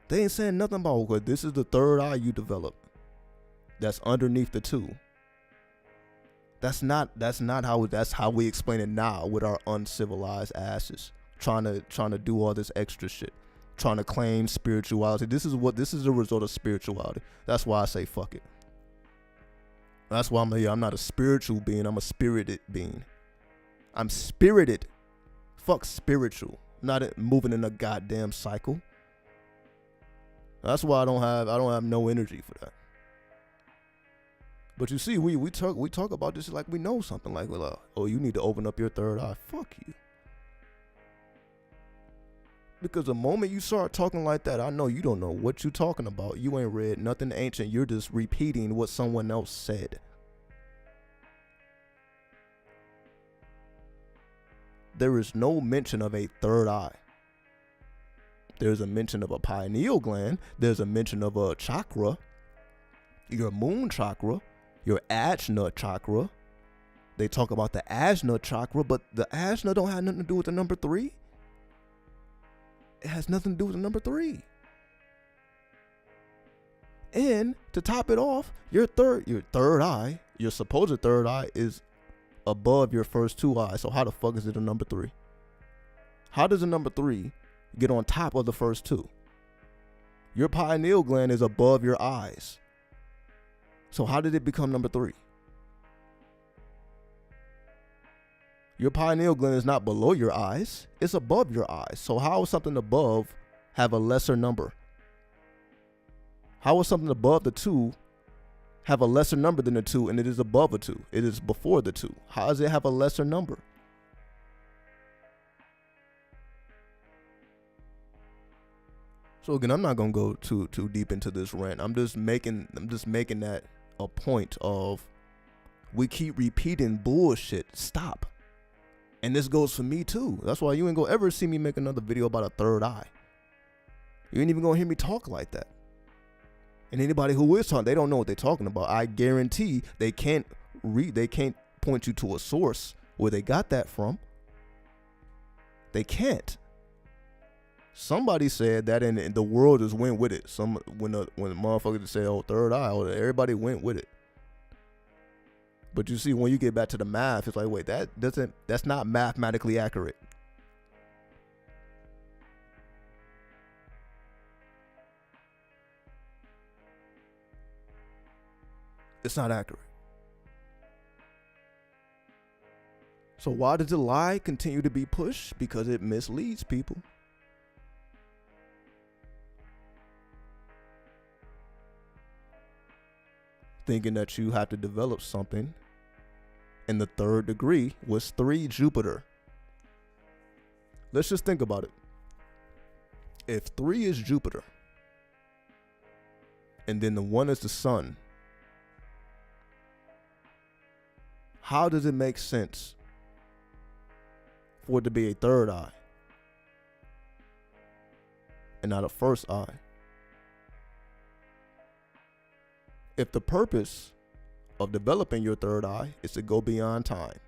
They ain't saying nothing about, okay, this is the third eye you develop. That's underneath the 2. That's how we explain it now with our uncivilized asses. Trying to do all this extra shit. Trying to claim spirituality. This is the result of spirituality. That's why I say fuck it. That's why I'm here. I'm not a spiritual being. I'm a spirited being. I'm spirited. Fuck spiritual. I'm not moving in a goddamn cycle. That's why I don't have no energy for that. But you see, we talk about this like we know something. Like, well, oh, you need to open up your third eye. Fuck you. Because the moment you start talking like that, I know you don't know what you're talking about. You ain't read nothing ancient. You're just repeating what someone else said. There is no mention of a third eye. There's a mention of a pineal gland. There's a mention of a chakra. Your moon chakra. Your Ajna chakra. They talk about the Ajna chakra, but the Ajna don't have nothing to do with the number 3. It has nothing to do with the number 3. And to top it off, your third eye, your supposed third eye, is above your first 2 eyes. So how the fuck is it a number 3? How does a number 3 get on top of the first 2? Your pineal gland is above your eyes. So how did it become number 3? Your pineal gland is not below your eyes, it's above your eyes. So how is something above have a lesser number? How is something above the 2 have a lesser number than the 2 and it is above a 2? It is before the 2. How does it have a lesser number? So again, I'm not gonna go too deep into this rant. I'm just making that a point of, we keep repeating bullshit. Stop. And this goes for me too. That's why you ain't gonna ever see me make another video about a third eye. You ain't even gonna hear me talk like that. And anybody who is talking, they don't know what they're talking about. I guarantee they can't point you to a source where they got that from. They can't. Somebody said that, and the world just went with it. When the motherfuckers say, "Oh, third eye," everybody went with it. But you see, when you get back to the math, it's like, wait, that's not mathematically accurate. It's not accurate. So why does the lie continue to be pushed? Because it misleads people. Thinking that you have to develop something. And the third degree was 3 Jupiter. Let's just think about it. If 3 is Jupiter, and then the 1 is the sun, how does it make sense for it to be a third eye and not a first eye? If the purpose of developing your third eye is to go beyond time,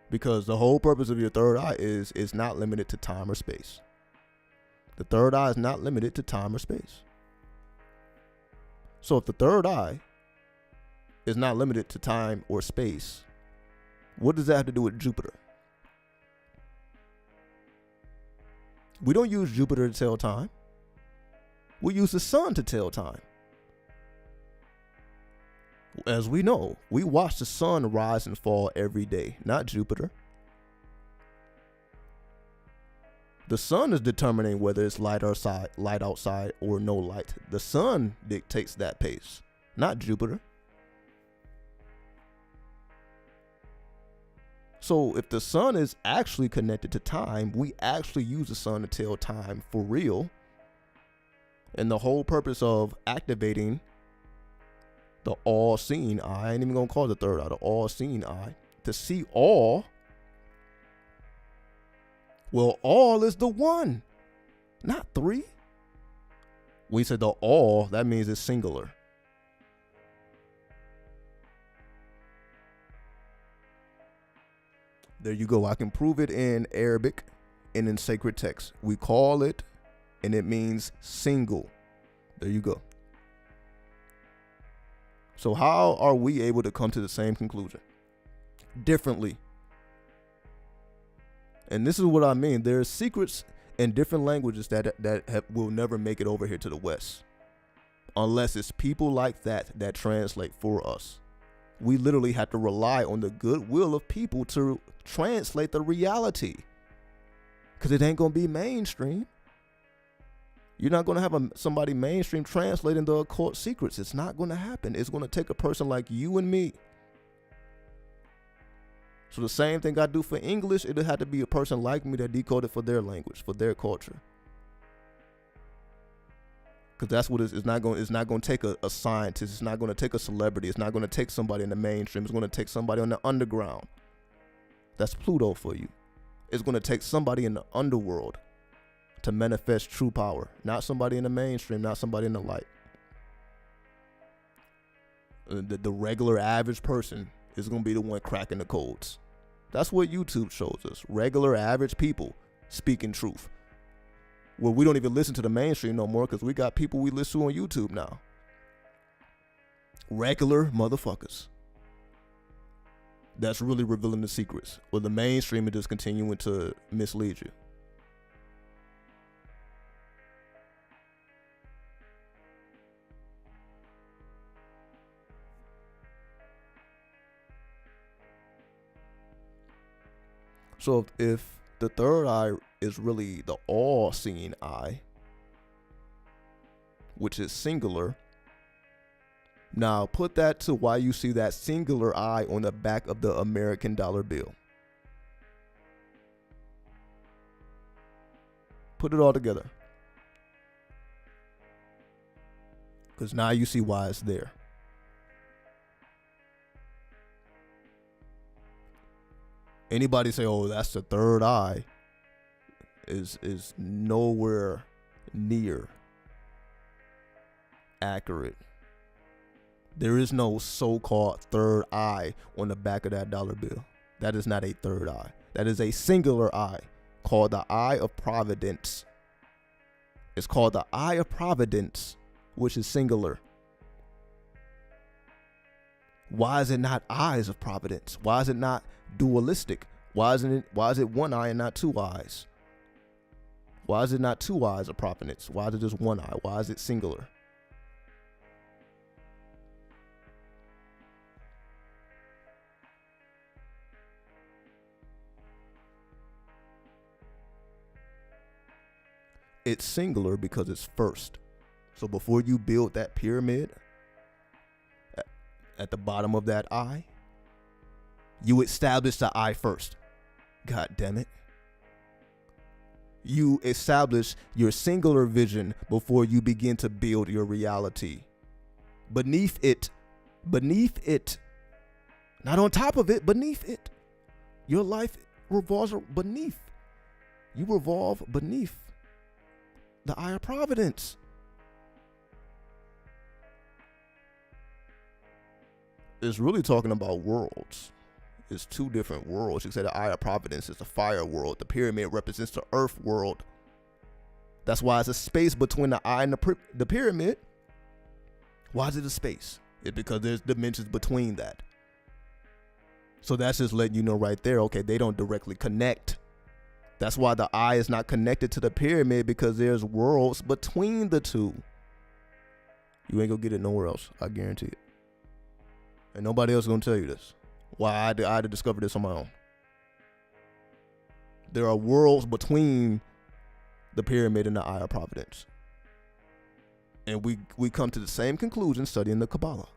because the whole purpose of your third eye is not limited to time or space. The third eye is not limited to time or space. So if the third eye is not limited to time or space, what does that have to do with Jupiter? We don't use Jupiter to tell time. We use the sun to tell time. As we know, we watch the sun rise and fall every day, not Jupiter. The sun is determining whether it's light outside or no light. The sun dictates that pace, not Jupiter. So if the sun is actually connected to time, we actually use the sun to tell time for real. And the whole purpose of activating the all-seeing eye, I ain't even gonna call it the third eye, the all-seeing eye, to see all. Well, all is the 1, not 3. When you say the all, that means it's singular. There you go. I can prove it in Arabic and in sacred text. We call it, and it means single. There you go. So how are we able to come to the same conclusion? Differently. And this is what I mean. There are secrets in different languages that will never make it over here to the West. Unless it's people like that translate for us. We literally have to rely on the goodwill of people to translate the reality. Because it ain't going to be mainstream. You're not going to have somebody mainstream translating the occult secrets. It's not going to happen. It's going to take a person like you and me. So the same thing I do for English, it'll have to be a person like me that decoded for their language, for their culture. Because that's what it's not going to take a scientist. It's not going to take a celebrity. It's not going to take somebody in the mainstream. It's going to take somebody on the underground. That's Pluto for you. It's going to take somebody in the underworld to manifest true power. Not somebody in the mainstream, not somebody in the light. The regular average person is going to be the one cracking the codes. That's what YouTube shows us. Regular average people speaking truth. Well, we don't even listen to the mainstream no more because we got people we listen to on YouTube now. Regular motherfuckers. That's really revealing the secrets. Well, the mainstream is just continuing to mislead you. So if the third eye is really the all-seeing eye, which is singular, now put that to why you see that singular eye on the back of the American dollar bill. Put it all together. Because now you see why it's there. Anybody say, oh, that's the third eye, is nowhere near accurate. There is no so-called third eye on the back of that dollar bill. That is not a third eye. That is a singular eye called the eye of providence. It's called the eye of providence, which is singular. Why is it not eyes of providence? Why is it not dualistic? Why is it one eye and not two eyes? Why is it not two eyes of providence? Why is it just one eye? Why is it singular? It's singular because it's first. So before you build that pyramid, at the bottom of that eye, you establish the eye first. God damn it. You establish your singular vision before you begin to build your reality. Beneath it, not on top of it, beneath it. Your life revolves beneath. You revolve beneath the eye of providence. It's really talking about worlds. It's two different worlds. You say the eye of providence is the fire world. The pyramid represents the earth world. That's why it's a space between the eye and the pyramid. Why is it a space? It's because there's dimensions between that. So that's just letting you know right there, okay, they don't directly connect. That's why the eye is not connected to the pyramid, because there's worlds between the two. You ain't gonna get it nowhere else. I guarantee it. And nobody else is gonna tell you this. Why I had to discover this on my own. There are worlds between the pyramid and the eye of providence. And we come to the same conclusion studying the Kabbalah.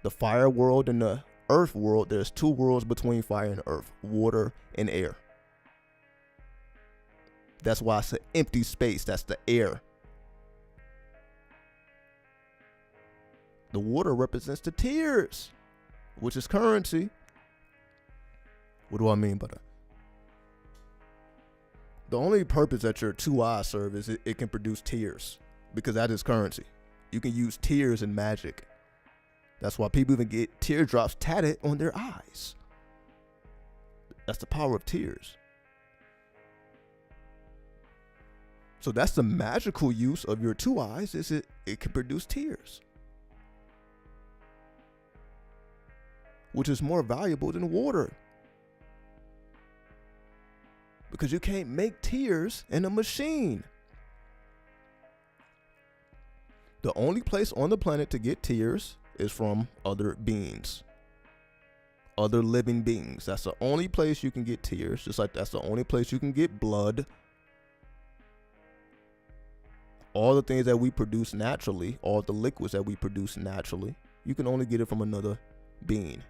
The fire world and the earth world, there's two worlds between fire and earth, water and air. That's why it's an empty space. That's the air. The water represents the tears, which is currency. What do I mean by that? The only purpose that your two eyes serve is it can produce tears, because that is currency. You can use tears in magic. That's why people even get teardrops tatted on their eyes. That's the power of tears. So that's the magical use of your two eyes, is it can produce tears, which is more valuable than water, because you can't make tears in a machine. The only place on the planet to get tears is from other beings, other living beings. That's the only place you can get tears, just like that's the only place you can get blood. All the things that we produce naturally, all the liquids that we produce naturally, you can only get it from another being.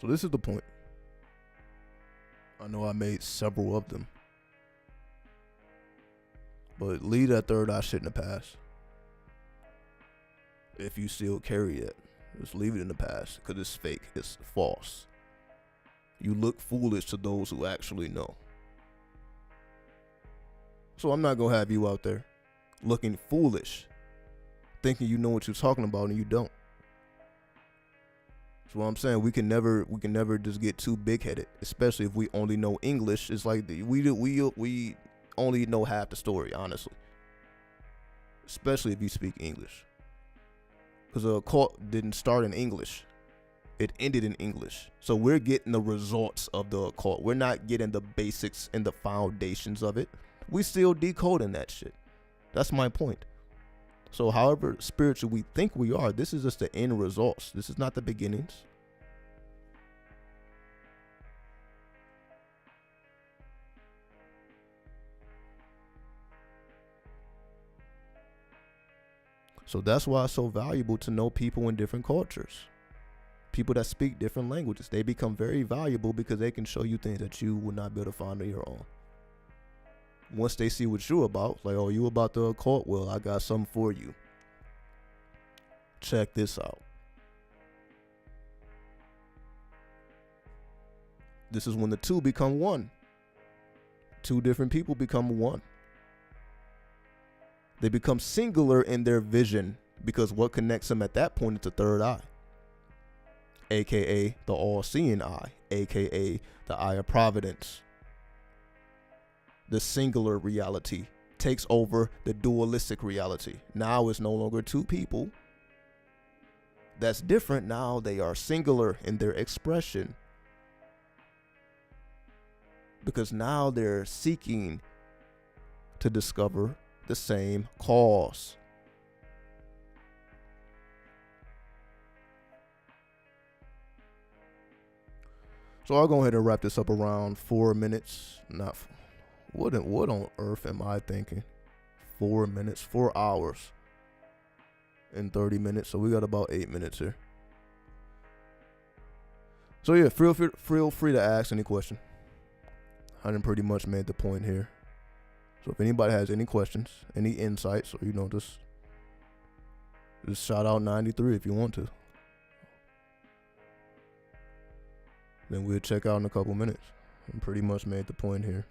So this is the point. I know I made several of them, but leave that third eye shit in the past. If you still carry it, just leave it in the past, because it's fake, it's false. You look foolish to those who actually know. So I'm not gonna have you out there looking foolish, thinking you know what you're talking about and you don't. That's what I'm saying. We can never just get too big-headed, especially if we only know English. It's like we only know half the story, honestly. Especially if you speak English. Because the occult didn't start in English. It ended in English. So we're getting the results of the occult. We're not getting the basics and the foundations of it. We still decoding that shit. That's my point. So however spiritual we think we are, this is just the end results. This is not the beginnings. So that's why it's so valuable to know people in different cultures. People that speak different languages. They become very valuable because they can show you things that you would not be able to find on your own. Once they see what you're about, like, oh, you about the occult? Well, I got something for you. Check this out. This is when the two become one. Two different people become one. They become singular in their vision because what connects them at that point is the third eye, aka the all-seeing eye, aka the eye of providence. The singular reality takes over the dualistic reality. Now it's no longer two people. That's different. Now they are singular in their expression. Because now they're seeking to discover the same cause. So I'll go ahead and wrap this up around 4 minutes. What on earth am I thinking? 4 minutes, 4 hours and 30 minutes. So we got about 8 minutes here. So yeah, feel free to ask any question. I done pretty much made the point here. So if anybody has any questions, any insights, or just shout out 93 if you want to. Then we'll check out in a couple minutes. I pretty much made the point here.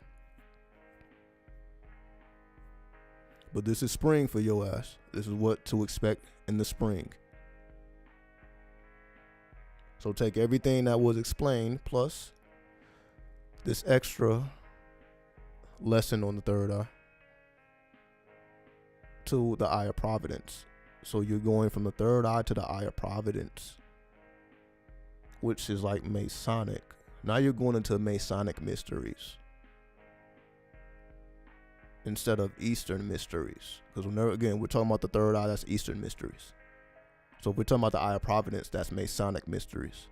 But this is spring for your ass. This is what to expect in the spring. So take everything that was explained plus this extra lesson on the third eye to the eye of providence. So you're going from the third eye to the eye of providence, which is like Masonic. Now you're going into Masonic mysteries instead of Eastern mysteries. Because we're talking about the third eye, that's Eastern mysteries. So if we're talking about the eye of providence, that's Masonic mysteries.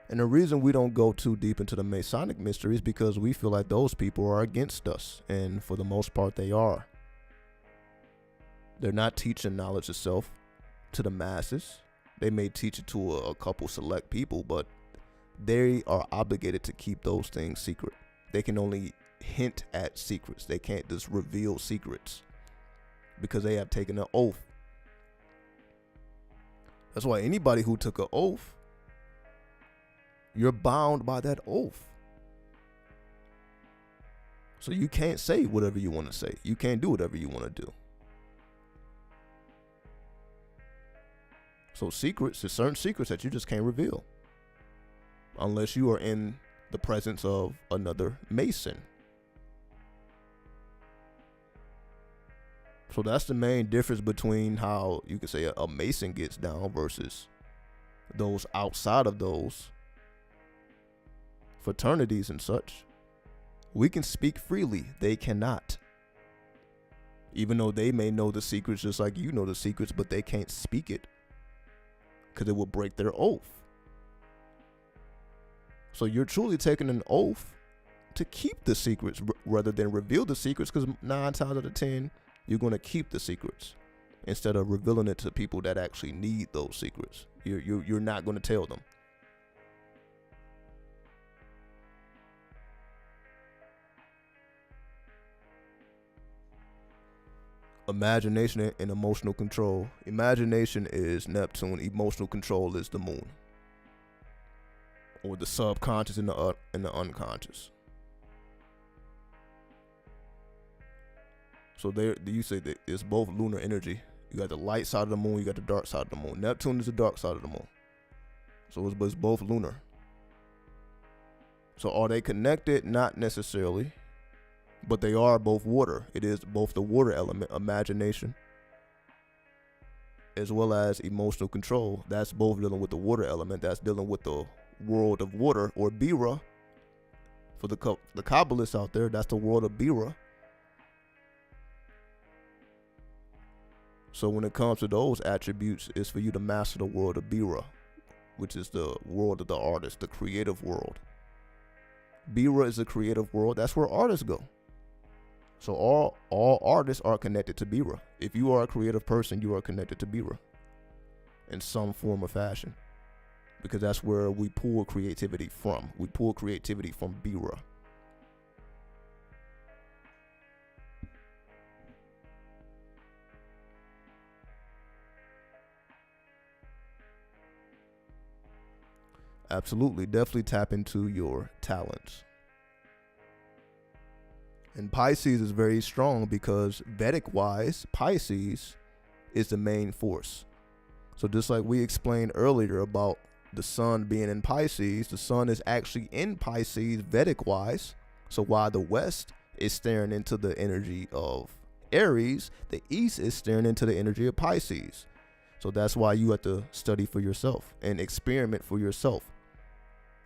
And the reason we don't go too deep into the Masonic mysteries is because we feel like those people are against us. And for the most part, they are. They're not teaching knowledge itself to the masses. They may teach it to a couple select people, but they are obligated to keep those things secret. They can only hint at secrets. They can't just reveal secrets because they have taken an oath. That's why anybody who took an oath, you're bound by that oath. So you can't say whatever you want to say. You can't do whatever you want to do. So secrets, there's certain secrets that you just can't reveal unless you are in the presence of another Mason. So that's the main difference between how you can say a Mason gets down versus those outside of those fraternities and such. We can speak freely. They cannot. Even though they may know the secrets just like you know the secrets, but they can't speak it because it will break their oath. So you're truly taking an oath to keep the secrets rather than reveal the secrets, because 9 times out of 10, you're going to keep the secrets instead of revealing it to people that actually need those secrets. You're not going to tell them. Imagination and emotional control. Imagination is Neptune. Emotional control is the moon, or the subconscious and the unconscious. So you say that it's both lunar energy. You got the light side of the moon, you got the dark side of the moon. Neptune is the dark side of the moon. So it's both lunar. So are they connected? Not necessarily. But they are both water. It is both the water element, imagination, as well as emotional control. That's both dealing with the water element. That's dealing with the world of water, or Bira, For the Kabbalists out there, that's the world of Bira. So when it comes to those attributes, it's for you to master the world of Bira, which is the world of the artist, the creative world. Bira is a creative world. That's where artists go. So all artists are connected to Bira. If you are a creative person, you are connected to Bira in some form or fashion, because that's where we pull creativity from. We pull creativity from Bira. Absolutely, definitely tap into your talents. And Pisces is very strong because Vedic-wise, Pisces is the main force. So just like we explained earlier about the sun being in Pisces, the sun is actually in Pisces Vedic-wise. So while the West is staring into the energy of Aries, the East is staring into the energy of Pisces. So that's why you have to study for yourself and experiment for yourself.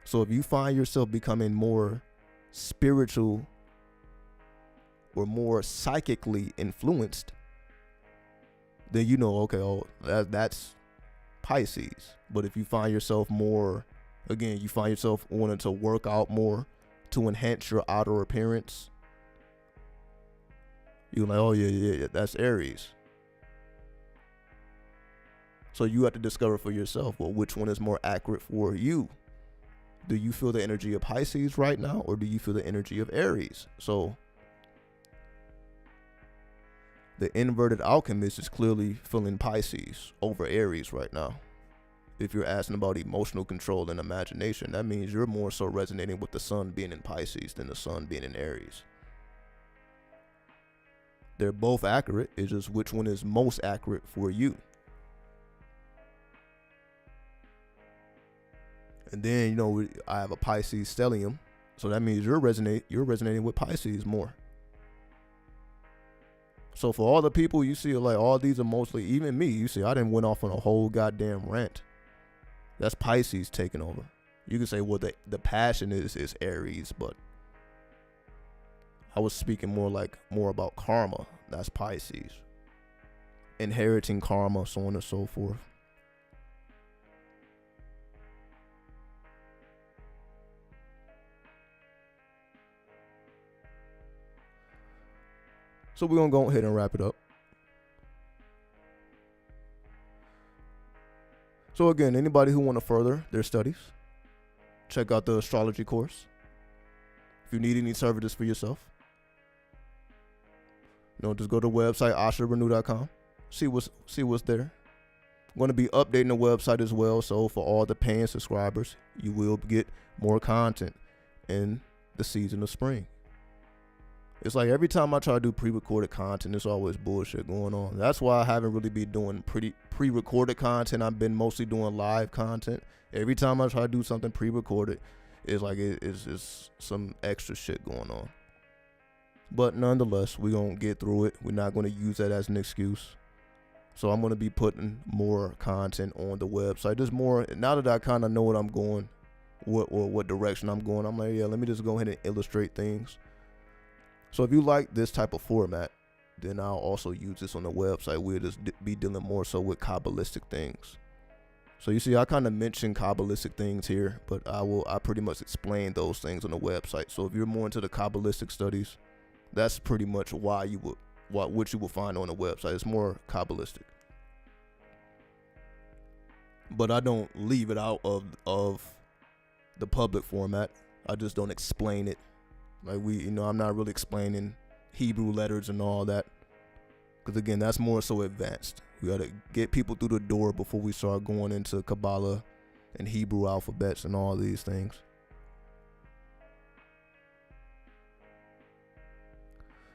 So if you find yourself becoming more spiritual or more psychically influenced, then you know, okay, that's Pisces. But if you find yourself more, again, you find yourself wanting to work out more to enhance your outer appearance, you're like, oh yeah, that's Aries. So you have to discover for yourself, well, which one is more accurate for you? Do you feel the energy of Pisces right now, or do you feel the energy of Aries? So the inverted alchemist is clearly feeling Pisces over Aries right now. If you're asking about emotional control and imagination, that means you're more so resonating with the sun being in Pisces than the sun being in Aries. They're both accurate. It's just which one is most accurate for you. And then, you know, I have a Pisces stellium, so that means you're resonating with Pisces more. So for all the people you see, like, all these are mostly, even me, you see, I didn't went off on a whole goddamn rant. That's Pisces taking over. You can say, well, the passion is Aries, but I was speaking more about karma. That's Pisces. Inheriting karma, so on and so forth. So we're going to go ahead and wrap it up. So again, anybody who want to further their studies, check out the astrology course. If you need any services for yourself, just go to the website, asharenew.com. See what's there. I'm going to be updating the website as well. So for all the paying subscribers, you will get more content in the season of spring. It's like every time I try to do pre-recorded content, there's always bullshit going on. That's why I haven't really been doing pre-recorded content. I've been mostly doing live content. Every time I try to do something pre-recorded, it's like it's some extra shit going on. But nonetheless, we're going to get through it. We're not going to use that as an excuse. So I'm going to be putting more content on the website. There's more, now that I kind of know what I'm going, what direction I'm going, I'm like, yeah, let me just go ahead and illustrate things. So if you like this type of format, then I'll also use this on the website. We'll just be dealing more so with Kabbalistic things. So you see, I kind of mentioned Kabbalistic things here, but I pretty much explain those things on the website. So if you're more into the Kabbalistic studies, that's pretty much what you will find on the website. It's more Kabbalistic. But I don't leave it out of the public format. I just don't explain it. Like I'm not really explaining Hebrew letters and all that. Because again, that's more so advanced. We got to get people through the door before we start going into Kabbalah and Hebrew alphabets and all these things.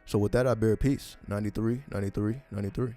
So with that, I bear peace. 93, 93, 93.